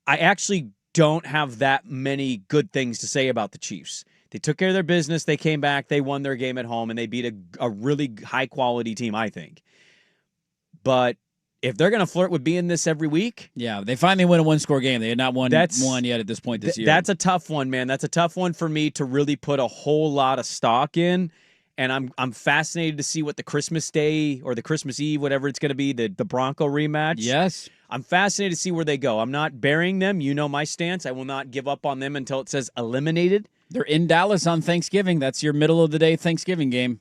I actually don't have that many good things to say about the Chiefs. They took care of their business. They came back. They won their game at home, and they beat a really high-quality team, I think. But if they're going to flirt with being this every week... Yeah, they finally win a one-score game. They had not won one yet at this point this year. That's a tough one, man. That's a tough one for me to really put a whole lot of stock in. And I'm fascinated to see what the Christmas Day or the Christmas Eve, whatever it's going to be, the Bronco rematch. Yes. I'm fascinated to see where they go. I'm not burying them. You know my stance. I will not give up on them until it says eliminated. They're in Dallas on Thanksgiving. That's your middle-of-the-day Thanksgiving game.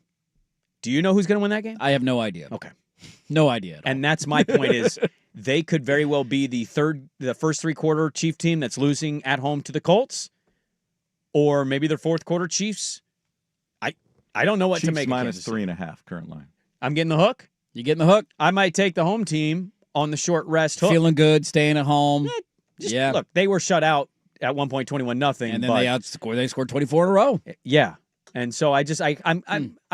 Do you know who's going to win that game? I have no idea. Okay. No idea at all. And that's my point is they could very well be the first three-quarter Chief team that's losing at home to the Colts, or maybe their fourth quarter Chiefs. I don't know what Chiefs to make. minus 3.5 current line. I'm getting the hook. You getting the hook? I might take the home team on the short rest hook. Feeling good, staying at home. Yeah. Look, they were shut out at one point, 21-0, and then they scored 24 in a row. Yeah, and so I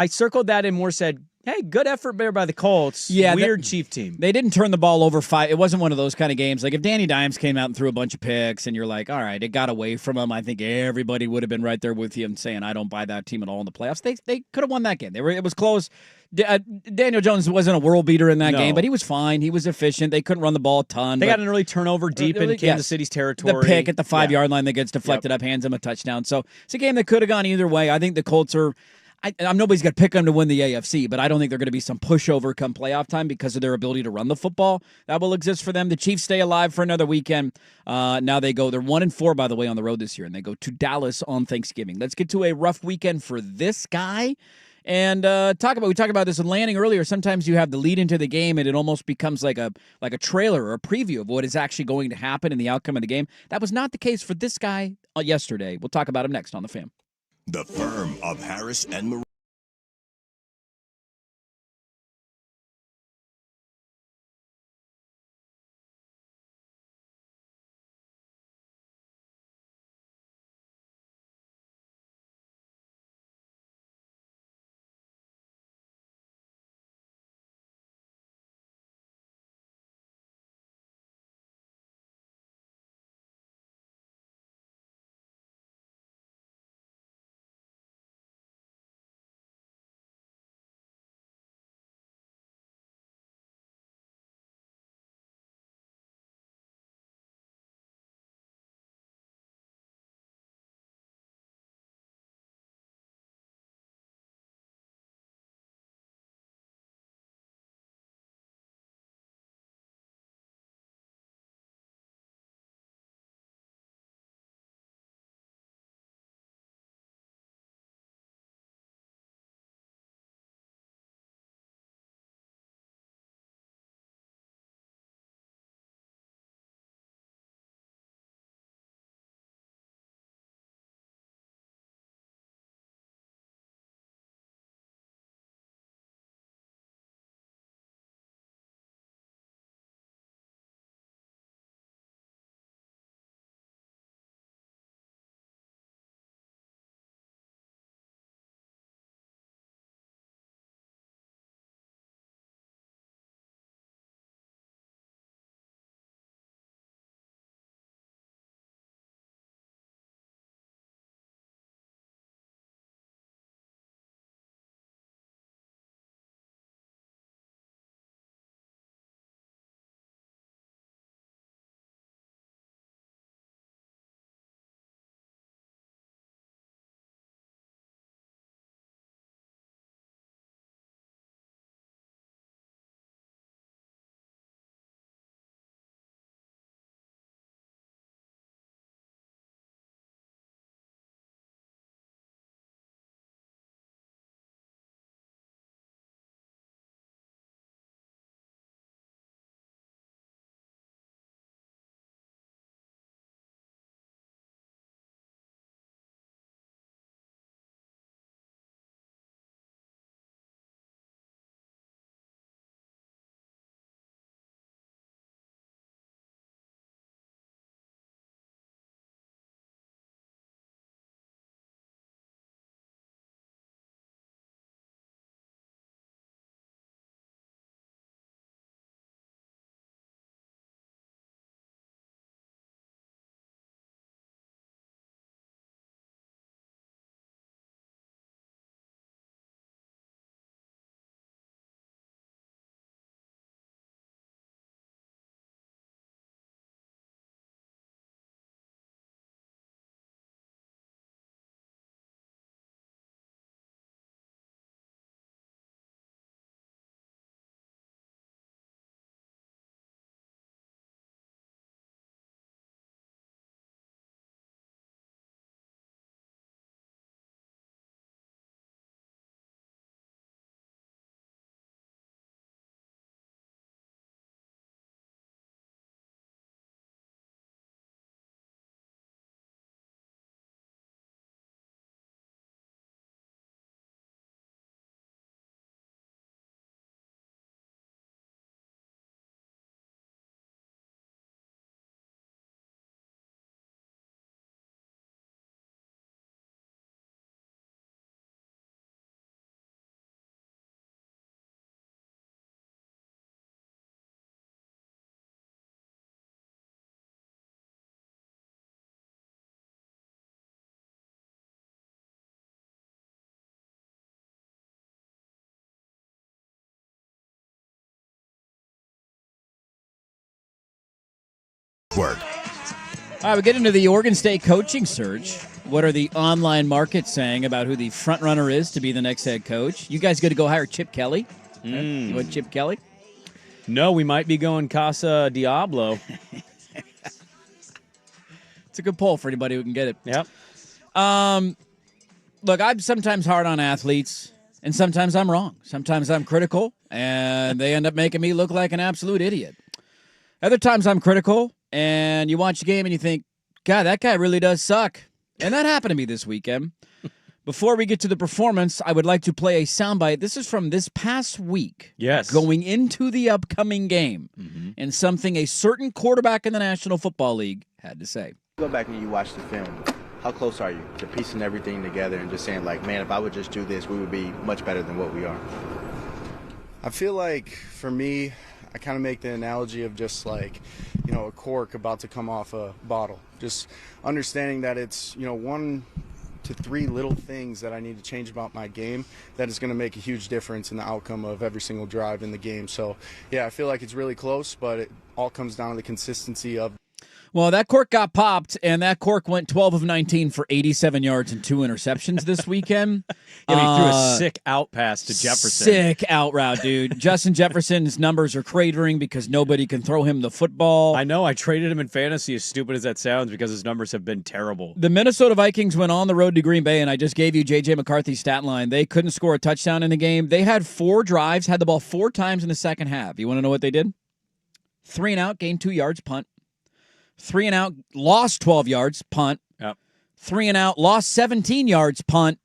circled that and more said, hey, good effort there by the Colts. Yeah, weird Chief team. They didn't turn the ball over five. It wasn't one of those kind of games. Like if Danny Dimes came out and threw a bunch of picks and you're like, all right, it got away from him, I think everybody would have been right there with you and saying, I don't buy that team at all in the playoffs. They could have won that game. It was close. Daniel Jones wasn't a world beater in that game, but he was fine. He was efficient. They couldn't run the ball a ton. They got an early turnover deep in Kansas City's territory. The pick at the 5-yard line that gets deflected up, hands him a touchdown. So it's a game that could have gone either way. I think the Colts are... I'm nobody's going to pick them to win the AFC, but I don't think they're going to be some pushover come playoff time because of their ability to run the football. That will exist for them. The Chiefs stay alive for another weekend. Now they're 1-4, by the way, on the road this year, and they go to Dallas on Thanksgiving. Let's get to a rough weekend for this guy. And we talked about this in Lanning earlier. Sometimes you have the lead into the game, and it almost becomes like a trailer or a preview of what is actually going to happen in the outcome of the game. That was not the case for this guy yesterday. We'll talk about him next on The Fam. The firm of Harris and Marie. Work. All right, we get into the Oregon State coaching search. What are the online markets saying about who the front runner is to be the next head coach? You guys good to go hire Chip Kelly? You want Chip Kelly? No, we might be going Casa Diablo. It's a good poll for anybody who can get it. Yep. Look, I'm sometimes hard on athletes, and sometimes I'm wrong. Sometimes I'm critical, and they end up making me look like an absolute idiot. Other times I'm critical, and you watch the game and you think, God, that guy really does suck. And that happened to me this weekend. Before we get to the performance, I would like to play a soundbite. This is from this past week. Yes. Going into the upcoming game, and something a certain quarterback in the National Football League had to say. Go back and you watch the film. How close are you to piecing everything together and just saying, like, man, if I would just do this, we would be much better than what we are? I feel like, for me, I kind of make the analogy of just like, a cork about to come off a bottle. Just understanding that it's, 1 to 3 little things that I need to change about my game that is going to make a huge difference in the outcome of every single drive in the game. So, yeah, I feel like it's really close, but it all comes down to the consistency of. Well, that cork got popped, and that cork went 12 of 19 for 87 yards and 2 interceptions this weekend. Yeah, he threw a sick out pass to Jefferson. Sick out route, dude. Justin Jefferson's numbers are cratering because nobody can throw him the football. I know. I traded him in fantasy, as stupid as that sounds, because his numbers have been terrible. The Minnesota Vikings went on the road to Green Bay, and I just gave you J.J. McCarthy's stat line. They couldn't score a touchdown in the game. They had 4 drives, had the ball 4 times in the second half. You want to know what they did? 3 and out, gained 2 yards, punt. 3 and out, lost 12 yards, punt. Yep. 3 and out, lost 17 yards, punt,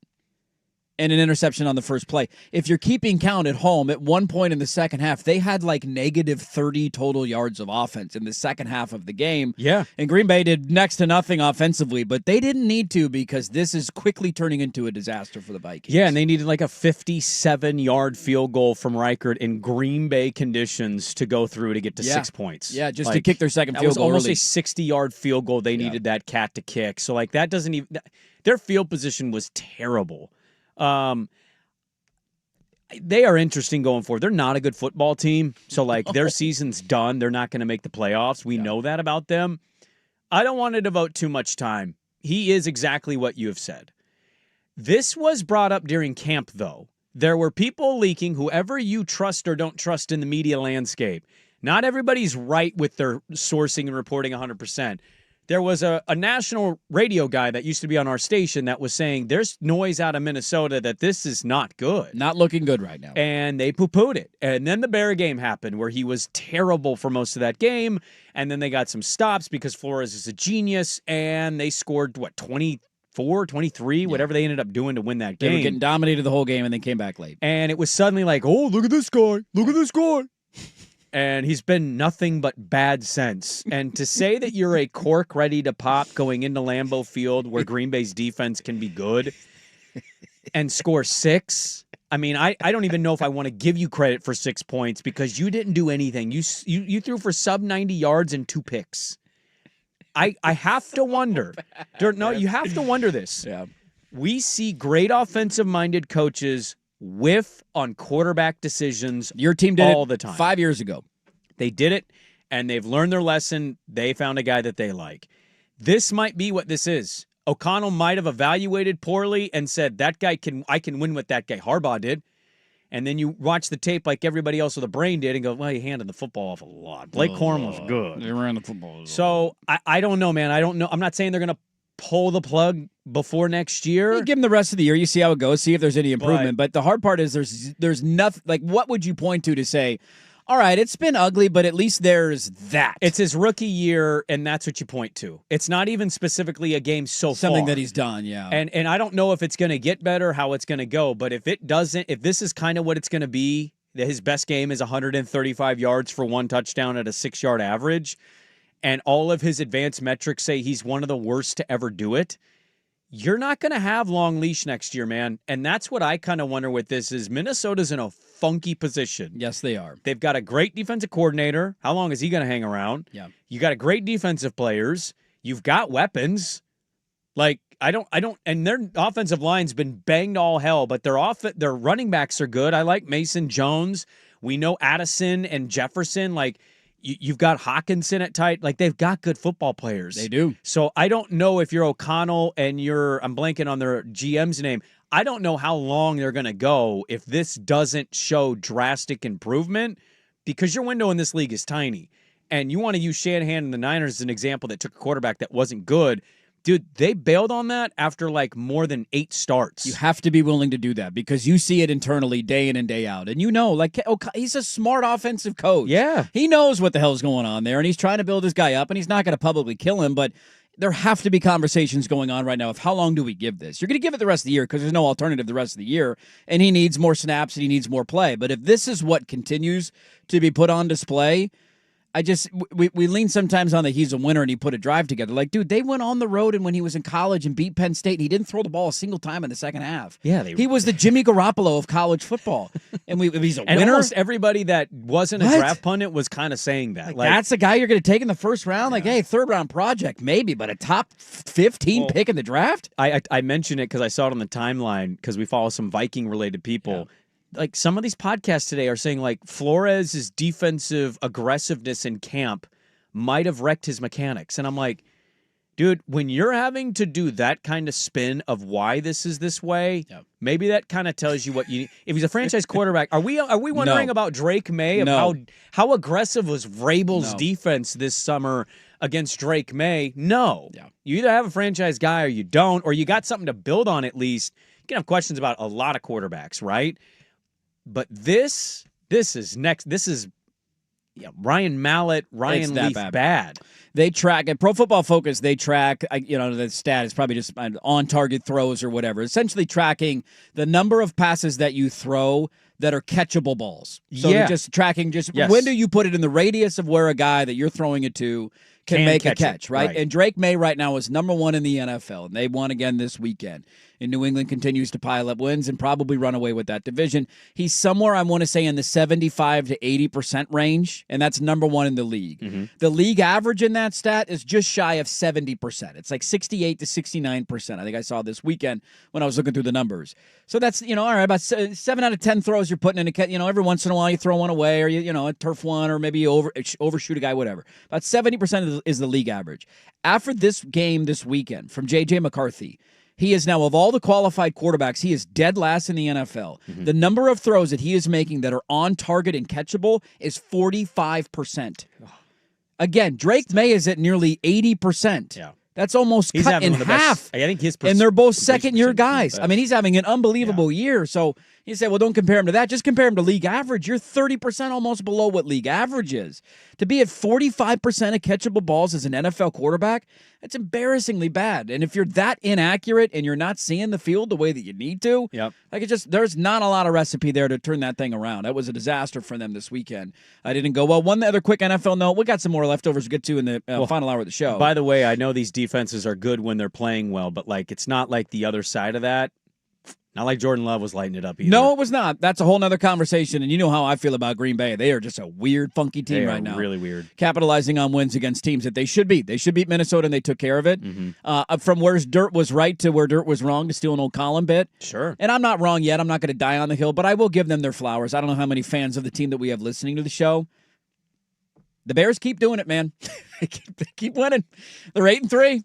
and an interception on the first play. If you're keeping count at home, at one point in the second half, they had like negative 30 total yards of offense in the second half of the game. Yeah. And Green Bay did next to nothing offensively, but they didn't need to because this is quickly turning into a disaster for the Vikings. Yeah, and they needed like a 57-yard field goal from Reichert in Green Bay conditions to go through to get to 6 points. Yeah, just to kick their second field goal. That was almost early. a 60-yard field goal they needed that cat to kick. So, like, that doesn't even – their field position was terrible. They are interesting going forward. They're not a good football team. So, like, their season's done. They're not going to make the playoffs. We know that about them. I don't want to devote too much time. He is exactly what you have said. This was brought up during camp, though. There were people leaking, whoever you trust or don't trust in the media landscape. Not everybody's right with their sourcing and reporting 100%. There was a national radio guy that used to be on our station that was saying there's noise out of Minnesota that this is not good. Not looking good right now. And they poo-pooed it. And then the Bear game happened where he was terrible for most of that game. And then they got some stops because Flores is a genius. And they scored, 24, 23, whatever they ended up doing to win that game. They were getting dominated the whole game and then came back late. And it was suddenly like, oh, look at this guy. Look at this guy. And he's been nothing but bad sense. And to say that you're a cork ready to pop going into Lambeau Field where Green Bay's defense can be good and score 6, I mean, I don't even know if I want to give you credit for 6 points because you didn't do anything. You threw for sub 90 yards and 2 picks. I have to wonder. No, you have to wonder this. Yeah. We see great offensive-minded coaches whiff on quarterback decisions. Your team did all it the time. 5 years ago. They did it, and they've learned their lesson. They found a guy that they like. This might be what this is. O'Connell might have evaluated poorly and said, I can win what that guy Harbaugh did. And then you watch the tape like everybody else with a brain did and go, well, he handed the football off a lot. Blake Corum was good. They ran the football. So I don't know, man. I don't know. I'm not saying they're going to pull the plug before next year. You give them the rest of the year. You see how it goes. See if there's any improvement. But the hard part is there's nothing. Like, what would you point to say, all right, it's been ugly, but at least there's that. It's his rookie year, and that's what you point to. It's not even specifically a game so far. Something that he's done, yeah. And I don't know if it's going to get better, how it's going to go. But if it doesn't, if this is kind of what it's going to be, that his best game is 135 yards for 1 touchdown at a 6-yard average, and all of his advanced metrics say he's one of the worst to ever do it, you're not going to have long leash next year, man. And that's what I kind of wonder with this is Minnesota's in a funky position. Yes, they are. They've got a great defensive coordinator. How long is he going to hang around? Yeah. You got a great defensive players. You've got weapons. Like, and their offensive line's been banged all hell, but their running backs are good. I like Mason Jones. We know Addison and Jefferson. Like, You've got Hawkinson at tight. Like, they've got good football players. They do. So I don't know if you're O'Connell and I'm blanking on their GM's name. I don't know how long they're going to go if this doesn't show drastic improvement, because your window in this league is tiny. And you want to use Shanahan and the Niners as an example that took a quarterback that wasn't good. Dude, they bailed on that after like more than 8 starts. You have to be willing to do that because you see it internally day in and day out. And like, he's a smart offensive coach. Yeah. He knows what the hell's going on there, and he's trying to build his guy up, and he's not going to publicly kill him, but there have to be conversations going on right now of how long do we give this? You're going to give it the rest of the year because there's no alternative the rest of the year, and he needs more snaps and he needs more play. But if this is what continues to be put on display, we lean sometimes on that he's a winner and he put a drive together. Like, dude, they went on the road and when he was in college and beat Penn State, and he didn't throw the ball a single time in the second half. Yeah, he was the Jimmy Garoppolo of college football. And he's a winner. And almost everybody that wasn't a draft pundit was kind of saying that. Like, that's a guy you're going to take in the first round? Like, hey, third-round project, maybe, but a top 15 pick in the draft? I mentioned it because I saw it on the timeline because we follow some Viking-related people. Yeah. Like, some of these podcasts today are saying, like, Flores' defensive aggressiveness in camp might have wrecked his mechanics. And I'm like, dude, when you're having to do that kind of spin of why this is this way, maybe that kind of tells you what you need. If he's a franchise quarterback, are we wondering about Drake May? Of how aggressive was Vrabel's defense this summer against Drake May? No. Yeah. You either have a franchise guy or you don't, or you got something to build on at least. You can have questions about a lot of quarterbacks, right? But this is next. This is Ryan Mallett, Ryan Leaf bad. They track at Pro Football Focus. They track, the stat is probably just on-target throws or whatever. Essentially tracking the number of passes that you throw that are catchable balls. So they're just tracking when do you put it in the radius of where a guy that you're throwing it to can make a catch, right? And Drake May right now is number 1 in the NFL, and they won again this weekend. And New England continues to pile up wins and probably run away with that division. He's somewhere, I want to say, in the 75 to 80% range, and that's number 1 in the league. Mm-hmm. The league average in that stat is just shy of 70%. It's like 68 to 69%. I think I saw this weekend when I was looking through the numbers. So that's, all right, about 7 out of 10 throws you're putting in a catch. Every once in a while you throw one away or, a turf one or maybe you overshoot a guy, whatever. About 70% is the league average. After this game this weekend from J.J. McCarthy, he is now, of all the qualified quarterbacks, he is dead last in the NFL. Mm-hmm. The number of throws that he is making that are on target and catchable is 45%. Again, Drake May is at nearly 80%. Yeah. That's almost cut in half. I think and they're both second-year guys. I mean, he's having an unbelievable year. So you say, well, don't compare him to that. Just compare him to league average. You're 30% almost below what league average is. To be at 45% of catchable balls as an NFL quarterback, that's embarrassingly bad. And if you're that inaccurate and you're not seeing the field the way that you need to, there's not a lot of recipe there to turn that thing around. That was a disaster for them this weekend. I didn't go well. One other quick NFL note. We got some more leftovers to get to in the final hour of the show. By the way, I know these defenses are good when they're playing well, but it's not like the other side of that. Not like Jordan Love was lighting it up either. No, it was not. That's a whole nother conversation, and you know how I feel about Green Bay. They are just a weird, funky team right now. Really weird. Capitalizing on wins against teams that they should beat. They should beat Minnesota, and they took care of it. Mm-hmm. From where dirt was right to where dirt was wrong, to steal an old Colin bit. Sure. And I'm not wrong yet. I'm not going to die on the hill, but I will give them their flowers. I don't know how many fans of the team that we have listening to the show. The Bears keep doing it, man. They keep winning. They're 8-3.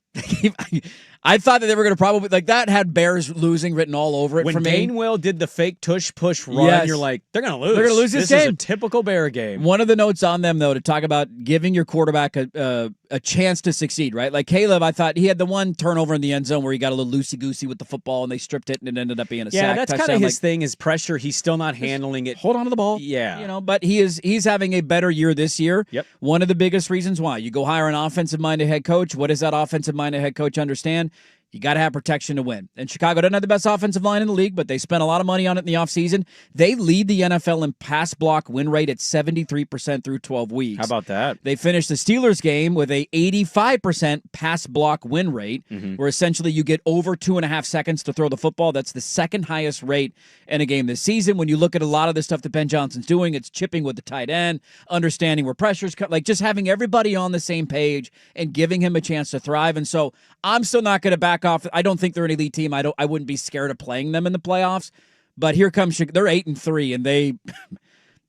I thought that they were going to probably that had Bears losing written all over it. When for me. Gainwell did the fake tush push run, you're like, they're going to lose. They're going to lose this game. This is a typical Bear game. One of the notes on them, though, to talk about giving your quarterback a chance to succeed, right? Like Caleb, I thought he had the one turnover in the end zone where he got a little loosey-goosey with the football and they stripped it and it ended up being a sack. Yeah, that's kind of his thing is pressure. He's still not handling it. Hold on to the ball. Yeah. But he's having a better year this year. Yep. One of the biggest reasons why. You go hire an offensive-minded head coach. What does that offensive-minded head coach understand? You got to have protection to win. And Chicago doesn't have the best offensive line in the league, but they spent a lot of money on it in the offseason. They lead the NFL in pass block win rate at 73% through 12 weeks. How about that? They finished the Steelers game with a 85% pass block win rate, where essentially you get over 2.5 seconds to throw the football. That's the second highest rate in a game this season. When you look at a lot of the stuff that Ben Johnson's doing, it's chipping with the tight end, understanding where pressure's just having everybody on the same page and giving him a chance to thrive. And so I'm still not going to back off. I don't think they're an elite team. I wouldn't be scared of playing them in the playoffs. But here comes they're 8-3, and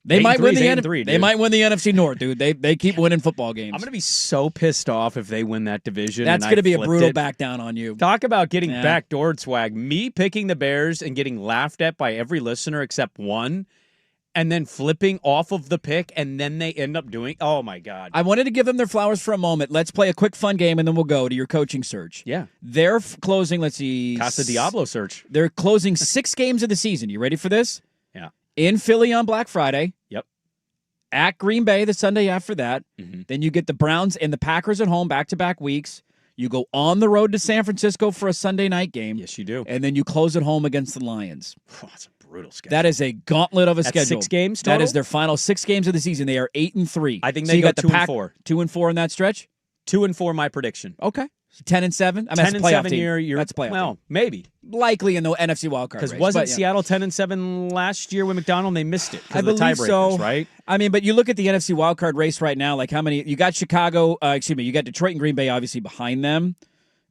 They might 8-3 win is the 8-3, They dude. might win the NFC North, dude. They keep winning football games. I'm going to be so pissed off if they win that division. That's going to be a brutal back down on you. Talk about getting backdoored, Swag. Me picking the Bears and getting laughed at by every listener except one, and then flipping off of the pick, and then they end up doing. Oh my God! I wanted to give them their flowers for a moment. Let's play a quick fun game, and then we'll go to your coaching search. Yeah, they're closing. Let's see, Casa Diablo search. They're closing 6 games of the season. You ready for this? Yeah. In Philly on Black Friday. Yep. At Green Bay the Sunday after that. Mm-hmm. Then you get the Browns and the Packers at home back-to-back weeks. You go on the road to San Francisco for a Sunday night game. Yes, you do. And then you close at home against the Lions. Oh, that's a brutal schedule. That is a gauntlet of a That's schedule. 6 games total? That is their final 6 games of the season. They are 8-3. I think so they you go got the 2-4. 2-4 in that stretch? 2-4, my prediction. Okay. 10-7. I mean, 10-7 team. year. That's a playoff. Well, team. maybe Likely in the NFC wildcard race. because wasn't but, yeah. Seattle 10-7 last year with McDonald? They missed it. I Because of the believe tiebreakers, so. right? I mean, but you look at the NFC wildcard race right now. Like how many you got? Chicago. You got Detroit and Green Bay obviously behind them.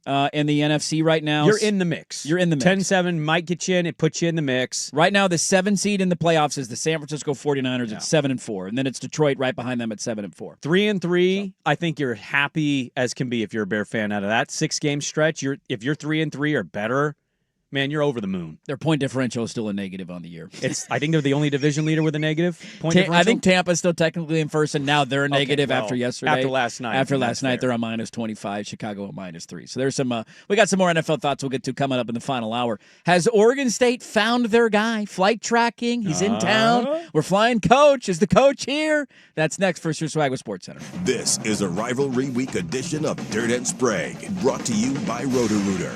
In the NFC right now. You're in the mix. You're in the mix. 10-7 might get you in. It puts you in the mix. Right now, the 7 seed in the playoffs is the San Francisco 49ers at 7-4, and then it's Detroit right behind them at 7-4. 3-3, I think you're happy as can be if you're a Bear fan out of that 6-game stretch. If you're 3-3 or better, man, you're over the moon. Their point differential is still a negative on the year. I think they're the only division leader with a negative point differential. I think Tampa's still technically in first, and now they're a negative after yesterday. After last night. After last night, they're on -25. Chicago at -3. So there's some. We got some more NFL thoughts we'll get to coming up in the final hour. Has Oregon State found their guy? Flight tracking. He's in town. We're flying coach. Is the coach here? That's next for Your Swag with Sports Center. This is a rivalry week edition of Dirt and Sprague, brought to you by Roto-Rooter.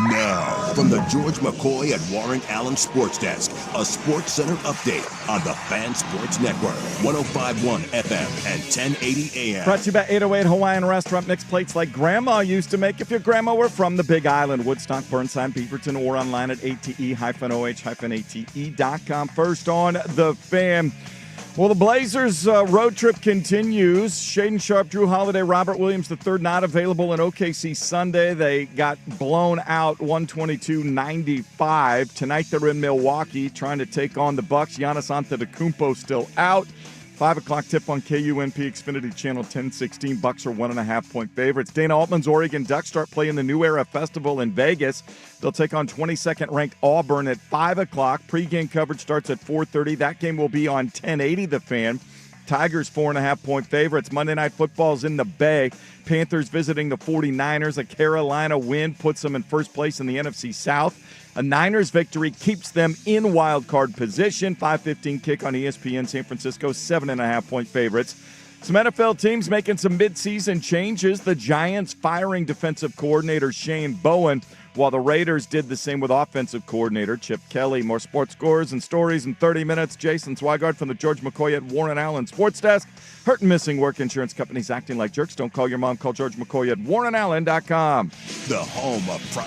Now, from the George McCoy and Warren Allen Sports Desk, a Sports Center update on the Fan Sports Network, 105.1 FM and 1080 AM. Brought to you by 808 Hawaiian Restaurant. Mixed plates like Grandma used to make if your grandma were from the Big Island, Woodstock, Burnside, Beaverton, or online at ate-oh-ate.com. First on the Fan. Well, the Blazers' road trip continues. Shaden Sharp, Drew Holiday, Robert Williams III not available in OKC Sunday. They got blown out 122-95. Tonight they're in Milwaukee trying to take on the Bucks. Giannis Antetokounmpo still out. 5 o'clock tip on KUNP Xfinity Channel 1016. Bucks are 1.5-point favorites. Dana Altman's Oregon Ducks start playing the New Era Festival in Vegas. They'll take on 22nd ranked Auburn at 5 o'clock. Pre-game coverage starts at 4:30. That game will be on 1080 The Fan. Tigers 4.5-point favorites. Monday Night Football's in the Bay. Panthers visiting the 49ers. A Carolina win puts them in first place in the NFC South. A Niners victory keeps them in wild card position. 5:15 kick on ESPN. San Francisco 7.5-point favorites. Some NFL teams making some midseason changes. The Giants firing defensive coordinator Shane Bowen, while the Raiders did the same with offensive coordinator Chip Kelly. More sports scores and stories in 30 minutes. Jason Swigard from the George McCoy at Warren Allen Sports Desk. Hurt and missing work insurance companies acting like jerks. Don't call your mom. Call George McCoy at warrenallen.com. The home of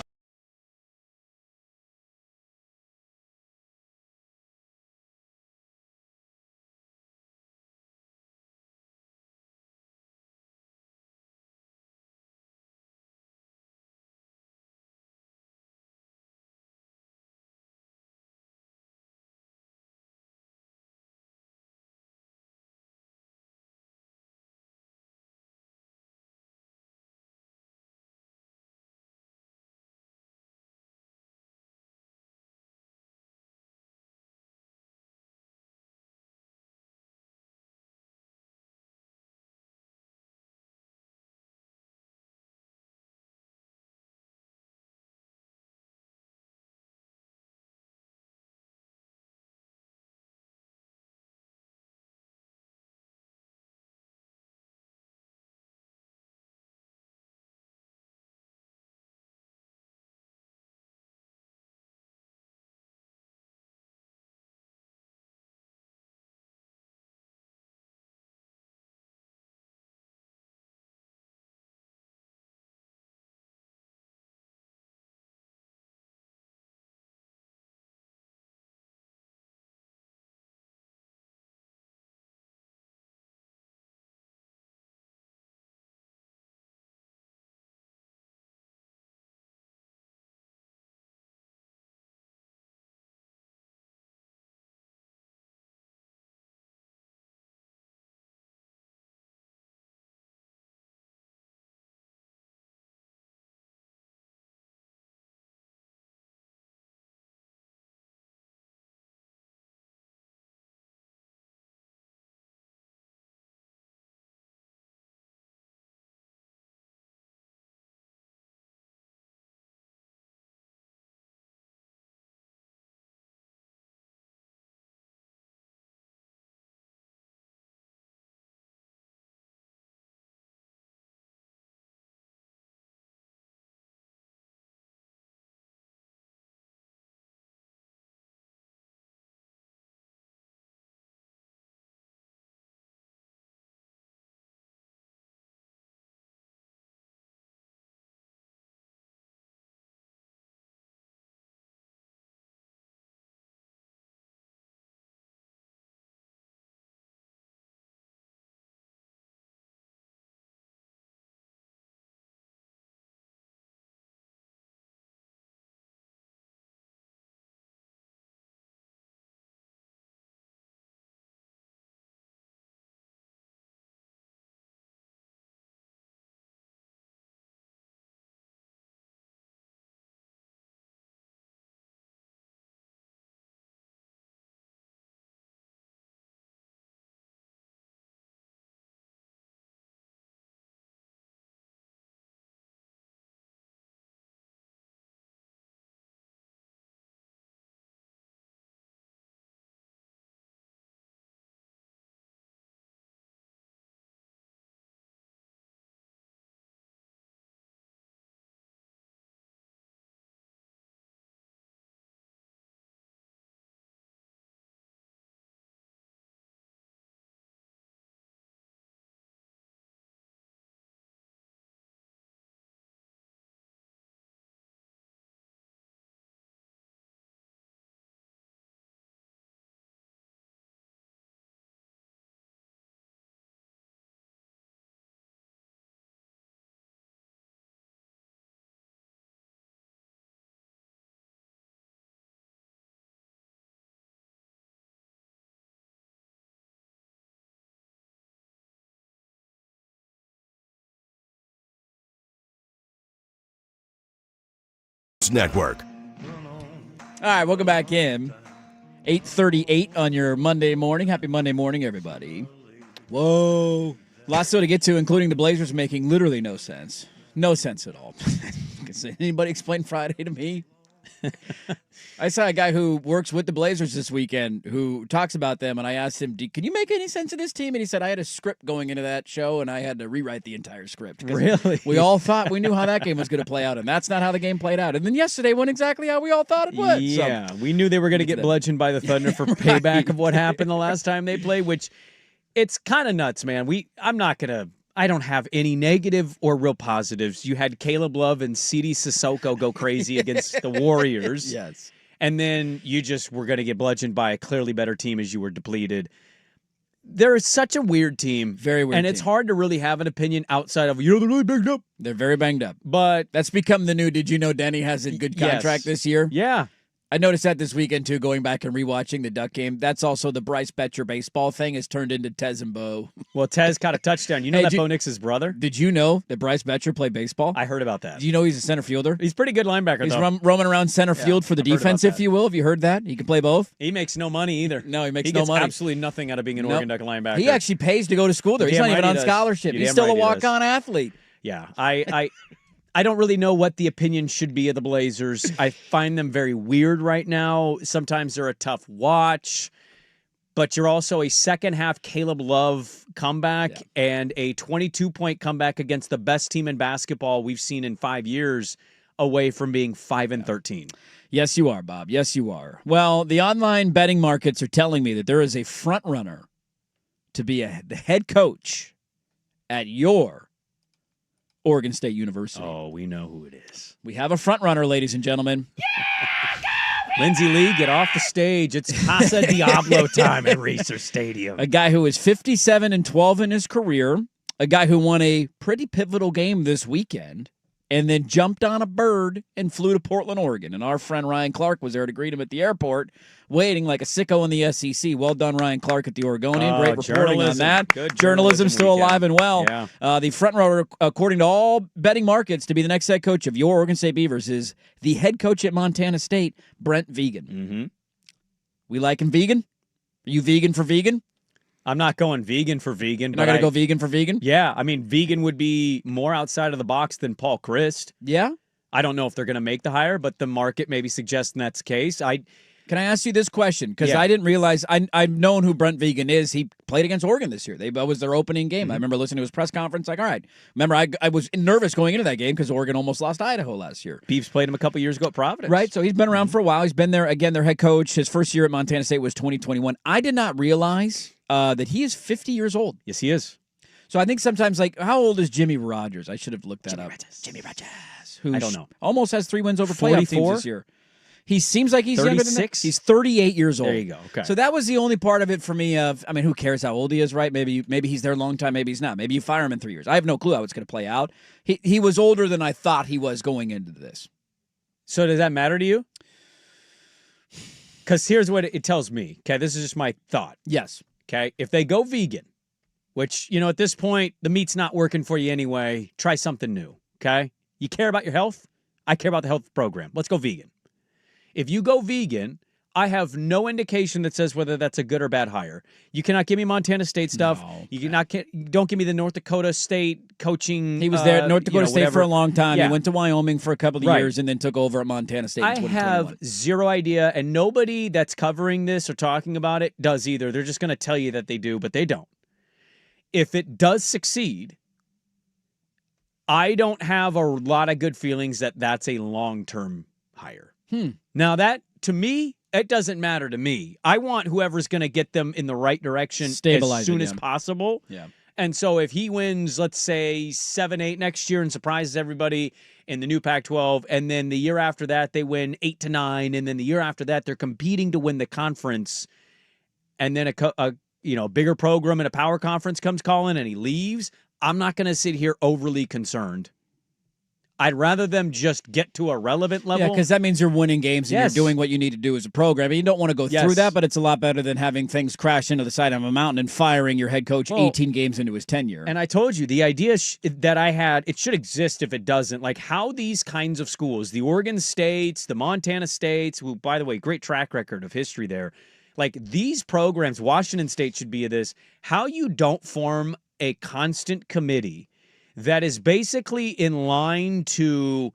Network. All right, welcome back in. 8:38 on your Monday morning. Happy Monday morning, everybody. Whoa. Lots still to get to, including the Blazers making literally no sense. No sense at all. Can anybody explain Friday to me? I saw a guy who works with the Blazers this weekend who talks about them, and I asked him, can you make any sense of this team? And he said, I had a script going into that show, and I had to rewrite the entire script. Really? We all thought we knew how that game was going to play out, and that's not how the game played out. And then yesterday went exactly how we all thought it would. Yeah, we knew they were going to get bludgeoned by the Thunder for payback of what happened the last time they played, which it's kind of nuts, man. I don't have any negative or real positives. You had Caleb Love and Sidi Sissoko go crazy against the Warriors. Yes. And then you just were going to get bludgeoned by a clearly better team as you were depleted. They're such a weird team. Very weird And it's hard to really have an opinion outside of, they're really banged up. They're very banged up. But that's become the new, did you know Denny has a good contract this year? Yeah. I noticed that this weekend, too, going back and rewatching the Duck game. That's also the Bryce Betcher baseball thing has turned into Tez and Bo. Well, Tez caught a touchdown. You know that Bo Nix's brother? Did you know that Bryce Betcher played baseball? I heard about that. Do you know he's a center fielder? He's a pretty good linebacker, He's though. roaming around center field for the defense, if you will. Have you heard that? He can play both. He makes no money either. No, he makes no no money. Absolutely nothing out of being an Oregon Duck linebacker. He actually pays to go to school there. He's not even on scholarship. He's still a walk-on athlete. Yeah, I don't really know what the opinion should be of the Blazers. I find them very weird right now. Sometimes they're a tough watch, but you're also a second-half Caleb Love comeback and a 22-point comeback against the best team in basketball we've seen in 5 years away from being 5-13. Yes, you are, Bob. Yes, you are. Well, the online betting markets are telling me that there is a front runner to be the head coach at your Oregon State University. Oh, we know who it is. We have a front runner, ladies and gentlemen. Lindsey Lee, get off the stage. It's Casa Diablo time at Reser Stadium. A guy who is 57-12 in his career, a guy who won a pretty pivotal game this weekend, and then jumped on a bird and flew to Portland, Oregon. And our friend Ryan Clark was there to greet him at the airport, waiting like a sicko in the SEC. Well done, Ryan Clark at the Oregonian. Great reporting on that. Good journalism still alive and well. Yeah. The front runner, according to all betting markets, to be the next head coach of your Oregon State Beavers is the head coach at Montana State, Brent Vigen. Mm-hmm. We like him vegan? Are you vegan for vegan? I'm not going vegan for vegan. You're not going to go vegan for vegan? Yeah. I mean, vegan would be more outside of the box than Paul Christ. Yeah? I don't know if they're going to make the hire, but the market may be suggesting that's the case. Can I ask you this question? Because I didn't realize I've known who Brent Vigen is. He played against Oregon this year. That was their opening game. I remember listening to his press conference. Like, all right. Remember, I was nervous going into that game because Oregon almost lost Idaho last year. Beavs played him a couple years ago at Providence. Right. So he's been around for a while. He's been there again. Their head coach. His first year at Montana State was 2021. I did not realize that he is 50 years old. Yes, he is. So I think sometimes, like, how old is Jimmy Rogers? I should have looked that up. Jimmy Rogers. Who I don't know. Almost has 3 wins over playoff teams this year. He seems like he's younger than that. He's 38 years old. There you go. Okay. So that was the only part of it for me of, I mean, who cares how old he is, right? Maybe he's there a long time, maybe he's not. Maybe you fire him in 3 years. I have no clue how it's going to play out. He was older than I thought he was going into this. So does that matter to you? Because here's what it tells me. Okay, this is just my thought. Yes. Okay, if they go vegan, which, at this point, the meat's not working for you anyway, try something new, okay? You care about your health? I care about the health program. Let's go vegan. If you go vegan, I have no indication that says whether that's a good or bad hire. You cannot give me Montana State stuff. No, you don't give me the North Dakota State coaching. He was there at North Dakota State for a long time. Yeah. He went to Wyoming for a couple of years and then took over at Montana State in 2021. I have zero idea, and nobody that's covering this or talking about it does either. They're just going to tell you that they do, but they don't. If it does succeed, I don't have a lot of good feelings that that's a long-term hire. Now, that, to me, it doesn't matter to me. I want whoever's going to get them in the right direction as soon as possible. Yeah. And so if he wins, let's say, 7-8 next year and surprises everybody in the new Pac-12, and then the year after that they win 8-9, and then the year after that they're competing to win the conference, and then a bigger program and a power conference comes calling and he leaves, I'm not going to sit here overly concerned. I'd rather them just get to a relevant level. Yeah, because that means you're winning games and Yes. you're doing what you need to do as a program. And you don't want to go Yes. through that, but it's a lot better than having things crash into the side of a mountain and firing your head coach Well, 18 games into his tenure. And I told you, the idea that I had, it should exist if it doesn't. Like how these kinds of schools, the Oregon States, the Montana States, who, by the way, great track record of history there. Like these programs, Washington State should be of this, how you don't form a constant committee that is basically in line to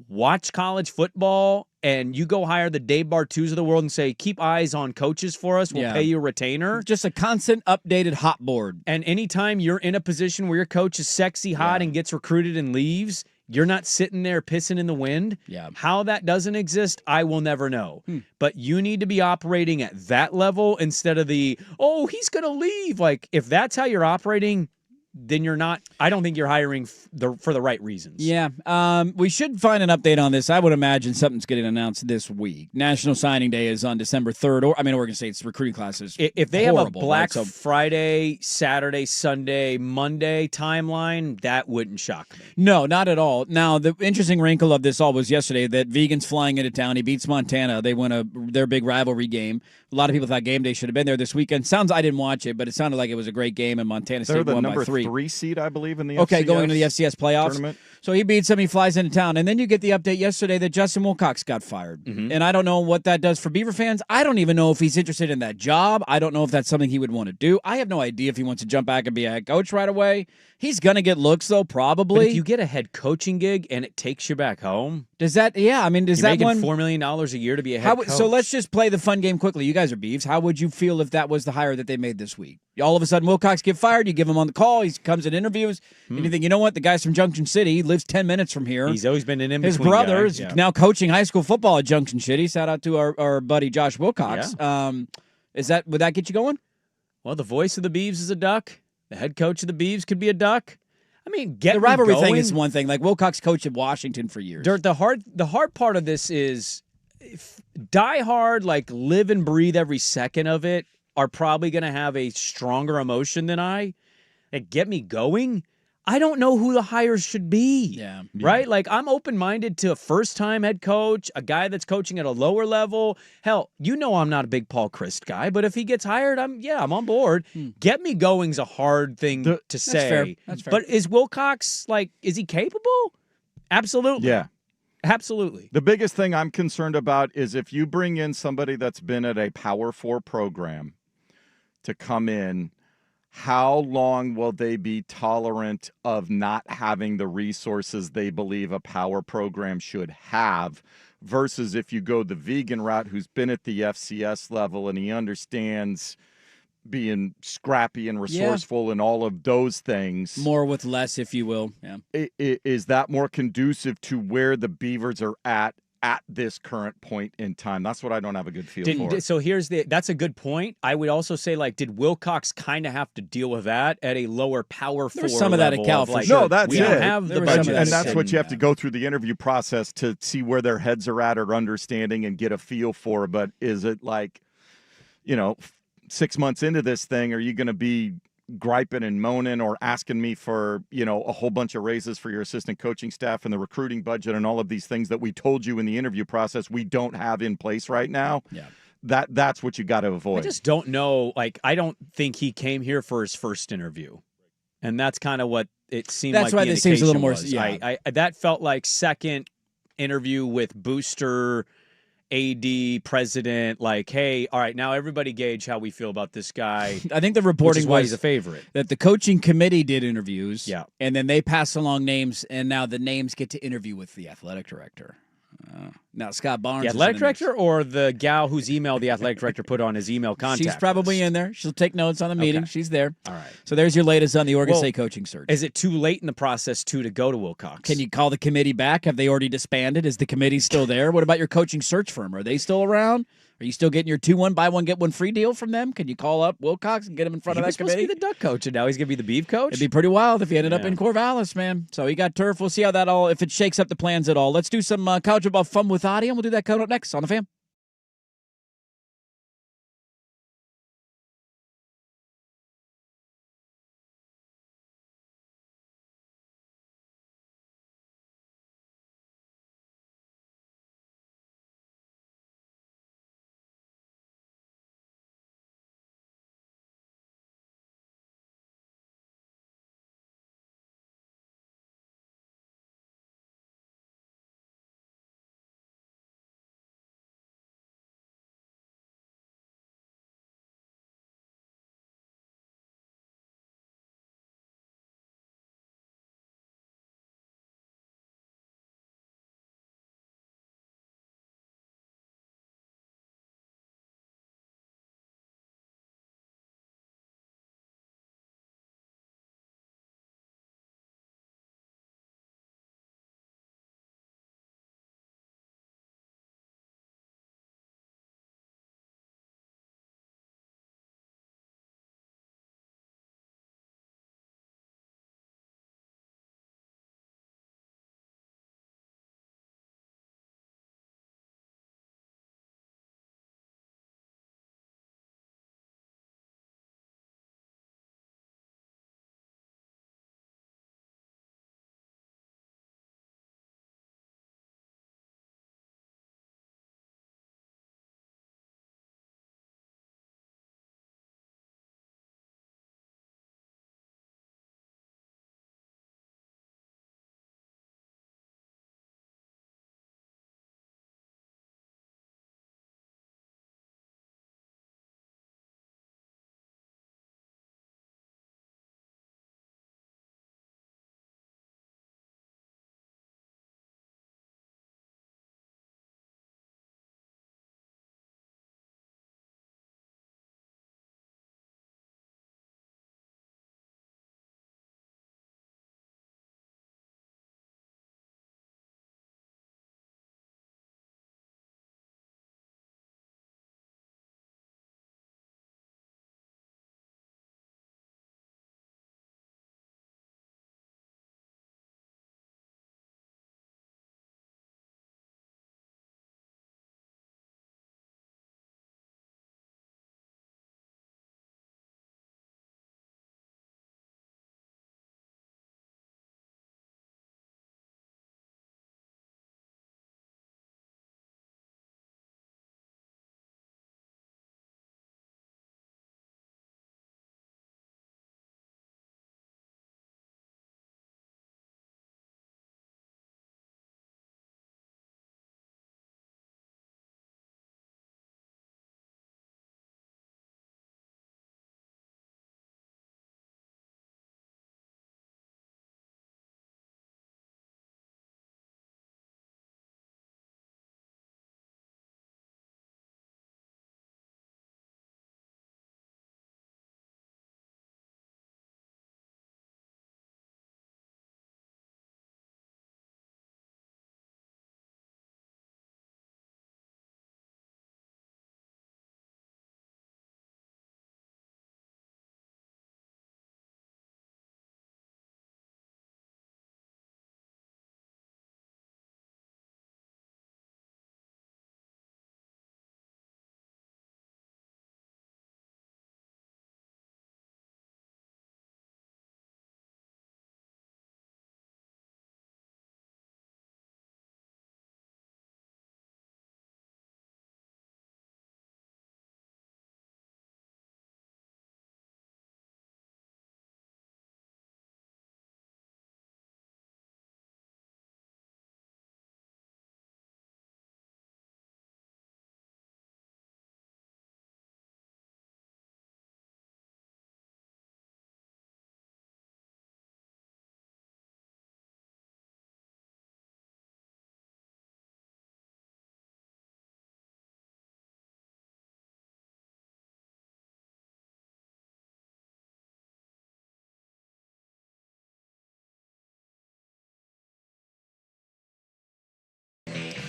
watch college football, and you go hire the Dave Bartus of the world and say, keep eyes on coaches for us. We'll pay you a retainer. Just a constant updated hot board. And anytime you're in a position where your coach is sexy hot and gets recruited and leaves, you're not sitting there pissing in the wind. Yeah. How that doesn't exist, I will never know. But you need to be operating at that level instead of he's going to leave. Like, if that's how you're operating, then you're not. I don't think you're hiring for the right reasons. Yeah. We should find an update on this. I would imagine something's getting announced this week. National Signing Day is on December 3rd. Oregon State's recruiting classes. If they horrible, have a Black right? Friday, Saturday, Sunday, Monday timeline, that wouldn't shock me. No, not at all. Now, the interesting wrinkle of this all was yesterday that Vegan's flying into town. He beats Montana. They win their big rivalry game. A lot of people thought game day should have been there this weekend. I didn't watch it, but it sounded like it was a great game, and Montana State won by 3. They're the number 3 seed, I believe, in the Okay, FCS going into the FCS playoffs. tournament. So he beats him. He flies into town. And then you get the update yesterday that Justin Wilcox got fired. And I don't know what that does for Beaver fans. I don't even know if he's interested in that job. I don't know if that's something he would want to do. I have no idea if he wants to jump back and be a head coach right away. He's going to get looks, though, probably. But if you get a head coaching gig and it takes you back home, does that, does you're that making one... $4 million a year to be a head coach. So let's just play the fun game quickly. You guys are Beavs. How would you feel if that was the hire that they made this week? All of a sudden, Wilcox get fired. You give him on the call. He comes and interviews. And you think, you know what? The guy's from Junction City. He lives 10 minutes from here. He's always been an in-between His brother guy. is Yeah. now coaching high school football at Junction City. Shout out to our buddy Josh Wilcox. Yeah. Would that get you going? Well, the voice of the Beavs is a duck. The head coach of the Beavs could be a duck. I mean, The rivalry me thing going. is one thing. Like Wilcox coached at Washington for years. Dirt, the hard part of this is die hard, like live and breathe every second of it, are probably going to have a stronger emotion than I. Like, get me going. I don't know who the hires should be. Yeah. Right? Like, I'm open-minded to a first-time head coach, a guy that's coaching at a lower level. Hell, I'm not a big Paul Christ guy, but if he gets hired, I'm on board. Get me going's a hard thing to say. fair. That's fair. But is Wilcox, is he capable? Absolutely. Yeah. Absolutely. The biggest thing I'm concerned about is if you bring in somebody that's been at a Power 4 program to come in, how long will they be tolerant of not having the resources they believe a power program should have versus if you go the vegan route who's been at the FCS level and he understands being scrappy and resourceful and all of those things. More with less, if you will. Yeah. Is that more conducive to where the Beavers are at this current point in time? That's what I don't have a good feel for. So that's a good point. I would also say, did Wilcox kind of have to deal with that at a lower Power 4 some of that at level Cal of, for sure. No, that's we it. don't have There the was some budget. of that And that's what you have yeah. to go through the interview process to see where their heads are at or understanding and get a feel for. But is it 6 months into this thing, are you going to be griping and moaning or asking me for, a whole bunch of raises for your assistant coaching staff and the recruiting budget and all of these things that we told you in the interview process we don't have in place right now? Yeah. That's what you got to avoid. I just don't know. I don't think he came here for his first interview. And that's kind of what it seemed That's like why the this seems a little indication more- was. yeah. I that felt like second interview with Booster, AD, president, hey, all right, now everybody gauge how we feel about this guy. I think the Which reporting is why was he's a favorite. that the coaching committee did interviews. Yeah. And then they passed along names, and now the names get to interview with the athletic director. Now, Scott Barnes The is in athletic the mix. director or the gal whose email the athletic director put on his email contact She's probably list? in there. She'll take notes on the meeting. Okay. She's there. All right. So there's your latest on the Oregon Well, State coaching search. Is it too late in the process, to go to Wilcox? Can you call the committee back? Have they already disbanded? Is the committee still there? What about your coaching search firm? Are they still around? Are you still getting your 2-1 buy one get one free deal from them? Can you call up Wilcox and get him in front He of was that supposed committee? to be the duck coach, and now he's going to be the beef coach? It'd be pretty wild if he ended up Yeah. in Corvallis, man. So he got turf. We'll see how that if it shakes up the plans at all. Let's do some college football fun with Adi, and we'll do that coming up next on the Fam.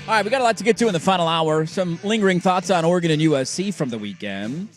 All right, we got a lot to get to in the final hour. Some lingering thoughts on Oregon and USC from the weekend.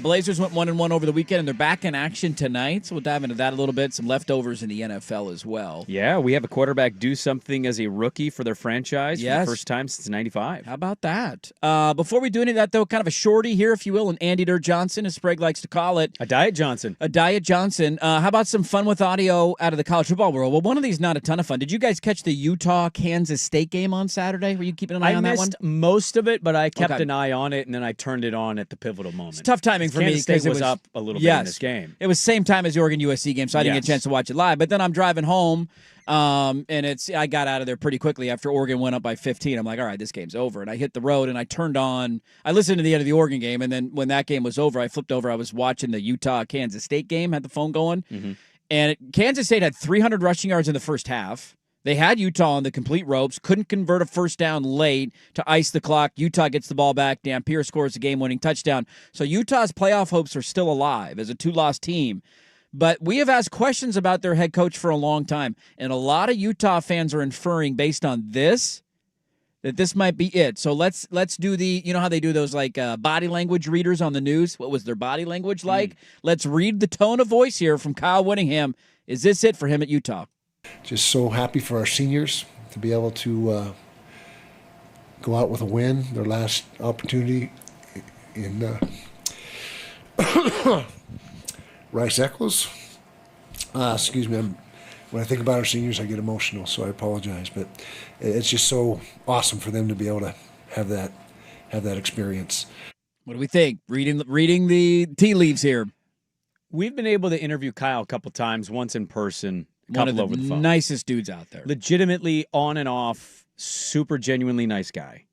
Blazers went 1-1 over the weekend, and they're back in action tonight. So we'll dive into that a little bit. Some leftovers in the NFL as well. Yeah, we have a quarterback do something as a rookie for their franchise for Yes. the first time since '95. How about that? Before we do any of that, though, kind of a shorty here, if you will, an Andy Dirt Johnson, as Sprague likes to call it. A Diet Johnson. A Diet Johnson. How about some fun with audio out of the college football world? Well, one of these not a ton of fun. Did you guys catch the Utah-Kansas State game on Saturday? Were you keeping an eye on that one? I missed most of it, but I kept Okay. an eye on it, and then I turned it on at the pivotal moment. It's tough timing for me Kansas State because it was up a little bit in this game. It was same time as the Oregon USC game, so I didn't get a chance to watch it live. But then I'm driving home, and I got out of there pretty quickly after Oregon went up by 15. I'm like, all right, this game's over. And I hit the road, and I turned on. I listened to the end of the Oregon game, and then when that game was over, I flipped over. I was watching the Utah-Kansas State game, had the phone going. Mm-hmm. And Kansas State had 300 rushing yards in the first half. They had Utah on the complete ropes, couldn't convert a first down late to ice the clock. Utah gets the ball back. Dampier scores a game-winning touchdown. So Utah's playoff hopes are still alive as a two-loss team. But we have asked questions about their head coach for a long time, and a lot of Utah fans are inferring based on this that this might be it. So let's do the, you know how they do those like body language readers on the news? What was their body language like? Let's read the tone of voice here from Kyle Whittingham. Is this it for him at Utah? Just so happy for our seniors to be able to go out with a win, their last opportunity in Rice Eccles. Excuse me, when I think about our seniors, I get emotional, so I apologize. But it's just so awesome for them to be able to have that experience. What do we think? Reading the tea leaves here. We've been able to interview Kyle a couple times, once in person, a One of couple the over the phone. nicest dudes out there. Legitimately on and off, super genuinely nice guy.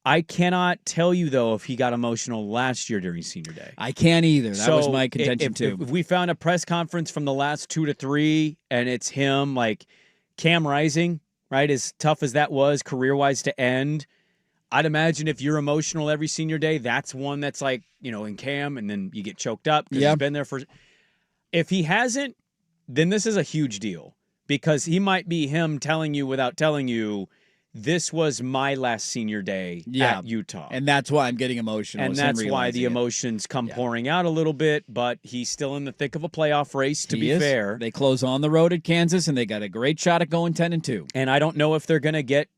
I cannot tell you, though, if he got emotional last year during senior day. I can't either. That was my contention, too. If we found a press conference from the last 2 to 3 and it's him, like Cam Rising, right, as tough as that was career-wise to end, I'd imagine if you're emotional every senior day, that's one that's like, in Cam, and then you get choked up because he's been there for. If he hasn't, then this is a huge deal because he might be him telling you without telling you, this was my last senior day at Utah. And that's why I'm getting emotional. And that's why the emotions come pouring out a little bit, but he's still in the thick of a playoff race, to be fair. They close on the road at Kansas, and they got a great shot at going 10-2. And I don't know if they're going to get,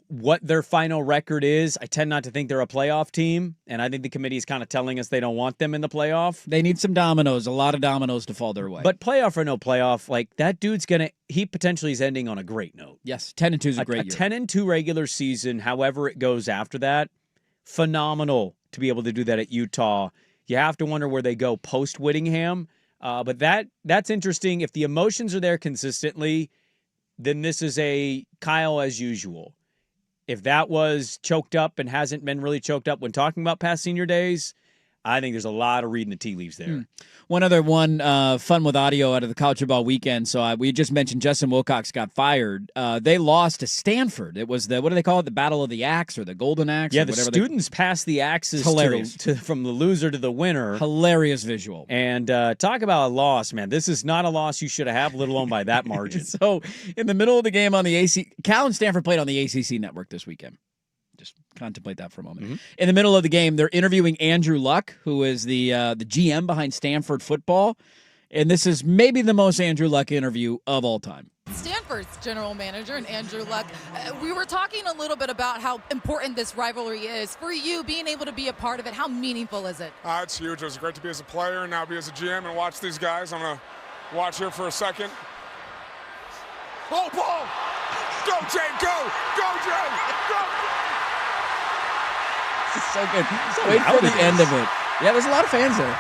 what their final record is. I tend not to think they're a playoff team, and I think the committee is kind of telling us they don't want them in the playoff. They need some dominoes, a lot of dominoes to fall their way. But playoff or no playoff, like that dude's he potentially is ending on a great note. Yes, 10-2 is a great year. 10-2 regular season, however it goes after that, phenomenal to be able to do that at Utah. You have to wonder where they go post Whittingham, but that's interesting. If the emotions are there consistently, then this is a Kyle as usual. If that was choked up and hasn't been really choked up when talking about past senior days, I think there's a lot of reading the tea leaves there. One other fun with audio out of the college football weekend. So we just mentioned Justin Wilcox got fired. They lost to Stanford. It was what do they call it? The Battle of the Axe or the Golden Axe? Yeah, the students passed the axes from the loser to the winner. Hilarious visual. And talk about a loss, man. This is not a loss you should have, let alone by that margin. So in the middle of the game on the Cal and Stanford played on the ACC network this weekend. Just contemplate that for a moment. In the middle of the game, they're interviewing Andrew Luck, who is the GM behind Stanford football. And this is maybe the most Andrew Luck interview of all time. Stanford's general manager and Andrew Luck, we were talking a little bit about how important this rivalry is. For you, being able to be a part of it, how meaningful is it? It's huge. It was great to be as a player and now be as a GM and watch these guys. I'm going to watch here for a second. Oh, ball! Go, Jay, go! Go, Jay! Go! It's so good. Wait for the end of it. Yeah, there's a lot of fans there.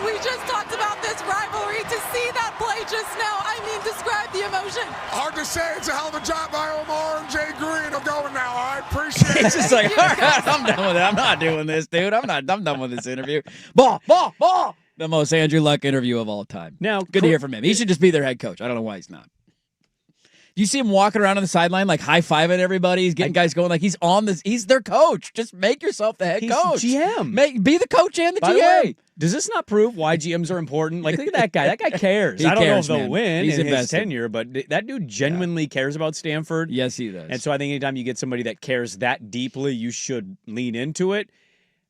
We just talked about this rivalry. To see that play just now, describe the emotion. Hard to say. It's a hell of a job by Omar and Jay Green. I'm going now. I appreciate it. It's just like, all right, I'm done with it. I'm not doing this, dude. I'm done with this interview. Ball. The most Andrew Luck interview of all time. Now, good to hear from him. He should just be their head coach. I don't know why he's not. You see him walking around on the sideline, like high-fiving everybody. He's getting guys going like he's on this. He's their coach. Just make yourself the head He's coach. GM. Be the coach and the By GM. the way, does this not prove why GMs are important? Like, look at that guy. That guy cares. He I don't cares, know if they'll man. win He's in his invested. tenure, but that dude genuinely cares about Stanford. Yes, he does. And so I think anytime you get somebody that cares that deeply, you should lean into it.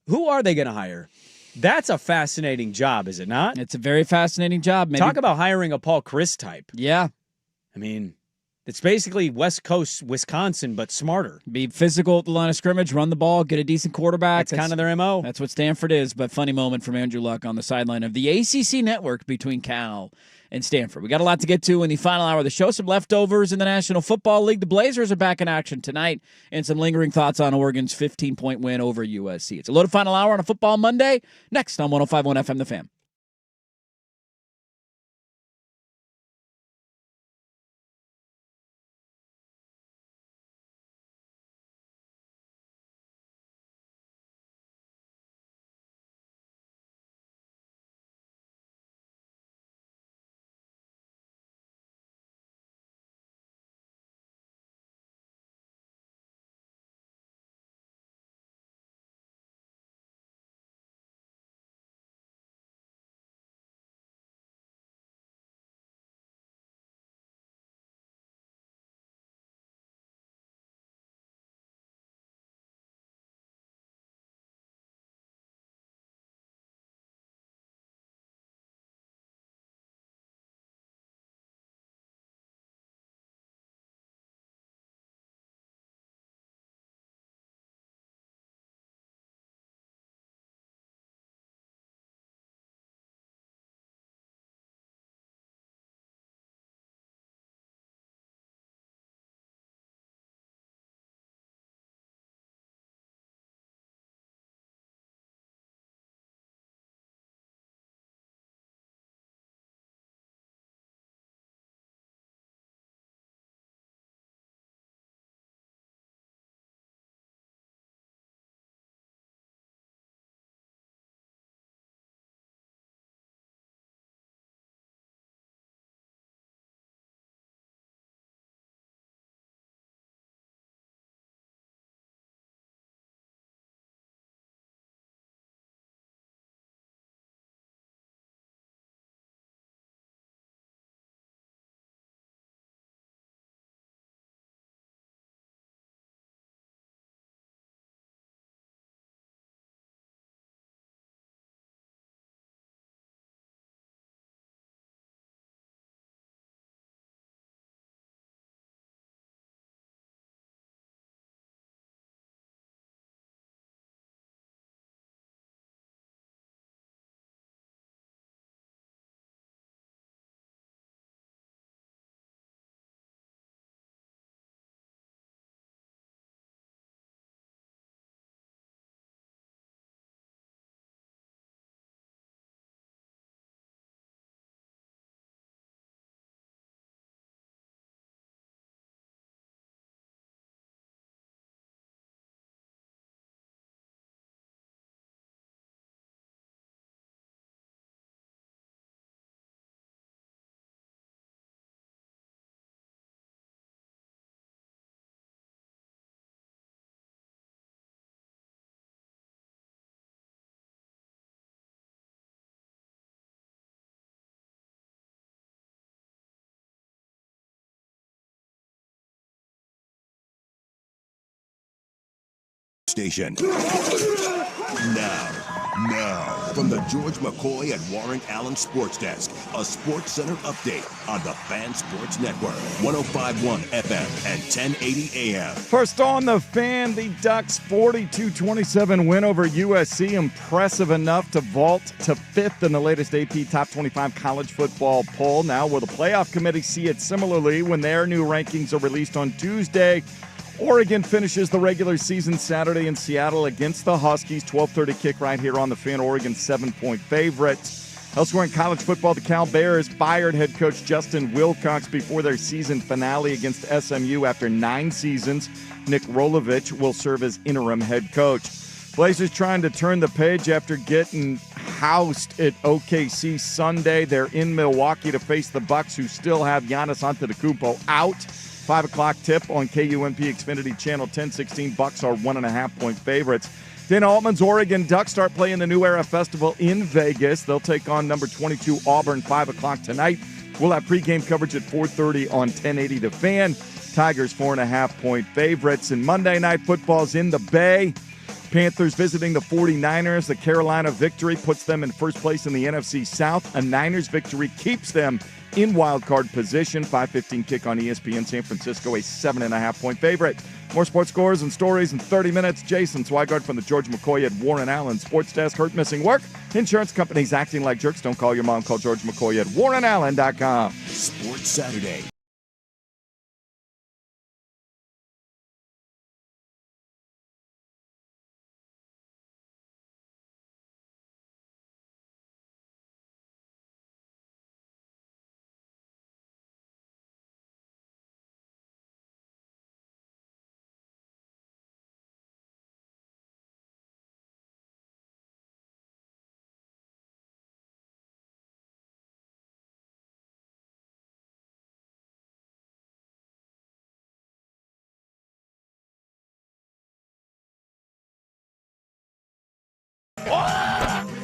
Who are they going to hire? That's a fascinating job, is it not? It's a very fascinating job. Maybe. Talk about hiring a Paul Chris type. Yeah. I mean, it's basically West Coast Wisconsin, but smarter. Be physical at the line of scrimmage, run the ball, get a decent quarterback. That's kind of their MO. That's what Stanford is. But funny moment from Andrew Luck on the sideline of the ACC network between Cal and Stanford. We got a lot to get to in the final hour of the show. Some leftovers in the National Football League. The Blazers are back in action tonight, and some lingering thoughts on Oregon's 15-point win over USC. It's a loaded final hour on a football Monday. Next on 105.1 FM The Fan. Station. Now, from the George McCoy and Warren Allen Sports Desk, a Sports Center update on the Fan Sports Network, 105.1 FM and 1080 AM. First on the Fan, the Ducks 42-27 win over USC. Impressive enough to vault to 5th in the latest AP Top 25 college football poll. Now, will the playoff committee see it similarly when their new rankings are released on Tuesday? Oregon finishes the regular season Saturday in Seattle against the Huskies. 12:30 kick right here on the Fan. Oregon 7-point favorite. Elsewhere in college football, the Cal Bears fired head coach Justin Wilcox before their season finale against SMU after 9 seasons. Nick Rolovich will serve as interim head coach. Blazers trying to turn the page after getting housed at OKC Sunday. They're in Milwaukee to face the Bucks, who still have Giannis Antetokounmpo out. 5 o'clock tip on KUMP Xfinity Channel 1016. Bucks are 1.5-point favorites. Dana Altman's Oregon Ducks start playing the New Era Festival in Vegas. They'll take on number 22 Auburn, 5 o'clock tonight. We'll have pregame coverage at 4:30 on 1080 The Fan. Tigers 4.5-point favorites. And Monday Night Football's in the Bay. Panthers visiting the 49ers. The Carolina victory puts them in first place in the NFC South. A Niners victory keeps them in wild card position. 5:15 kick on ESPN. San Francisco, a 7.5-point favorite. More sports scores and stories in 30 minutes. Jason Swigard from the George McCoy at Warren Allen Sports Desk. Hurt missing work? Insurance companies acting like jerks. Don't call your mom. Call George McCoy at warrenallen.com. Sports Saturday.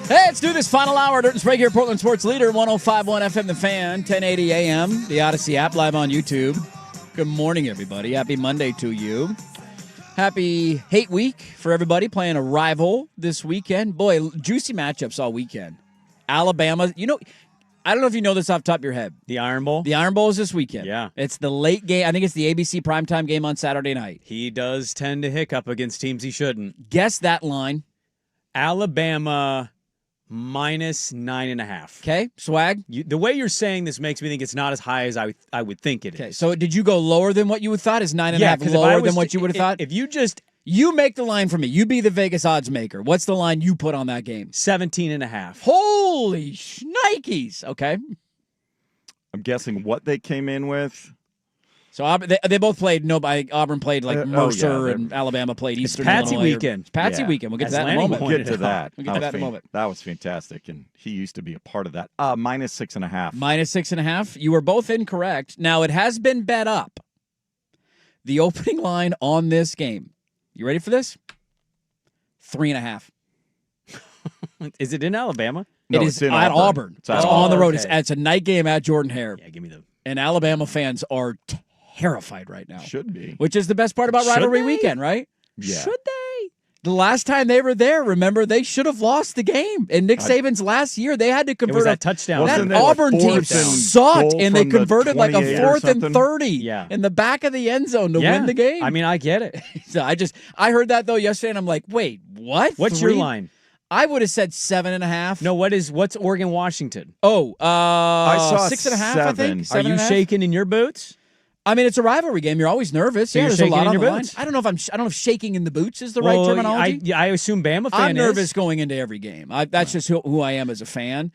Hey, let's do this final hour. Dirt and Sprague here, Portland Sports Leader, 105.1 FM The Fan, 1080 AM, the Odyssey app, live on YouTube. Good morning, everybody. Happy Monday to you. Happy hate week for everybody playing a rival this weekend. Boy, juicy matchups all weekend. Alabama, I don't know if you know this off the top of your head. The Iron Bowl? The Iron Bowl is this weekend. Yeah. It's the late game. I think it's the ABC primetime game on Saturday night. He does tend to hiccup against teams he shouldn't. Guess that line. Alabama minus 9.5. Okay, Swag? The way you're saying this makes me think it's not as high as I would think it is. Okay, so did you go lower than what you would thought? Is 9.5 lower than what you would have thought? If you just... You make the line for me. You be the Vegas odds maker. What's the line you put on that game? 17.5. Holy shnikes. Okay. I'm guessing what they came in with. So they both played. Auburn played like Mercer, and Alabama played Eastern Illinois. Patsy weekend. It's Patsy weekend. We'll get to that in a moment. We'll get to that. We'll get to that in a moment. That was fantastic, and he used to be a part of that. Minus 6.5. Minus 6.5. You were both incorrect. Now, it has been bet up. The opening line on this game. You ready for this? 3.5. Is it in Alabama? No, it is in at Auburn. It's on the road. Okay. It's a night game at Jordan-Hare. Yeah, give me the... And Alabama fans are terrified right now. Should be. Which is the best part about rivalry weekend, right? Yeah. Should they? The last time they were there, remember, they should have lost the game. In Nick Saban's last year, they had to convert that touchdown. That Auburn team sucked, and they converted like a 4th and 30 in the back of the end zone to win the game. I mean, I get it. So I heard that, though, yesterday, and I'm like, wait, what? What's your line? I would have said 7.5. No, what's Oregon Washington? Oh, I saw 6.5. I think. Are you shaking in your boots? I mean, it's a rivalry game. You're always nervous. So yeah, you're there's a lot shaking on in the your line. boots? I don't know if shaking in the boots is the right terminology. I assume Bama fan I'm nervous is. going into every game. That's just who I am as a fan.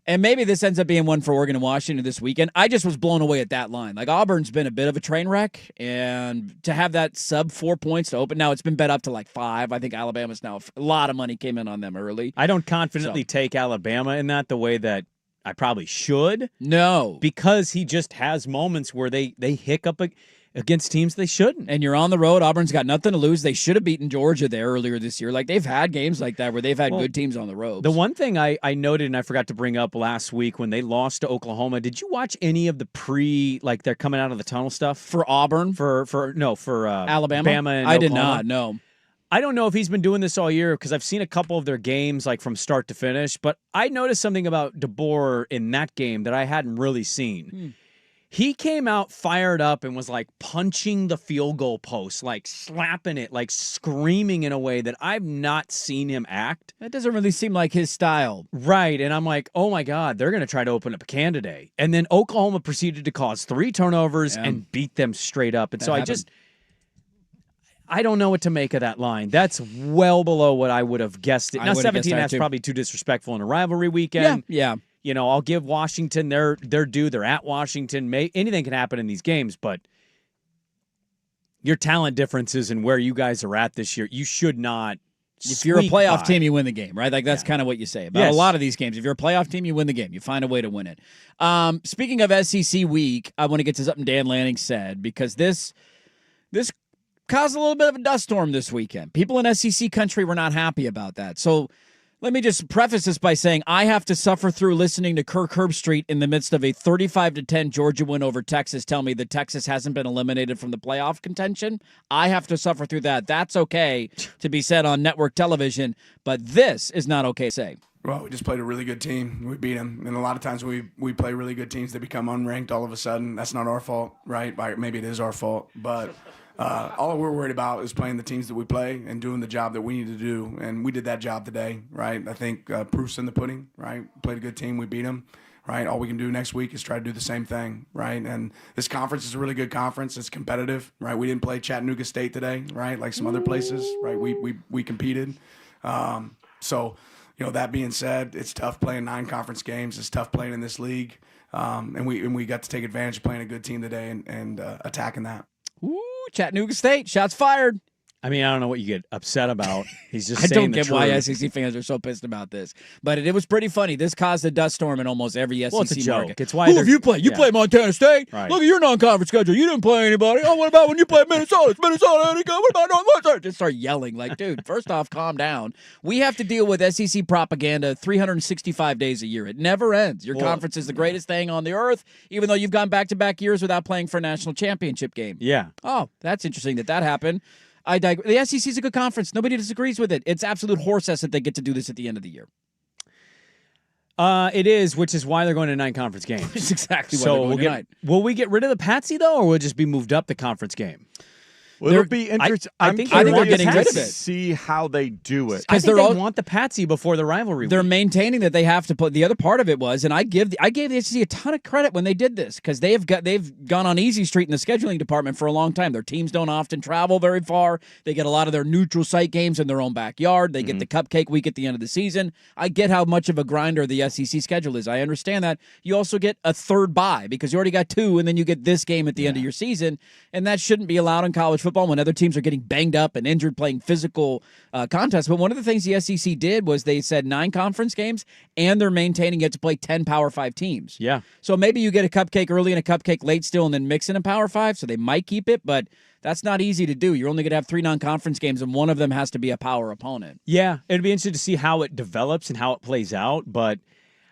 And maybe this ends up being one for Oregon and Washington this weekend. I just was blown away at that line. Like, Auburn's been a bit of a train wreck, and to have that sub 4 points to open, now it's been bet up to like 5. I think Alabama's now, a lot of money came in on them early. I don't confidently take Alabama in that the way that I probably should. No. Because he just has moments where they hiccup against teams they shouldn't. And you're on the road. Auburn's got nothing to lose. They should have beaten Georgia there earlier this year. Like, they've had games like that where they've had good teams on the road. The one thing I noted and I forgot to bring up last week when they lost to Oklahoma, did you watch any of the they're coming out of the tunnel stuff? For Auburn? For Alabama? Bama and I did Oklahoma? not, no. I don't know if he's been doing this all year because I've seen a couple of their games like from start to finish, but I noticed something about DeBoer in that game that I hadn't really seen. He came out fired up and was like punching the field goal post, like slapping it, like screaming in a way that I've not seen him act. That doesn't really seem like his style. Right. And I'm like, oh my God, they're going to try to open up a can today. And then Oklahoma proceeded to cause 3 turnovers and beat them straight up. And I don't know what to make of that line. That's well below what I would have guessed it. Now, 17 is probably too disrespectful in a rivalry weekend. Yeah. You know, I'll give Washington their due. They're at Washington. Anything can happen in these games, but your talent differences and where you guys are at this year, you should not If you're a squeak playoff by. team, you win the game, right? Like that's kind of what you say about Yes. a lot of these games. If you're a playoff team, you win the game. You find a way to win it. Speaking of SEC week, I want to get to something Dan Lanning said because this caused a little bit of a dust storm this weekend. People in SEC country were not happy about that. So let me just preface this by saying I have to suffer through listening to Kirk Herbstreit in the midst of a 35-10 Georgia win over Texas tell me that Texas hasn't been eliminated from the playoff contention. I have to suffer through that. That's okay to be said on network television, but this is not okay to say. Well, we just played a really good team. We beat them. And a lot of times we play really good teams, they become unranked all of a sudden. That's not our fault, right? Maybe it is our fault, but all we're worried about is playing the teams that we play and doing the job that we need to do. And we did that job today, right? I think proof's in the pudding, right? Played a good team. We beat them, right? All we can do next week is try to do the same thing, right? And this conference is a really good conference. It's competitive, right? We didn't play Chattanooga State today, right? Like some other places, right? We competed. So, that being said, it's tough playing 9 conference games. It's tough playing in this league. And we got to take advantage of playing a good team today and attacking that. Ooh, Chattanooga State, shots fired. I mean, I don't know what you get upset about. He's just I saying don't the get why truth. SEC fans are so pissed about this. But it was pretty funny. This caused a dust storm in almost every SEC Well, it's a joke. market. It's why Who they're- have you played? You yeah. play Montana State? Right. Look at your non-conference schedule. You didn't play anybody. Oh, what about when you played Minnesota? It's Minnesota. Any good? What about Northwestern? Just start yelling. Like, dude, first off, calm down. We have to deal with SEC propaganda 365 days a year. It never ends. Your conference is the greatest thing on the earth, even though you've gone back-to-back years without playing for a national championship game. Yeah. Oh, that's interesting that happened. The SEC is a good conference. Nobody disagrees with it. It's absolute horse ass that they get to do this at the end of the year. It is, which is why they're going to 9 conference games. It's exactly why So they're going we'll tonight. will we get rid of the Patsy, though, or will it just be moved up the conference game? Well, it'll be interesting. I I'm think they're curious getting rid of to it. see how they do it. I think they're they all- want the Patsy before the rivalry. They're week. maintaining that they have to put. The other part of it was, and I gave the SEC a ton of credit when they did this because they've gone on easy street in the scheduling department for a long time. Their teams don't often travel very far. They get a lot of their neutral site games in their own backyard. They get the cupcake week at the end of the season. I get how much of a grinder the SEC schedule is. I understand that. You also get a third bye because you already got 2, and then you get this game at the end of your season, and that shouldn't be allowed in college football when other teams are getting banged up and injured playing physical contests. But one of the things the SEC did was they said 9 conference games, and they're maintaining it to play 10 Power 5 teams. Yeah. So maybe you get a cupcake early and a cupcake late still and then mix in a Power 5, so they might keep it, but that's not easy to do. You're only going to have 3 non-conference games, and one of them has to be a power opponent. Yeah, it'd be interesting to see how it develops and how it plays out. But,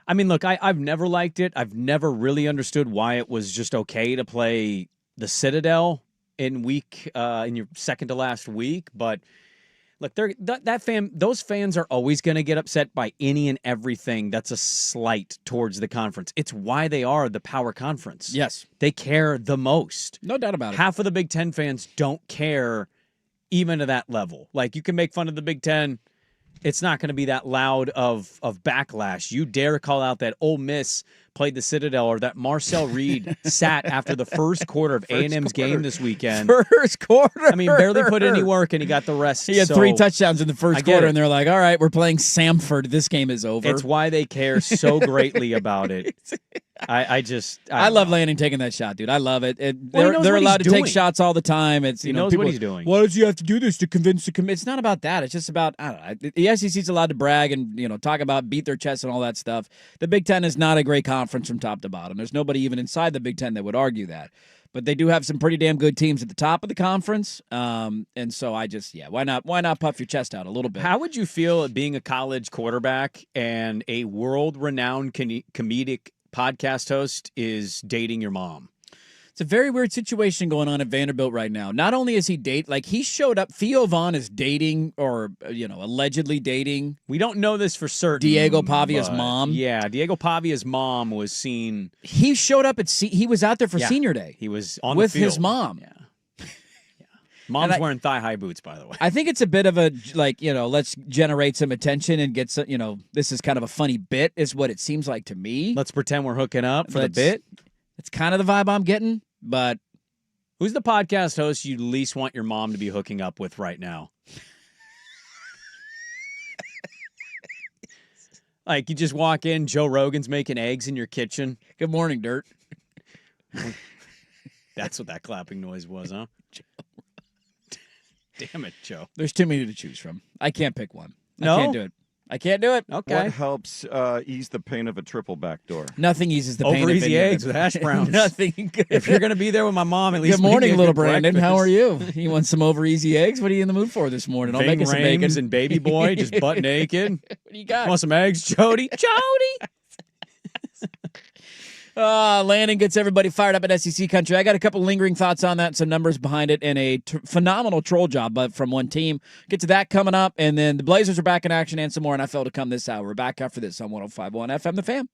I mean, look, I've never liked it. I've never really understood why it was just okay to play the Citadel in your second to last week. But, look, those fans are always going to get upset by any and everything that's a slight towards the conference. It's why they are the power conference. Yes. They care the most. No doubt about it. Half of the Big Ten fans don't care even to that level. Like, you can make fun of the Big Ten. It's not going to be that loud of backlash. You dare call out that Ole Miss played the Citadel or that Marcel Reed sat after the first quarter of A&M's game this weekend. First quarter. I mean, barely put any work, and he got the rest. He had So 3 touchdowns in the I first get quarter, it. and they're like, all right, we're playing Samford. This game is over. It's why they care so greatly about it. I love Lanning taking that shot, dude. I love it. Well, he knows They're what allowed he's to take doing. shots all the time. It's He knows people, what he's doing. Why does he have to do this to convince the committee? It's not about that. It's just about I don't know. The SEC's allowed to brag and talk about beat their chest and all that stuff. The Big Ten is not a great conference from top to bottom. There's nobody even inside the Big Ten that would argue that. But they do have some pretty damn good teams at the top of the conference. And so why not puff your chest out a little bit? How would you feel at being a college quarterback and a world-renowned comedic podcast host is dating your mom? It's a very weird situation going on at Vanderbilt right now. Not only is he he showed up, Theo Vaughn is dating or, allegedly dating. We don't know this for certain. Diego Pavia's but mom. Yeah, Diego Pavia's mom was seen. He showed up he was out there for Yeah, senior day. He was on with the field. his mom. Yeah. Mom's wearing thigh-high boots, by the way. I think it's a bit of a, let's generate some attention and get some, this is kind of a funny bit is what it seems like to me. Let's pretend we're hooking up for the bit. It's kind of the vibe I'm getting, but. Who's the podcast host you least want your mom to be hooking up with right now? Like, you just walk in, Joe Rogan's making eggs in your kitchen. Good morning, Dirt. That's what that clapping noise was, huh? Damn it, Joe. There's too many to choose from. I can't pick one. No? I can't do it. I can't do it. Okay. What helps ease the pain of a triple backdoor? Nothing eases the pain Over of easy any of eggs it. with hash browns. Nothing good. If you're going to be there with my mom, at least Good make me morning, a little good Brandon. How are breakfast. you? You want some over easy eggs? What are you in the mood for this morning? I'll Ving make you some bacon. Rhames and baby boy just butt naked. What do you got? Want some eggs, Jody? Jody! Landon gets everybody fired up at SEC country. I got a couple lingering thoughts on that and some numbers behind it and a phenomenal troll job from one team. Get to that coming up. And then the Blazers are back in action and some more NFL to come this hour. We're back after this on 105.1 FM The Fan.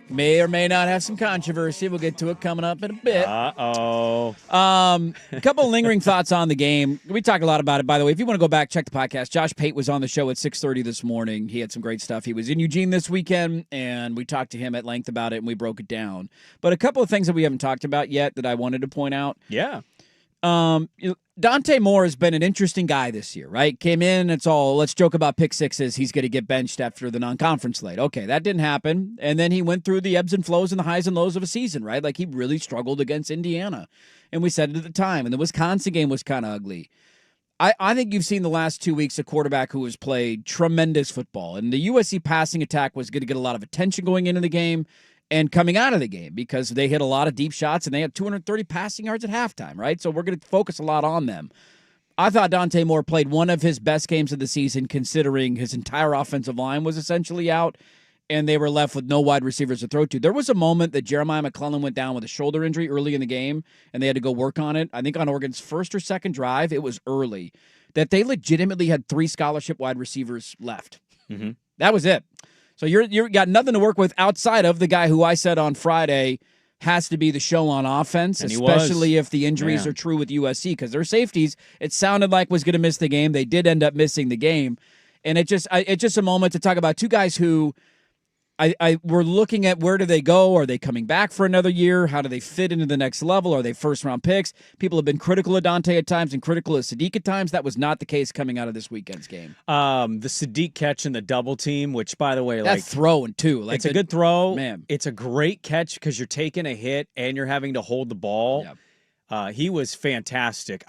may or may not have some controversy. We'll get to it coming up in a bit. Uh-oh. A couple lingering thoughts on the game. We talked a lot about it, by the way. If you want to go back, check the podcast. Josh Pate was on the show at 6:30 this morning. He had some great stuff. He was in Eugene this weekend, and we talked to him at length about it, and we broke it down. But a couple of things that we haven't talked about yet that I wanted to point out. Yeah. Dante Moore has been an interesting guy this year, right? Came in, it's all, let's joke about pick sixes. He's going to get benched after the non-conference slate. Okay, that didn't happen. And then he went through the ebbs and flows and the highs and lows of a season, right? Like he really struggled against Indiana. And we said it at the time. And the Wisconsin game was kind of ugly. I think you've seen the last 2 weeks a quarterback who has played tremendous football. And the USC passing attack was going to get a lot of attention going into the game and coming out of the game because they hit a lot of deep shots and they had 230 passing yards at halftime, right? So we're going to focus a lot on them. I thought Dante Moore played one of his best games of the season considering his entire offensive line was essentially out and they were left with no wide receivers to throw to. There was a moment that Jeremiah McClellan went down with a shoulder injury early in the game and they had to go work on it. I think on Oregon's first or second drive, it was early, that they legitimately had 3 scholarship wide receivers left. Mm-hmm. That was it. So you're got nothing to work with outside of the guy who I said on Friday has to be the show on offense, and especially if the injuries are true with USC, because their safeties, it sounded like was going to miss the game. They did end up missing the game. And it's just a moment to talk about two guys who we're looking at where do they go? Are they coming back for another year? How do they fit into the next level? Are they first-round picks? People have been critical of Dante at times and critical of Sadiq at times. That was not the case coming out of this weekend's game. The Sadiq catch in the double team, which, by the way, that throwing too. Like it's a good throw. Man. It's a great catch because you're taking a hit and you're having to hold the ball. Yep. He was fantastic.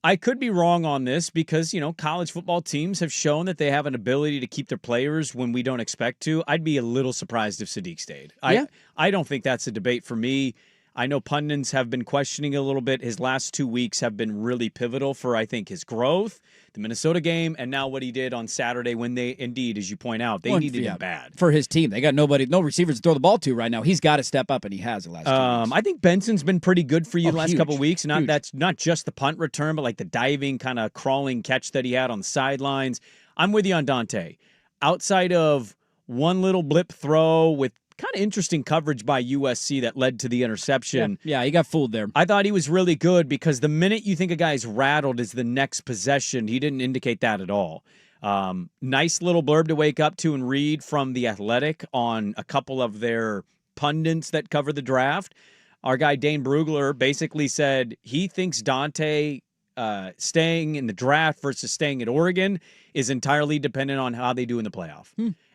I could be wrong on this because, college football teams have shown that they have an ability to keep their players when we don't expect to. I'd be a little surprised if Sadiq stayed. I don't think that's a debate for me. I know pundits have been questioning a little bit. His last 2 weeks have been really pivotal for, I think, his growth, the Minnesota game, and now what he did on Saturday when they, indeed, as you point out, they needed him bad. For his team. They got no receivers to throw the ball to right now. He's got to step up, and he has the last 2 weeks. I think Benson's been pretty good for you the last couple of weeks. Huge. That's not just the punt return, but like the diving, kind of crawling catch that he had on the sidelines. I'm with you on Dante. Outside of one little blip throw with kind of interesting coverage by USC that led to the interception. Yeah, he got fooled there. I thought he was really good because the minute you think a guy's rattled is the next possession. He didn't indicate that at all. Nice little blurb to wake up to and read from The Athletic on a couple of their pundits that cover the draft. Our guy Dane Brugler basically said he thinks Dante staying in the draft versus staying at Oregon is entirely dependent on how they do in the playoff.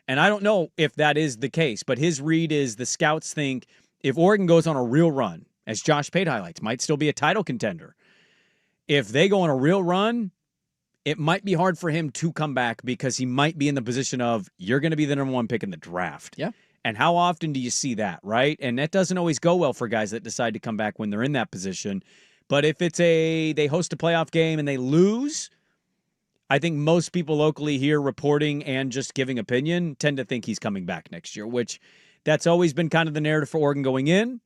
And I don't know if that is the case, but his read is the scouts think if Oregon goes on a real run, as Josh Pate highlights, might still be a title contender. If they go on a real run, it might be hard for him to come back because he might be in the position of you're going to be the number 1 pick in the draft. Yeah. And how often do you see that, right? And that doesn't always go well for guys that decide to come back when they're in that position. But if it's they host a playoff game and they lose, I think most people locally here reporting and just giving opinion tend to think he's coming back next year, which that's always been kind of the narrative for Oregon going in.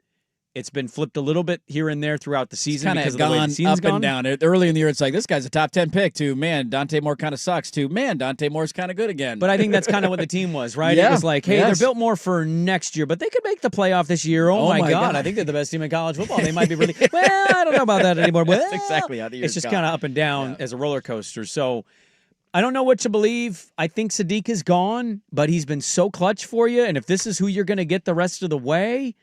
It's been flipped a little bit here and there throughout the season because of the way the season's up and down. Early in the year, it's like, this guy's a top 10 pick, to, man, Dante Moore kind of sucks, to, man, Dante Moore's kind of good again. But I think that's kind of what the team was, right? Yeah, it was like, hey, they're built more for next year, but they could make the playoff this year. Oh my God. I think they're the best team in college football. They might be really, well, I don't know about that anymore. Well, that's exactly how the year's It's just gone. kind of up and down as a roller coaster. So I don't know what to believe. I think Sadiq is gone, but he's been so clutch for you. And if this is who you're going to get the rest of the way,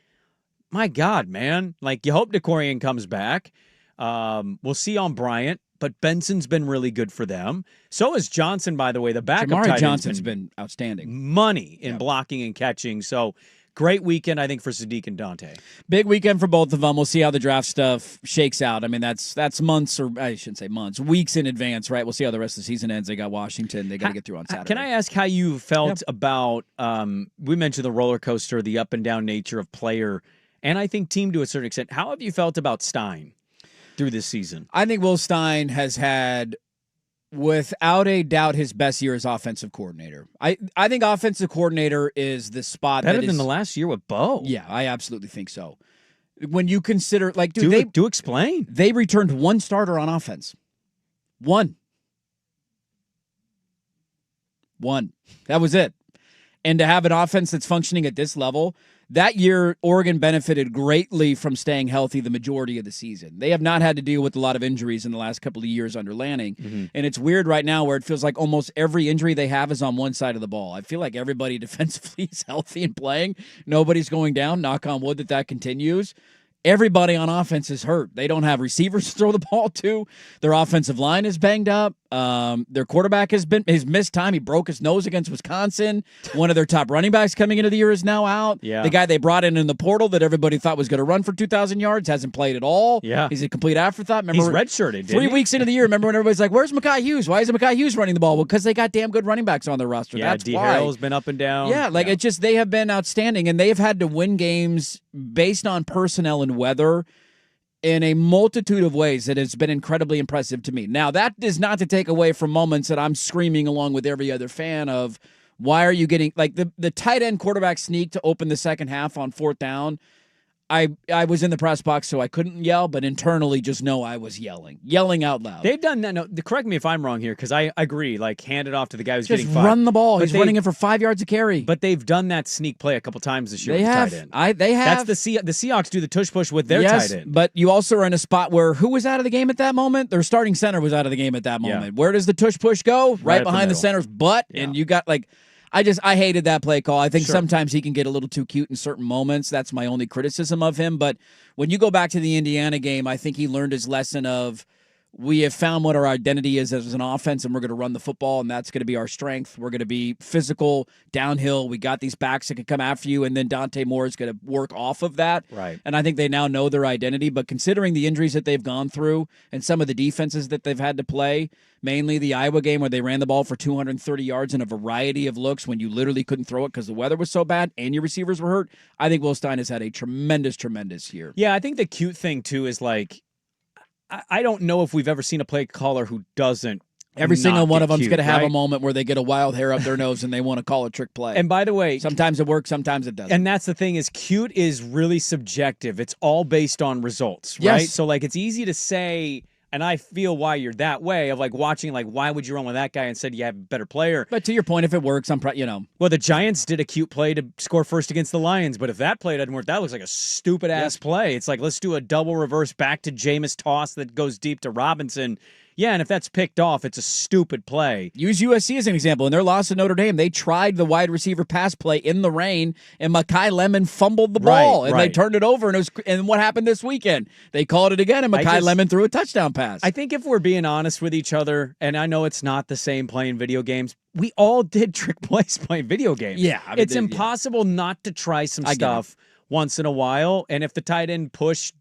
my God, man. Like, you hope DeCorian comes back. We'll see on Bryant, but Benson's been really good for them. So is Johnson, by the way. The backup tight end's Johnson's been outstanding. Money in blocking and catching. So great weekend, I think, for Sadiq and Dante. Big weekend for both of them. We'll see how the draft stuff shakes out. I mean, that's months, or I shouldn't say months, weeks in advance, right? We'll see how the rest of the season ends. They got Washington. They got to get through on Saturday. Can I ask how you felt about, we mentioned the roller coaster, the up and down nature of player, and I think team to a certain extent. How have you felt about Stein through this season? I think Will Stein has had, without a doubt, his best year as offensive coordinator. I think offensive coordinator is the spot Better that than the last year with Bo. Yeah, I absolutely think so. When you consider, like, dude, do explain. They returned one starter on offense. One. That was it. And to have an offense that's functioning at this level, that year, Oregon benefited greatly from staying healthy the majority of the season. They have not had to deal with a lot of injuries in the last couple of years under Lanning. And it's weird right now where it feels like almost every injury they have is on one side of the ball. I feel like everybody defensively is healthy and playing. Nobody's going down. Knock on wood that continues. Everybody on offense is hurt. They don't have receivers to throw the ball to. Their offensive line is banged up. Their quarterback has missed time. He broke his nose against Wisconsin. One of their top running backs coming into the year is now out. Yeah. The guy they brought in the portal that everybody thought was going to run for 2,000 yards hasn't played at all. Yeah. He's a complete afterthought. Remember, he's redshirted. 3 weeks into the year, remember when everybody's like, where's Mekhi Hughes? Why isn't Mekhi Hughes running the ball? Well, because they got damn good running backs on their roster. Yeah, That's D. why. Harrell's been up and down. Yeah, it just, they have been outstanding, and they have had to win games based on personnel and weather in a multitude of ways that has been incredibly impressive to me. Now, that is not to take away from moments that I'm screaming along with every other fan of, why are you getting, like, the tight end quarterback sneak to open the second half on 4th down? I was in the press box, so I couldn't yell, but internally just know I was yelling out loud. They've done that. No, correct me if I'm wrong here, because I agree. Like, hand it off to the guy who's just getting five. run the ball. But He's running it for 5 yards a carry. But they've done that sneak play a couple times this year They with have. the tight end. They have. That's the Seahawks do the tush push with their yes, tight end. But you also are in a spot where who was out of the game at that moment? Their starting center was out of the game at that moment. Where does the tush push go? Right behind the center's butt, and you got I hated that play call. I think sometimes he can get a little too cute in certain moments. That's my only criticism of him. But when you go back to the Indiana game, I think he learned his lesson of, we have found what our identity is as an offense, and we're going to run the football, and that's going to be our strength. We're going to be physical, downhill. We got these backs that can come after you, and then Dante Moore is going to work off of that. Right. And I think they now know their identity. But considering the injuries that they've gone through and some of the defenses that they've had to play, mainly the Iowa game where they ran the ball for 230 yards in a variety of looks when you literally couldn't throw it because the weather was so bad and your receivers were hurt, I think Will Stein has had a tremendous year. Yeah, I think the cute thing, too, is like, I don't know if we've ever seen a play caller who doesn't. Every single one of them's going to have right? a moment where they get a wild hair up their nose and they want to call a trick play. And by the way, sometimes it works, sometimes it doesn't. And that's the thing, is cute is really subjective. It's all based on results, right? Yes. So like, it's easy to say, and I feel why you're that way, of like watching, like, why would you run with that guy instead you have a better player? But to your point, if it works, Well, the Giants did a cute play to score first against the Lions, but if that play doesn't work, that looks like a stupid ass play. It's like, let's do a double reverse back to Jameis toss that goes deep to Robinson. Yeah, and if that's picked off, it's a stupid play. Use USC as an example. In their loss to Notre Dame, they tried the wide receiver pass play in the rain, and Mekhi Lemon fumbled the ball, and they turned it over. And what happened this weekend? They called it again, and Mekhi Lemon threw a touchdown pass. I think if we're being honest with each other, and I know it's not the same playing video games, we all did trick plays playing video games. Yeah. I mean, it's impossible not to try some stuff once in a while, and if the tight end push,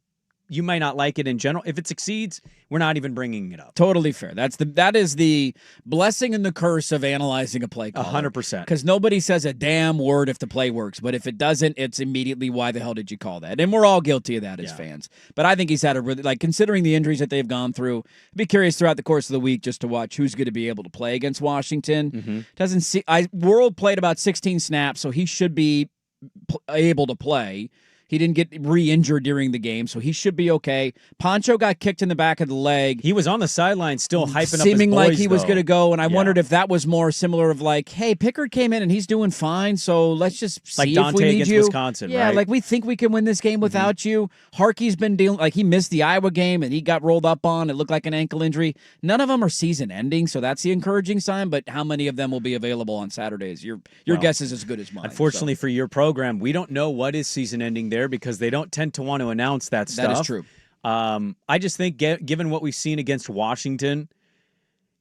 you might not like it in general. If it succeeds, we're not even bringing it up. Totally fair. That is the blessing and the curse of analyzing a play call. 100%. Because nobody says a damn word if the play works, but if it doesn't, it's immediately, why the hell did you call that? And we're all guilty of that as fans. But I think he's had a really, considering the injuries that they've gone through, I'd be curious throughout the course of the week just to watch who's going to be able to play against Washington. World played about 16 snaps, so he should be able to play. He didn't get re-injured during the game, so he should be okay. Poncho got kicked in the back of the leg. He was on the sideline still hyping up his boys, seeming like he was going to go, and I Yeah. wondered if that was more similar of like, hey, Pickard came in and he's doing fine, so let's just see Like if Dante we need against you. Wisconsin, yeah, right? like we think we can win this game without you. Harkey's been dealing, he missed the Iowa game and he got rolled up on. It looked like an ankle injury. None of them are season-ending, so that's the encouraging sign, but how many of them will be available on Saturdays? Your guess is as good as mine. Unfortunately for your program, we don't know what is season-ending there because they don't tend to want to announce that stuff. That is true. I just think, given what we've seen against Washington,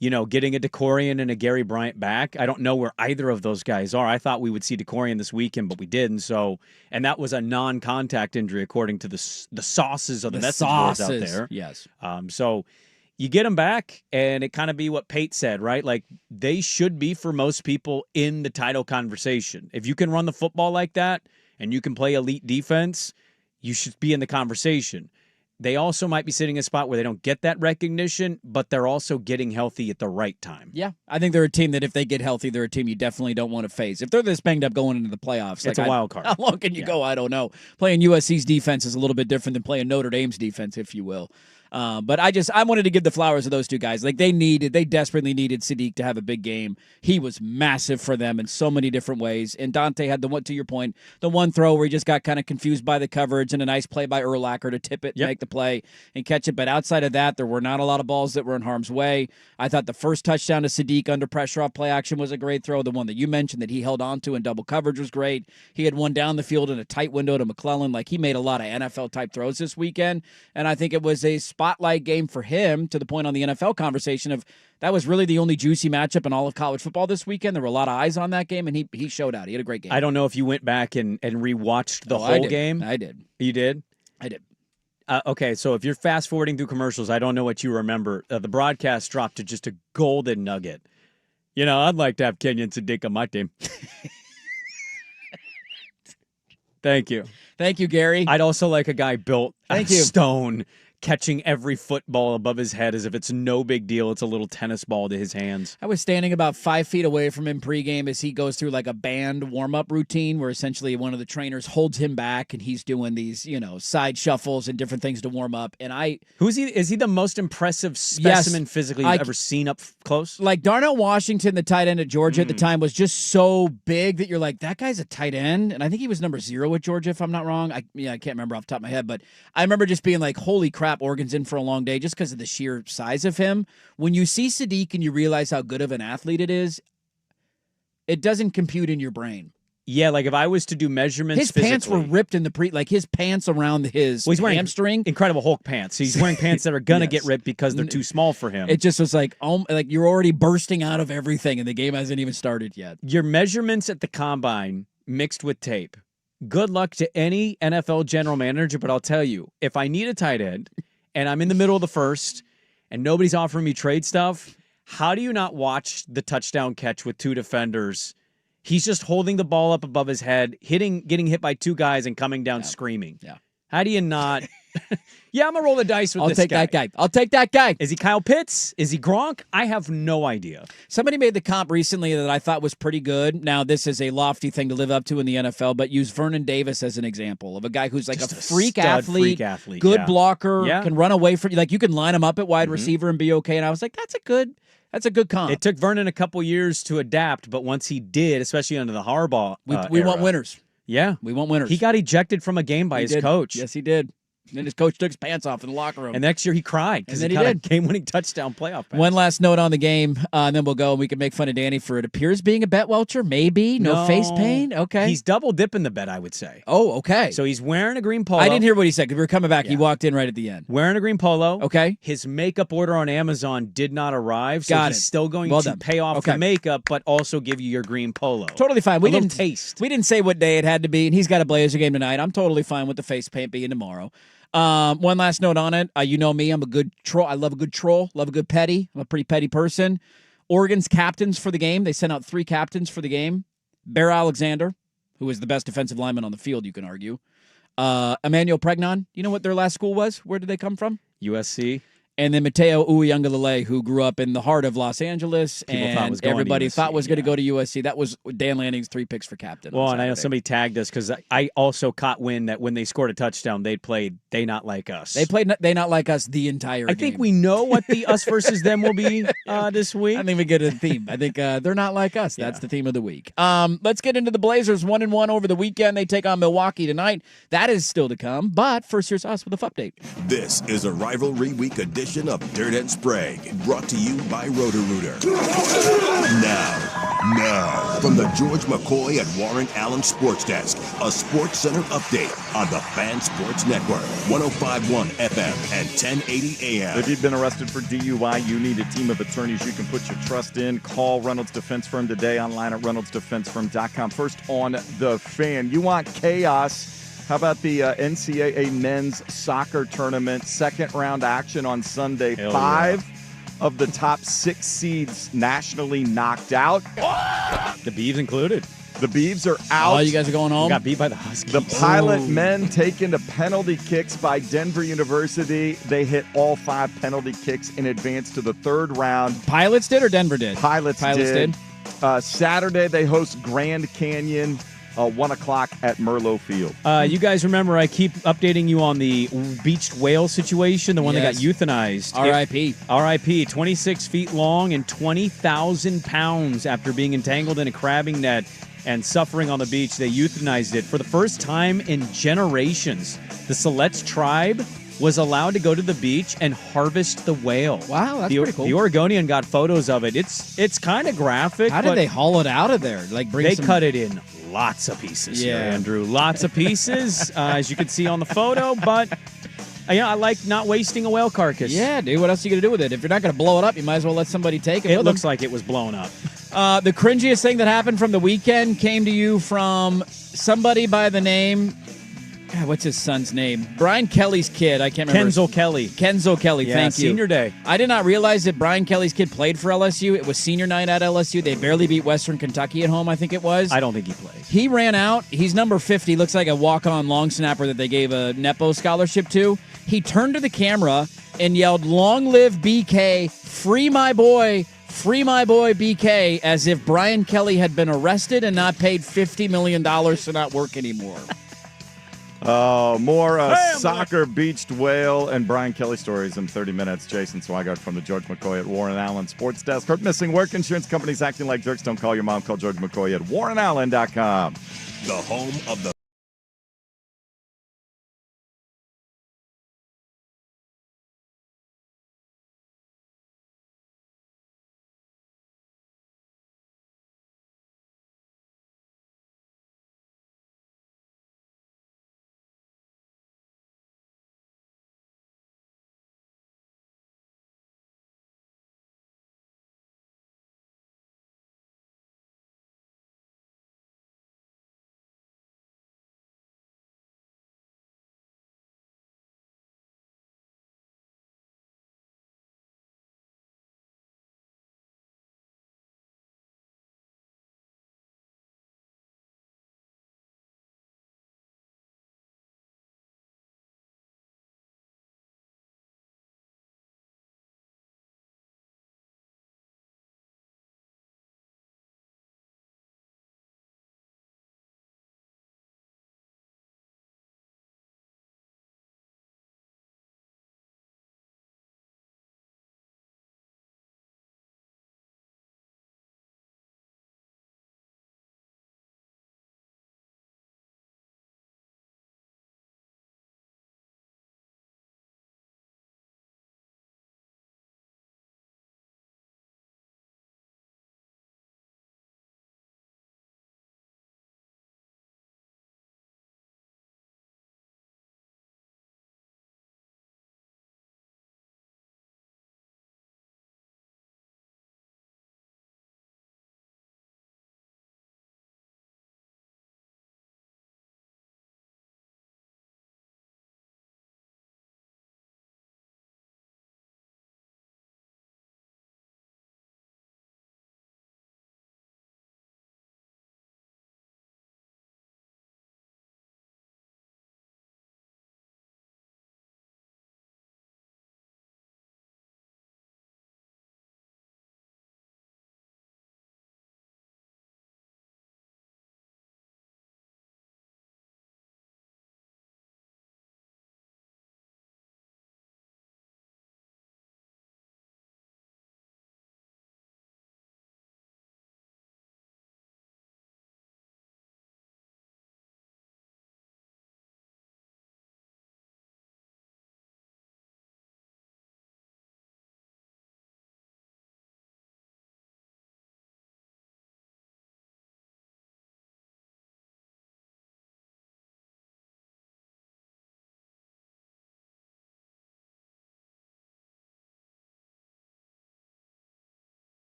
getting a DeCorian and a Gary Bryant back, I don't know where either of those guys are. I thought we would see DeCorian this weekend, but we didn't. And that was a non-contact injury, according to the sauces of the message boards out there. Yes. So you get them back, and it kind of be what Pate said, right? Like, they should be, for most people, in the title conversation. If you can run the football like that and you can play elite defense, you should be in the conversation. They also might be sitting in a spot where they don't get that recognition, but they're also getting healthy at the right time. Yeah, I think they're a team that if they get healthy, they're a team you definitely don't want to face. If they're this banged up going into the playoffs, It's a wild card. How long can you go? I don't know. Playing USC's defense is a little bit different than playing Notre Dame's defense, if you will. But I wanted to give the flowers to those two guys. Like they desperately needed Sadiq to have a big game. He was massive for them in so many different ways. And Dante had to your point, the one throw where he just got kind of confused by the coverage and a nice play by Urlacher to tip it, make the play, and catch it. But outside of that, there were not a lot of balls that were in harm's way. I thought the first touchdown to Sadiq under pressure off play action was a great throw. The one that you mentioned that he held on to in double coverage was great. He had one down the field in a tight window to McClellan. Like he made a lot of NFL-type throws this weekend. And I think it was a spotlight game for him, to the point on the NFL conversation of that was really the only juicy matchup in all of college football this weekend. There were a lot of eyes on that game, and he showed out. He had a great game. I don't know if you went back and rewatched the whole game. I did. You did? I did. Okay, so if you're fast forwarding through commercials, I don't know what you remember. The broadcast dropped to just a golden nugget. I'd like to have Kenyon Sadiq on my team. Thank you. Thank you, Gary. I'd also like a guy built Thank of you. stone, catching every football above his head as if it's no big deal. It's a little tennis ball to his hands. I was standing about 5 feet away from him pregame as he goes through like a band warm-up routine where essentially one of the trainers holds him back and he's doing these, side shuffles and different things to warm up. And Who's he? Is he the most impressive specimen physically you've ever seen up close? Like Darnell Washington, the tight end at Georgia at the time, was just so big that you're like, that guy's a tight end. And I think he was number 0 at Georgia, if I'm not wrong. I can't remember off the top of my head, but I remember just being like, holy crap, Oregon's in for a long day just because of the sheer size of him. When you see Sadiq and you realize how good of an athlete it is, it doesn't compute in your brain. Yeah, like if I was to do measurements his pants were ripped in the his pants around his he's wearing hamstring. Incredible Hulk pants. He's wearing pants that are going to get ripped because they're too small for him. It just was like you're already bursting out of everything and the game hasn't even started yet. Your measurements at the combine mixed with tape. Good luck to any NFL general manager, but I'll tell you, if I need a tight end and I'm in the middle of the first and nobody's offering me trade stuff, how do you not watch the touchdown catch with 2 defenders? He's just holding the ball up above his head, getting hit by 2 guys and coming down screaming. Yeah. How do you not? Yeah, I'm going to roll the dice with I'll this take guy. that guy. I'll take that guy. Is he Kyle Pitts? Is he Gronk? I have no idea. Somebody made the comp recently that I thought was pretty good. Now, this is a lofty thing to live up to in the NFL, but use Vernon Davis as an example of a guy who's like Just a a freak stud athlete, freak athlete, good yeah. blocker, Yeah. can run away from you. Like you can line him up at wide receiver and be okay. And I was like, that's a good comp. It took Vernon a couple years to adapt, but once he did, especially under the Harbaugh we era, want winners. Yeah. We want winners. He got ejected from a game by He his did. coach. Yes, he did. And then his coach took his pants off in the locker room. And next year he cried because And he then got he a did. game-winning touchdown playoff pass. One last note on the game, and then we'll go and we can make fun of Danny for it appears being a bet welcher. Maybe. No face paint. Okay. He's double dipping the bet, I would say. Oh, okay. So he's wearing a green polo. I didn't hear what he said because we were coming back. He Yeah. walked in right at the end. Wearing a green polo. Okay. His makeup order on Amazon did not arrive, so Got he's it. still going Well to done. pay off Okay. the makeup, but also give you your green polo. Totally fine. We A little didn't taste. We didn't say what day it had to be, and he's got a Blazer game tonight. I'm totally fine with the face paint being tomorrow. One last note on it. You know me. I'm a good troll. I love a good troll. Love a good petty. I'm a pretty petty person. Oregon's captains for the game. They sent out 3 captains for the game. Bear Alexander, who is the best defensive lineman on the field, you can argue. Emmanuel Pregnon. You know what their last school was? Where did they come from? USC. And then Mateo Uiagalelei, who grew up in the heart of Los Angeles, People thought and was going to everybody USC, thought was going to go to USC. That was Dan Lanning's 3 picks for captain. Well, on and I know Saturday. somebody tagged us because I also caught wind that when they scored a touchdown, they played They Not Like Us. They played They Not Like Us the entire I game. think we know what the us versus them will be this week. I think we get a theme. I think they're not like us. That's the theme of the week. Let's get into the Blazers. 1-1 over the weekend. They take on Milwaukee tonight. That is still to come. But first, here's us with a update. This is a Rivalry Week edition of Dirt and Sprague, brought to you by Roto-Rooter. Now, from the George McCoy and Warren Allen Sports Desk, a Sports Center update on the Fan Sports Network, 105.1 FM and 1080 AM. If you've been arrested for DUI, you need a team of attorneys you can put your trust in. Call Reynolds Defense Firm today, online at reynoldsdefensefirm.com. First on The Fan. You want chaos? How about the NCAA men's soccer tournament? Second round action on Sunday. Hell 5 of the top 6 seeds nationally knocked out. The Beavs included. The Beavs are out. Oh, you guys are going home? Got beat by the Huskies. The Pilot men taken to penalty kicks by Denver University. They hit all 5 penalty kicks in advance to the 3rd round. Pilots did or Denver did? Pilots did. Saturday, they host Grand Canyon. 1 o'clock at Merlot Field. You guys remember I keep updating you on the beached whale situation, the one that got euthanized. R.I.P. R.I.P. 26 feet long and 20,000 pounds after being entangled in a crabbing net and suffering on the beach. They euthanized it. For the first time in generations, the Siletz tribe was allowed to go to the beach and harvest the whale. Wow, that's pretty cool. The Oregonian got photos of it. It's kind of graphic. How did they haul it out of there? They cut it in lots of pieces here, Andrew. Lots of pieces, as you can see on the photo. But I like not wasting a whale carcass. Yeah, dude. What else are you going to do with it? If you're not going to blow it up, you might as well let somebody take it. It looks like it was blown up. The cringiest thing that happened from the weekend came to you from somebody by the name... God, what's his son's name? Brian Kelly's kid. I can't remember. Kenzel Kelly. Kenzel Kelly, Yeah, thank you. senior day. I did not realize that Brian Kelly's kid played for LSU. It was senior night at LSU. They barely beat Western Kentucky at home, I think it was. I don't think he played. He ran out. He's number 50. Looks like a walk-on long snapper that they gave a Nepo scholarship to. He turned to the camera and yelled, "Long live BK, free my boy BK," as if Brian Kelly had been arrested and not paid $50 million to not work anymore. More soccer, beached whale, and Brian Kelly stories in 30 minutes. Jason Swigart from the George McCoy at Warren Allen Sports Desk. Hurt missing work, insurance companies acting like jerks. Don't call your mom. Call George McCoy at warrenallen.com. The home of the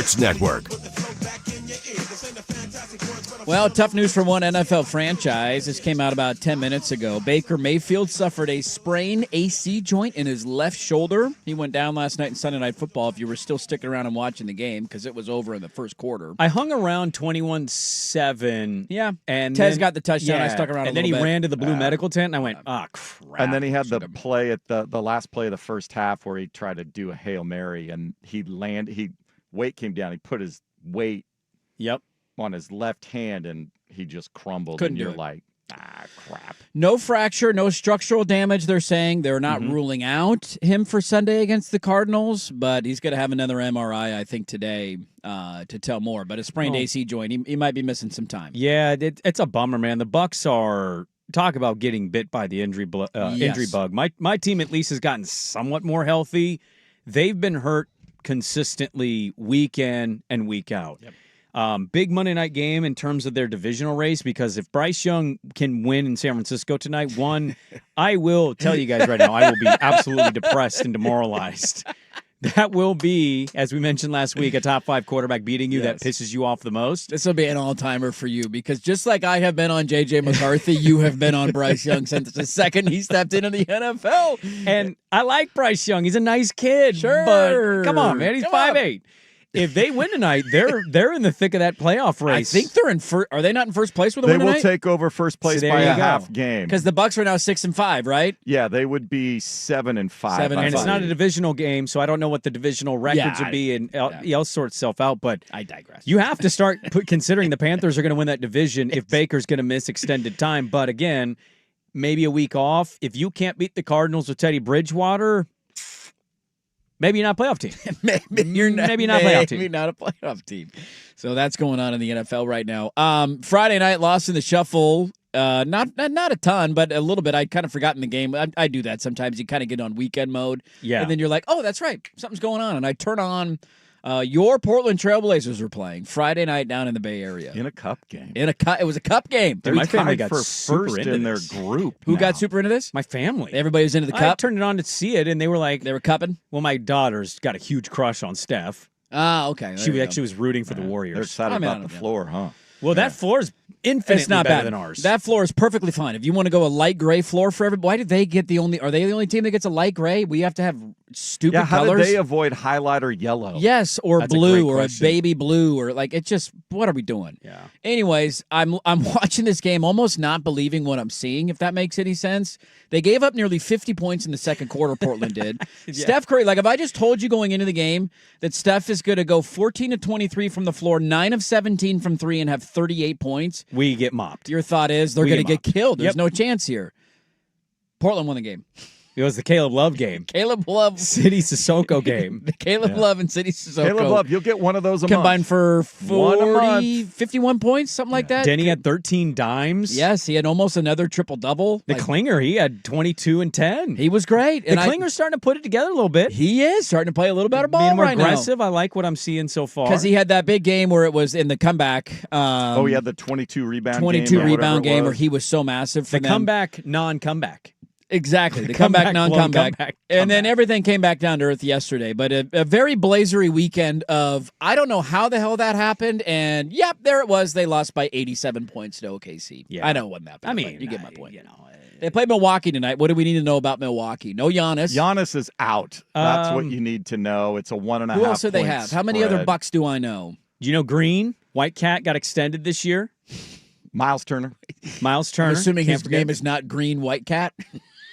Sports Network. Well, tough news for one NFL franchise. This came out about 10 minutes ago. Baker Mayfield suffered a sprained AC joint in his left shoulder. He went down last night in Sunday Night Football, if you were still sticking around and watching the game, because it was over in the first quarter. I hung around 21-7. Yeah. And Tez then- got the touchdown. I yeah, stuck around and a then he little bit. ran to the blue medical tent, and I went, crap. And then he had the play at the last play of the first half where he tried to do a Hail Mary, and weight came down. He put his weight on his left hand, and he just crumbled. Couldn't and do you're it. like, crap. No fracture, no structural damage, they're saying. They're not ruling out him for Sunday against the Cardinals, but he's going to have another MRI, I think, today to tell more. But a sprained AC joint, he might be missing some time. Yeah, it's a bummer, man. The Bucs are talk about getting bit by the injury bug. My team at least has gotten somewhat more healthy. They've been hurt consistently week in and week out. Big Monday night game in terms of their divisional race, because if Bryce Young can win in San Francisco tonight, I will tell you guys right now, I will be absolutely depressed and demoralized. That will be, as we mentioned last week, a top 5 quarterback beating you that pisses you off the most. This will be an all-timer for you, because just like I have been on J.J. McCarthy, you have been on Bryce Young since the second he stepped into the NFL. And I like Bryce Young. He's a nice kid. Sure. But come on, man. He's Come on. 5'8". If they win tonight, they're in the thick of that playoff race. I think they're in first. Are they not in first place with a They win will tonight? take over first place there by you a go. half game. Because the Bucs are now 6-5, right? Yeah, they would be 7-5. 7-5. And it's not a divisional game, so I don't know what the divisional records would be, and it'll sort itself out. But I digress. You have to start considering the Panthers are going to win that division if Baker's going to miss extended time. But again, maybe a week off. If you can't beat the Cardinals with Teddy Bridgewater, maybe you're not a playoff team. maybe you're not, maybe not a playoff team. Maybe not a playoff team. So that's going on in the NFL right now. Friday night, lost in the shuffle. Not a ton, but a little bit. I'd kind of forgotten the game. I do that sometimes. You kind of get on weekend mode. Yeah. And then you're like, oh, that's right. Something's going on. And I turn on your Portland Trailblazers were playing Friday night down in the Bay Area. In a cup game. It was a cup game. Dude, my family got for super first into in their this. group. Who now. got super into this? My family. Everybody was into the I cup? turned it on to see it, and they were like, They were cupping? well, my daughter's got a huge crush on Steph. Ah, okay. She actually was rooting for the Warriors. They're excited I mean, I about don't the know. floor, huh? Well, that floor is infinitely It's not better bad. than ours. That floor is perfectly fine. If you want to go a light gray floor for everybody, why did they get are they the only team that gets a light gray? We have to have stupid Yeah, how colors. did they avoid highlighter yellow? Yes, or That's a blue, great or a question. baby blue, or like it's just what are we doing? Yeah. Anyways, I'm watching this game, almost not believing what I'm seeing. If that makes any sense, they gave up nearly 50 points in the second quarter. Portland did. Steph Curry, like if I just told you going into the game that Steph is going to go 14 of 23 from the floor, 9 of 17 from three, and have 38 points, We get mopped. your thought is they're We going to get get killed. There's Yep. no chance here. Portland won the game. It was the Caleb Love game. Caleb Love. City Sissoko game. The Caleb Love and City Sissoko. Caleb Love, you'll get one of those a combined month. for One a 40, 51 points, something like that. Denny had 13 dimes. Yes, he had almost another triple-double. The Klinger, he had 22 and 10. He was great. The Klinger's starting to put it together a little bit. He is starting to play a little better ball Being more right aggressive. I like what I'm seeing so far. Because he had that big game where it was in the comeback. He had the 22 rebound 22 game or whatever rebound it game was. where he was so massive for the them. comeback, non-comeback. Exactly. The comeback, non-comeback. comeback, And then everything came back down to earth yesterday. But a very blazery weekend of, I don't know how the hell that happened. And, yep, there it was. They lost by 87 points to OKC. Yeah. I know it wasn't that bad. I mean, but you get my point. You know, They played Milwaukee tonight. What do we need to know about Milwaukee? No Giannis. Giannis is out. That's what you need to know. It's a 1.5. Who else do they point have? How many other spread. Bucks do I know? do you know Green? White Cat got extended this year. Miles Turner. Miles Turner. I'm assuming Can't his forget. name is not Green White Cat.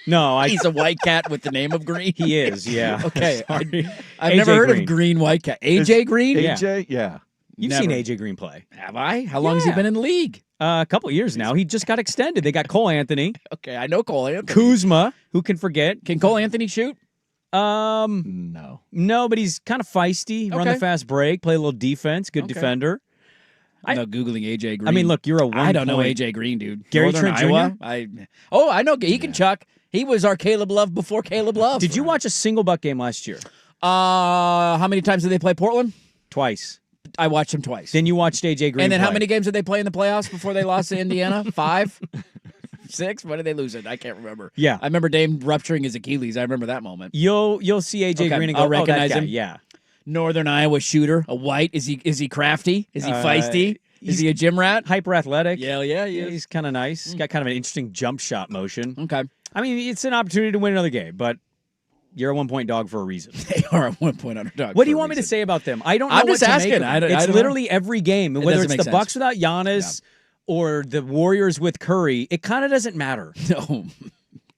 No, He's a white cat with the name of Green. he is, yeah. Okay. Sorry. I've AJ never heard Green. of Green White Cat. AJ Green? AJ, yeah. You've Never. seen AJ Green play. Have I? How long has he Yeah. been in the league? A couple years now. He just got extended. They got Cole Anthony, Okay, I know Cole Anthony. Kuzma, who can forget. Can Cole Anthony shoot? No. No, but he's kind of feisty. Run Okay. the fast break, play a little defense, good Okay. defender. I'm not Googling AJ Green. I mean, look, you're a I don't know point- AJ Green, dude. Gary Northern Trent Iowa? Jr.? I know. He can chuck. He was our Caleb Love before Caleb Love. Did you watch a single Buck game last year? How many times did they play Portland? Twice. I watched him twice. Then you watched AJ Green. And then how play. many games did they play in the playoffs before they lost to Indiana? 5? 6? When did they lose it? I can't remember. Yeah. I remember Dame rupturing his Achilles. I remember that moment. You'll see AJ Okay, Green and go, I'll oh, that recognize guy. him. Yeah. Northern Iowa shooter, a white. Is he crafty? Is he feisty? Is he a gym rat? Hyper athletic. Yeah, he is. He's kind of nice. He's got kind of an interesting jump shot motion. Okay. I mean, it's an opportunity to win another game, but you're a 1-point dog for a reason. They are a 1-point underdog. What do you want me to say about them? I don't know. I'm what just to asking. Make of them. It's literally every game, whether it's the Bucks without Giannis or the Warriors with Curry. It kind of doesn't matter. No.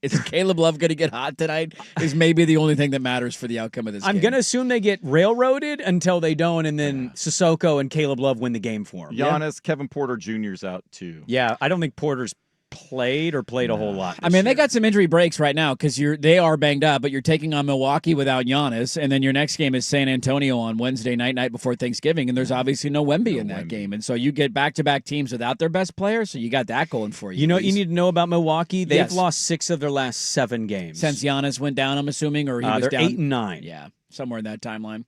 Is Caleb Love going to get hot tonight? Is maybe the only thing that matters for the outcome of this game. I'm going to assume they get railroaded until they don't, and then Sissoko and Caleb Love win the game for them. Giannis, Kevin Porter Jr.'s out too. Yeah, I don't think Porter's played a whole lot. I mean, they got some injury breaks right now because they are banged up, but you're taking on Milwaukee without Giannis, and then your next game is San Antonio on Wednesday night before Thanksgiving, and there's obviously no Wemby in that game, and so you get back-to-back teams without their best player, so you got that going for you. You know what you need to know about Milwaukee? They've lost 6 of their last 7 games since Giannis went down. I'm assuming, or he was they're down 8-9. Yeah, somewhere in that timeline.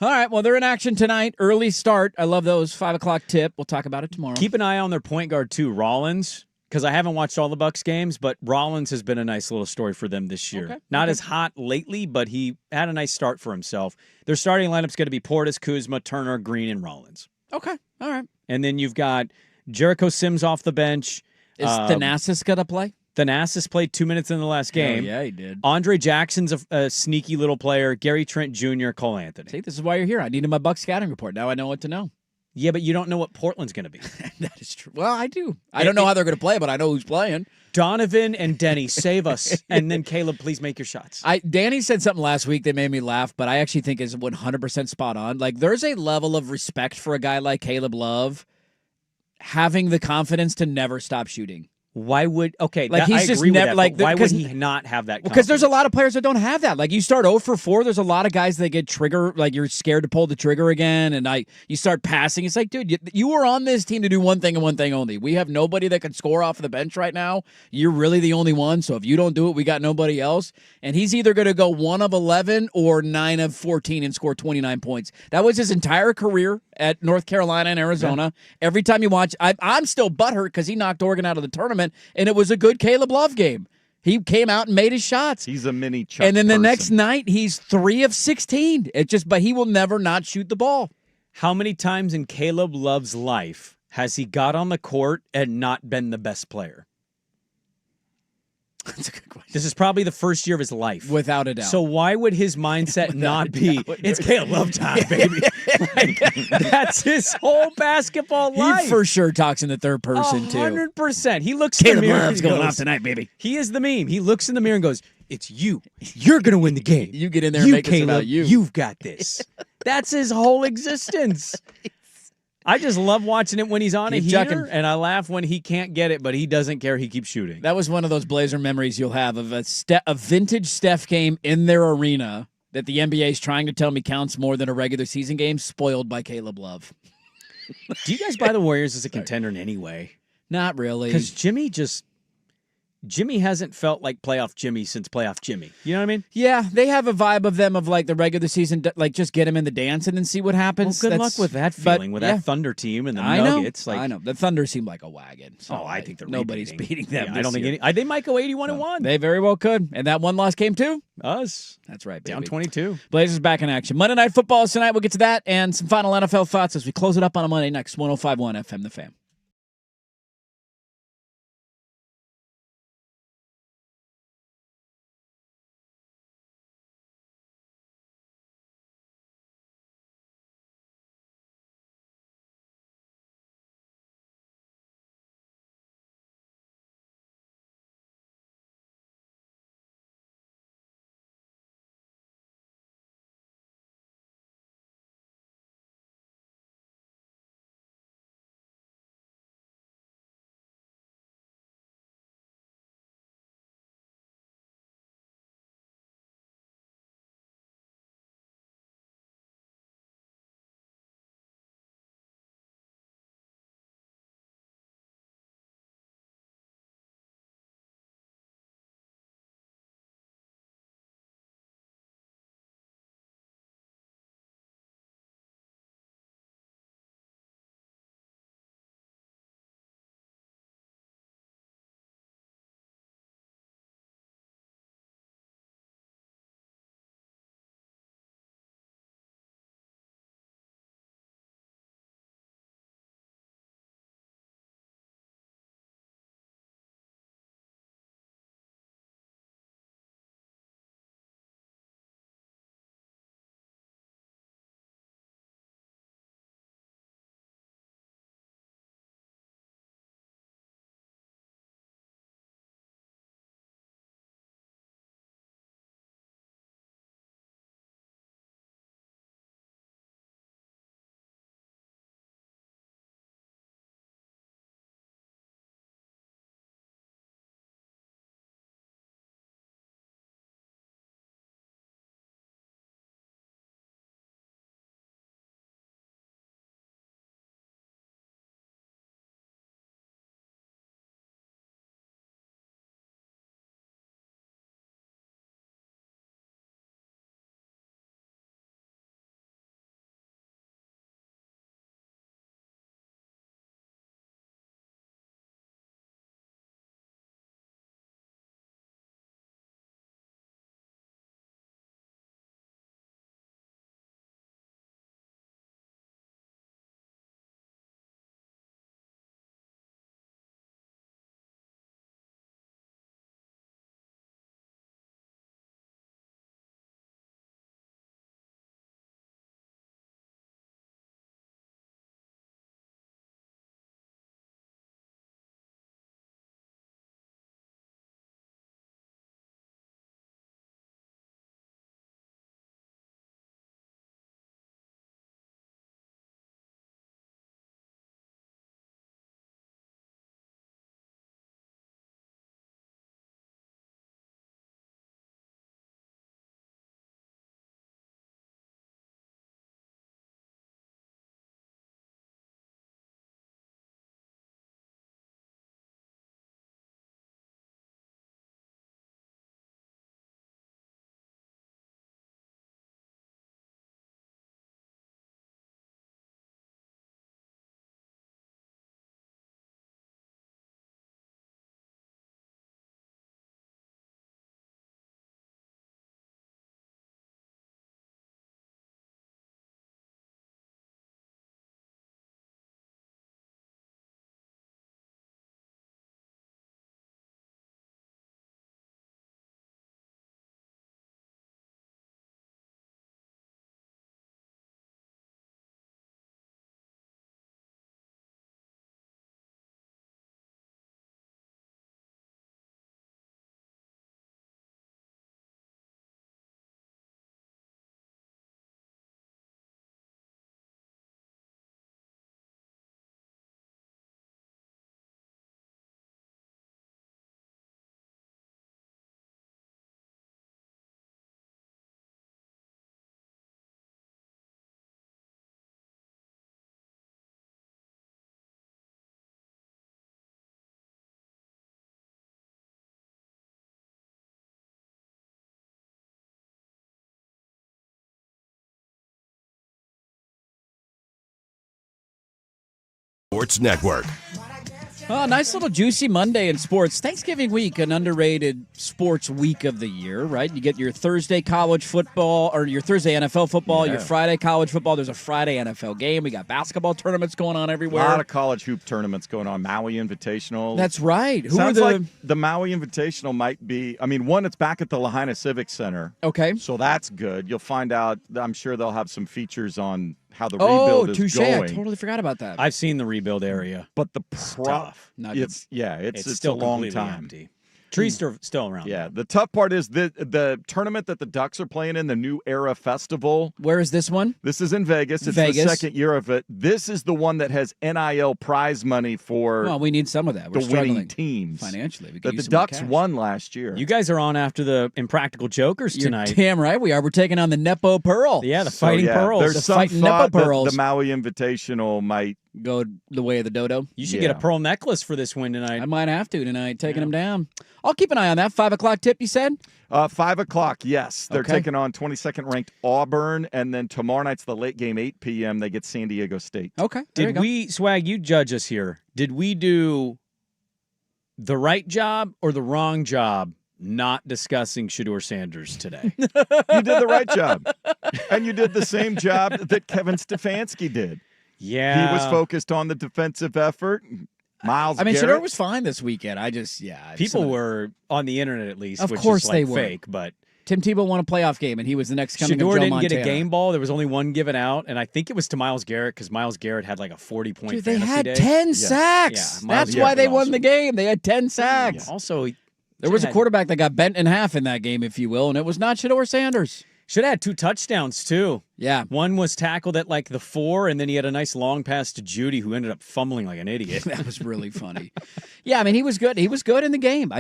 All right, well, they're in action tonight. Early start. I love those 5 o'clock tip. We'll talk about it tomorrow. Keep an eye on their point guard too, Rollins. Because I haven't watched all the Bucks games, but Rollins has been a nice little story for them this year. Okay. Not as hot lately, but he had a nice start for himself. Their starting lineup's going to be Portis, Kuzma, Turner, Green, and Rollins. Okay, all right. And then you've got Jericho Sims off the bench. Is Thanasis going to play? Thanasis played 2 minutes in the last game. Yeah, he did. Andre Jackson's a sneaky little player. Gary Trent Jr., Cole Anthony. See, this is why you're here. I needed my Bucks scouting report. Now I know what to know. Yeah, but you don't know what Portland's going to be. That is true. Well, I do. I don't know how they're going to play, but I know who's playing. Donovan and Denny, save us. And then Caleb, please make your shots. Danny said something last week that made me laugh, but I actually think is 100% spot on. Like, there's a level of respect for a guy like Caleb Love having the confidence to never stop shooting. Why would he's I just agree with never that, like but why would because he not have that? Because there's a lot of players that don't have that. Like you start 0 for 4, there's a lot of guys that get trigger, like you're scared to pull the trigger again, and you start passing. It's like, dude, you were on this team to do one thing and one thing only. We have nobody that can score off the bench right now. You're really the only one. So if you don't do it, we got nobody else. And he's either going to go 1 of 11 or 9 of 14 and score 29 points. That was his entire career at North Carolina and Arizona. Yeah. Every time you watch, I'm still butthurt because he knocked Oregon out of the tournament, and it was a good Caleb Love game. He came out and made his shots. He's a mini Chuck And then the person. next night, he's 3 of 16. But he will never not shoot the ball. How many times in Caleb Love's life has he got on the court and not been the best player? That's a good question. This is probably the first year of his life. Without a doubt. So why would his mindset not be, it's Caleb Love time, baby? That's his whole basketball life. He for sure talks in the third person, too. 100%. He looks in the mirror. Love's going off tonight, baby. He is the meme. He looks in the mirror and goes, it's you. You're going to win the game. You get in there and make it about you. You've got this. That's his whole existence. I just love watching it when he's on a heater, and I laugh when he can't get it, but he doesn't care. He keeps shooting. That was one of those Blazer memories you'll have of a vintage Steph game in their arena that the NBA is trying to tell me counts more than a regular season game, spoiled by Caleb Love. Do you guys buy the Warriors as a contender in any way? Not really. Because Jimmy hasn't felt like playoff Jimmy since playoff Jimmy. You know what I mean? Yeah, they have a vibe of them of like the regular season, like just get him in the dance and then see what happens. Well, good luck with that feeling, with that Thunder team and the Nuggets. I know. The Thunder seem like a wagon. So I think they're nobody's beating them. Yeah, I don't think they might go 81-1. They very well could. And that one loss came too? Us. That's right, baby. Down 22. Blazers back in action. Monday Night Football is tonight. We'll get to that and some final NFL thoughts as we close it up on a Monday next. 105.1 FM The Fan. Sports Network. Oh, nice little juicy Monday in sports. Thanksgiving week, an underrated sports week of the year, right? You get your Thursday college football, or your Thursday NFL football, your Friday college football. There's a Friday NFL game. We got basketball tournaments going on everywhere. A lot of college hoop tournaments going on. Maui Invitational. That's right. Sounds like the Maui Invitational might be, one, it's back at the Lahaina Civic Center. Okay. So that's good. You'll find out, I'm sure they'll have some features on how the rebuild is touche. going. I totally forgot about that. I've seen the rebuild area. But the tough. It's still a long completely time. empty. Trees are still around. Yeah, the tough part is the tournament that the Ducks are playing in, the New Era Festival. Where is this one? This is in Vegas. It's Vegas. the second year of it. This is the one that has NIL prize money for Well, we need some of that. We're the struggling winning teams. financially. We could That use the some more Ducks cash. won last year. You guys are on after the Impractical Jokers You're tonight. damn right we are. We're taking on the Nepo Pearl. Yeah, the Fighting Pearls. There's The some Fighting thought Nepo that Pearls. the Maui Invitational might go the way of the dodo. You should get a pearl necklace for this win tonight. I might have to tonight, taking them down. I'll keep an eye on that. 5 o'clock tip, you said? 5 o'clock, yes. They're Okay. taking on 22nd ranked Auburn, and then tomorrow night's the late game, 8 p.m. They get San Diego State. Okay. Did we, Swag, you judge us here. Did we do the right job or the wrong job not discussing Shedeur Sanders today? You did the right job. And you did the same job that Kevin Stefanski did. Yeah. He was focused on the defensive effort. Miles Shedeur Garrett was fine this weekend. People were on the internet at least, Of which course is they like were. fake, but Tim Tebow won a playoff game, and he was the next coming of Shedeur Joe didn't Montana. get a game ball. There was only one given out, and I think it was to Miles Garrett because Miles Garrett had like a 40-point Dude, they fantasy had day. 10 sacks. Yeah, That's Miles why Garrett they was won awesome. the game. They had 10 sacks. Also, there was a had- quarterback that got bent in half in that game, if you will, and it was not Shedeur Sanders. Should have had 2 touchdowns, too. Yeah. One was tackled at like the 4, and then he had a nice long pass to Judy, who ended up fumbling like an idiot. That was really funny. Yeah, I mean, he was good. He was good in the game.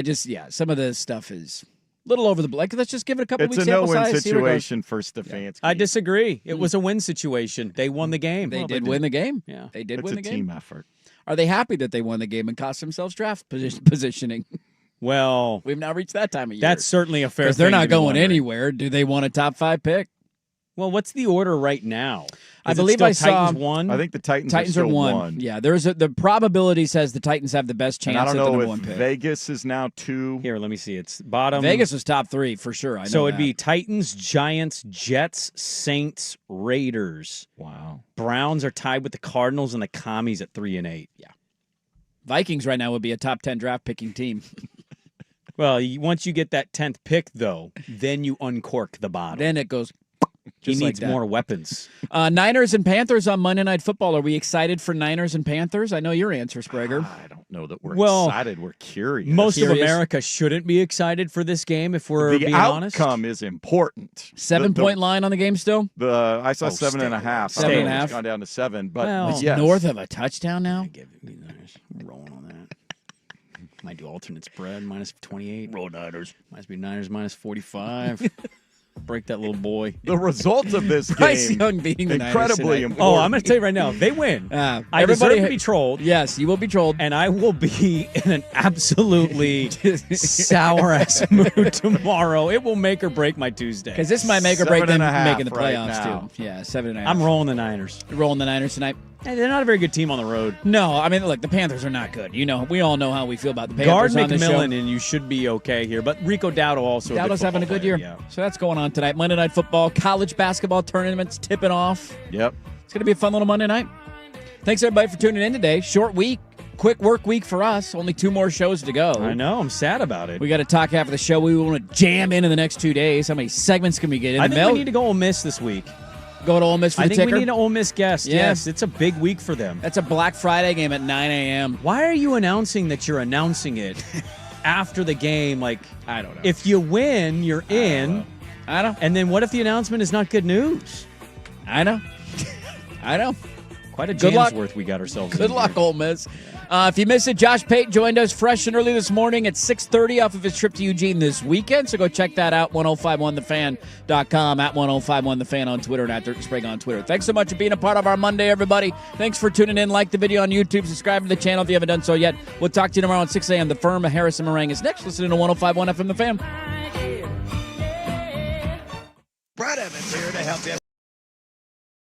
Some of the stuff is a little over the let's just give it a couple It's weeks a sample no-win size, see where it goes. situation for Stefanski. I disagree. It was a win situation. They won the game. They did win the game. Yeah. They did It's win a the game. team effort. Are they happy that they won the game and cost themselves draft positioning? Well, We've now reached that time of year. that's certainly a fair thing. Because they're to not be going wondering. anywhere. Do they want a top 5 pick? Well, what's the order right now? I Is it believe still I saw- Titans 1? I think the Titans Titans are are still 1. Yeah, the probability says the Titans have the best chance And I don't at the know number if 1 pick. Vegas is now 2. Here, let me see. It's bottom. Vegas was top 3 for sure. I know So it'd that. be Titans, Giants, Jets, Saints, Raiders. Wow. Browns are tied with the Cardinals and the Commies at 3 and 8. Yeah. Vikings right now would be a top 10 draft picking team. Well, once you get that 10th pick, though, then you uncork the bottom. Then it goes. He just like needs that. more weapons. Niners and Panthers on Monday Night Football. Are we excited for Niners and Panthers? I know your answer, Sprague. I don't know that we're Well, excited. We're curious. Most of Curious. America shouldn't be excited for this game if we're the being honest. outcome is important. 7-point line on the game still? I saw Oh, 7.5. stay away. 7.5. It's gone down to 7, but Well, It's yes. north of a touchdown now? Rolling on that. Might do alternate spread, minus 28. Roll Niners. Might be Niners, minus 45. Break that little boy. The result of this Bryce game, Young beating the Niners incredibly tonight. important. Oh, I'm going to tell you right now, if they win, I deserve to be trolled. Yes, you will be trolled. And I will be in an absolutely sour-ass mood tomorrow. It will make or break my Tuesday. Because this might make or break them 7.5 making the right playoffs, now. too. Yeah, 7.5. I'm rolling the Niners. You're rolling the Niners tonight? Hey, they're not a very good team on the road. No, I mean, look, the Panthers are not good. You know, we all know how we feel about the Guard Panthers on this show. McMillan, and you should be okay here. But Rico Dowdle also Dowdle's having a good year. Yeah. So that's going on tonight. Monday Night Football, college basketball tournaments tipping off. Yep. It's going to be a fun little Monday night. Thanks, everybody, for tuning in today. Short week, quick work week for us. Only 2 more shows to go. I know. I'm sad about it. We got to talk after the show. We want to jam into the next 2 days. How many segments can we get in? I the think mail? we need to go Ole Miss this week. Go to Ole Miss for I the think ticker? we need an Ole Miss guest. Yeah. Yes, it's a big week for them. That's a Black Friday game at 9 a.m. Why are you announcing that you're announcing it after the game? Like, I don't know. if you win, you're in. I know. And then what if the announcement is not good news? I know. I know. Quite a Good luck. jam's worth we got ourselves Good in luck, here. Ole Miss. If you missed it, Josh Pate joined us fresh and early this morning at 6:30 off of his trip to Eugene this weekend. So go check that out, 1051thefan.com, at 1051thefan on Twitter, and at Dirt and Sprague on Twitter. Thanks so much for being a part of our Monday, everybody. Thanks for tuning in. Like the video on YouTube. Subscribe to the channel if you haven't done so yet. We'll talk to you tomorrow at 6 a.m. The Firm, Harrison Meringue is next. Listening to 1051 FM The Fan. Brad Evans here to help you.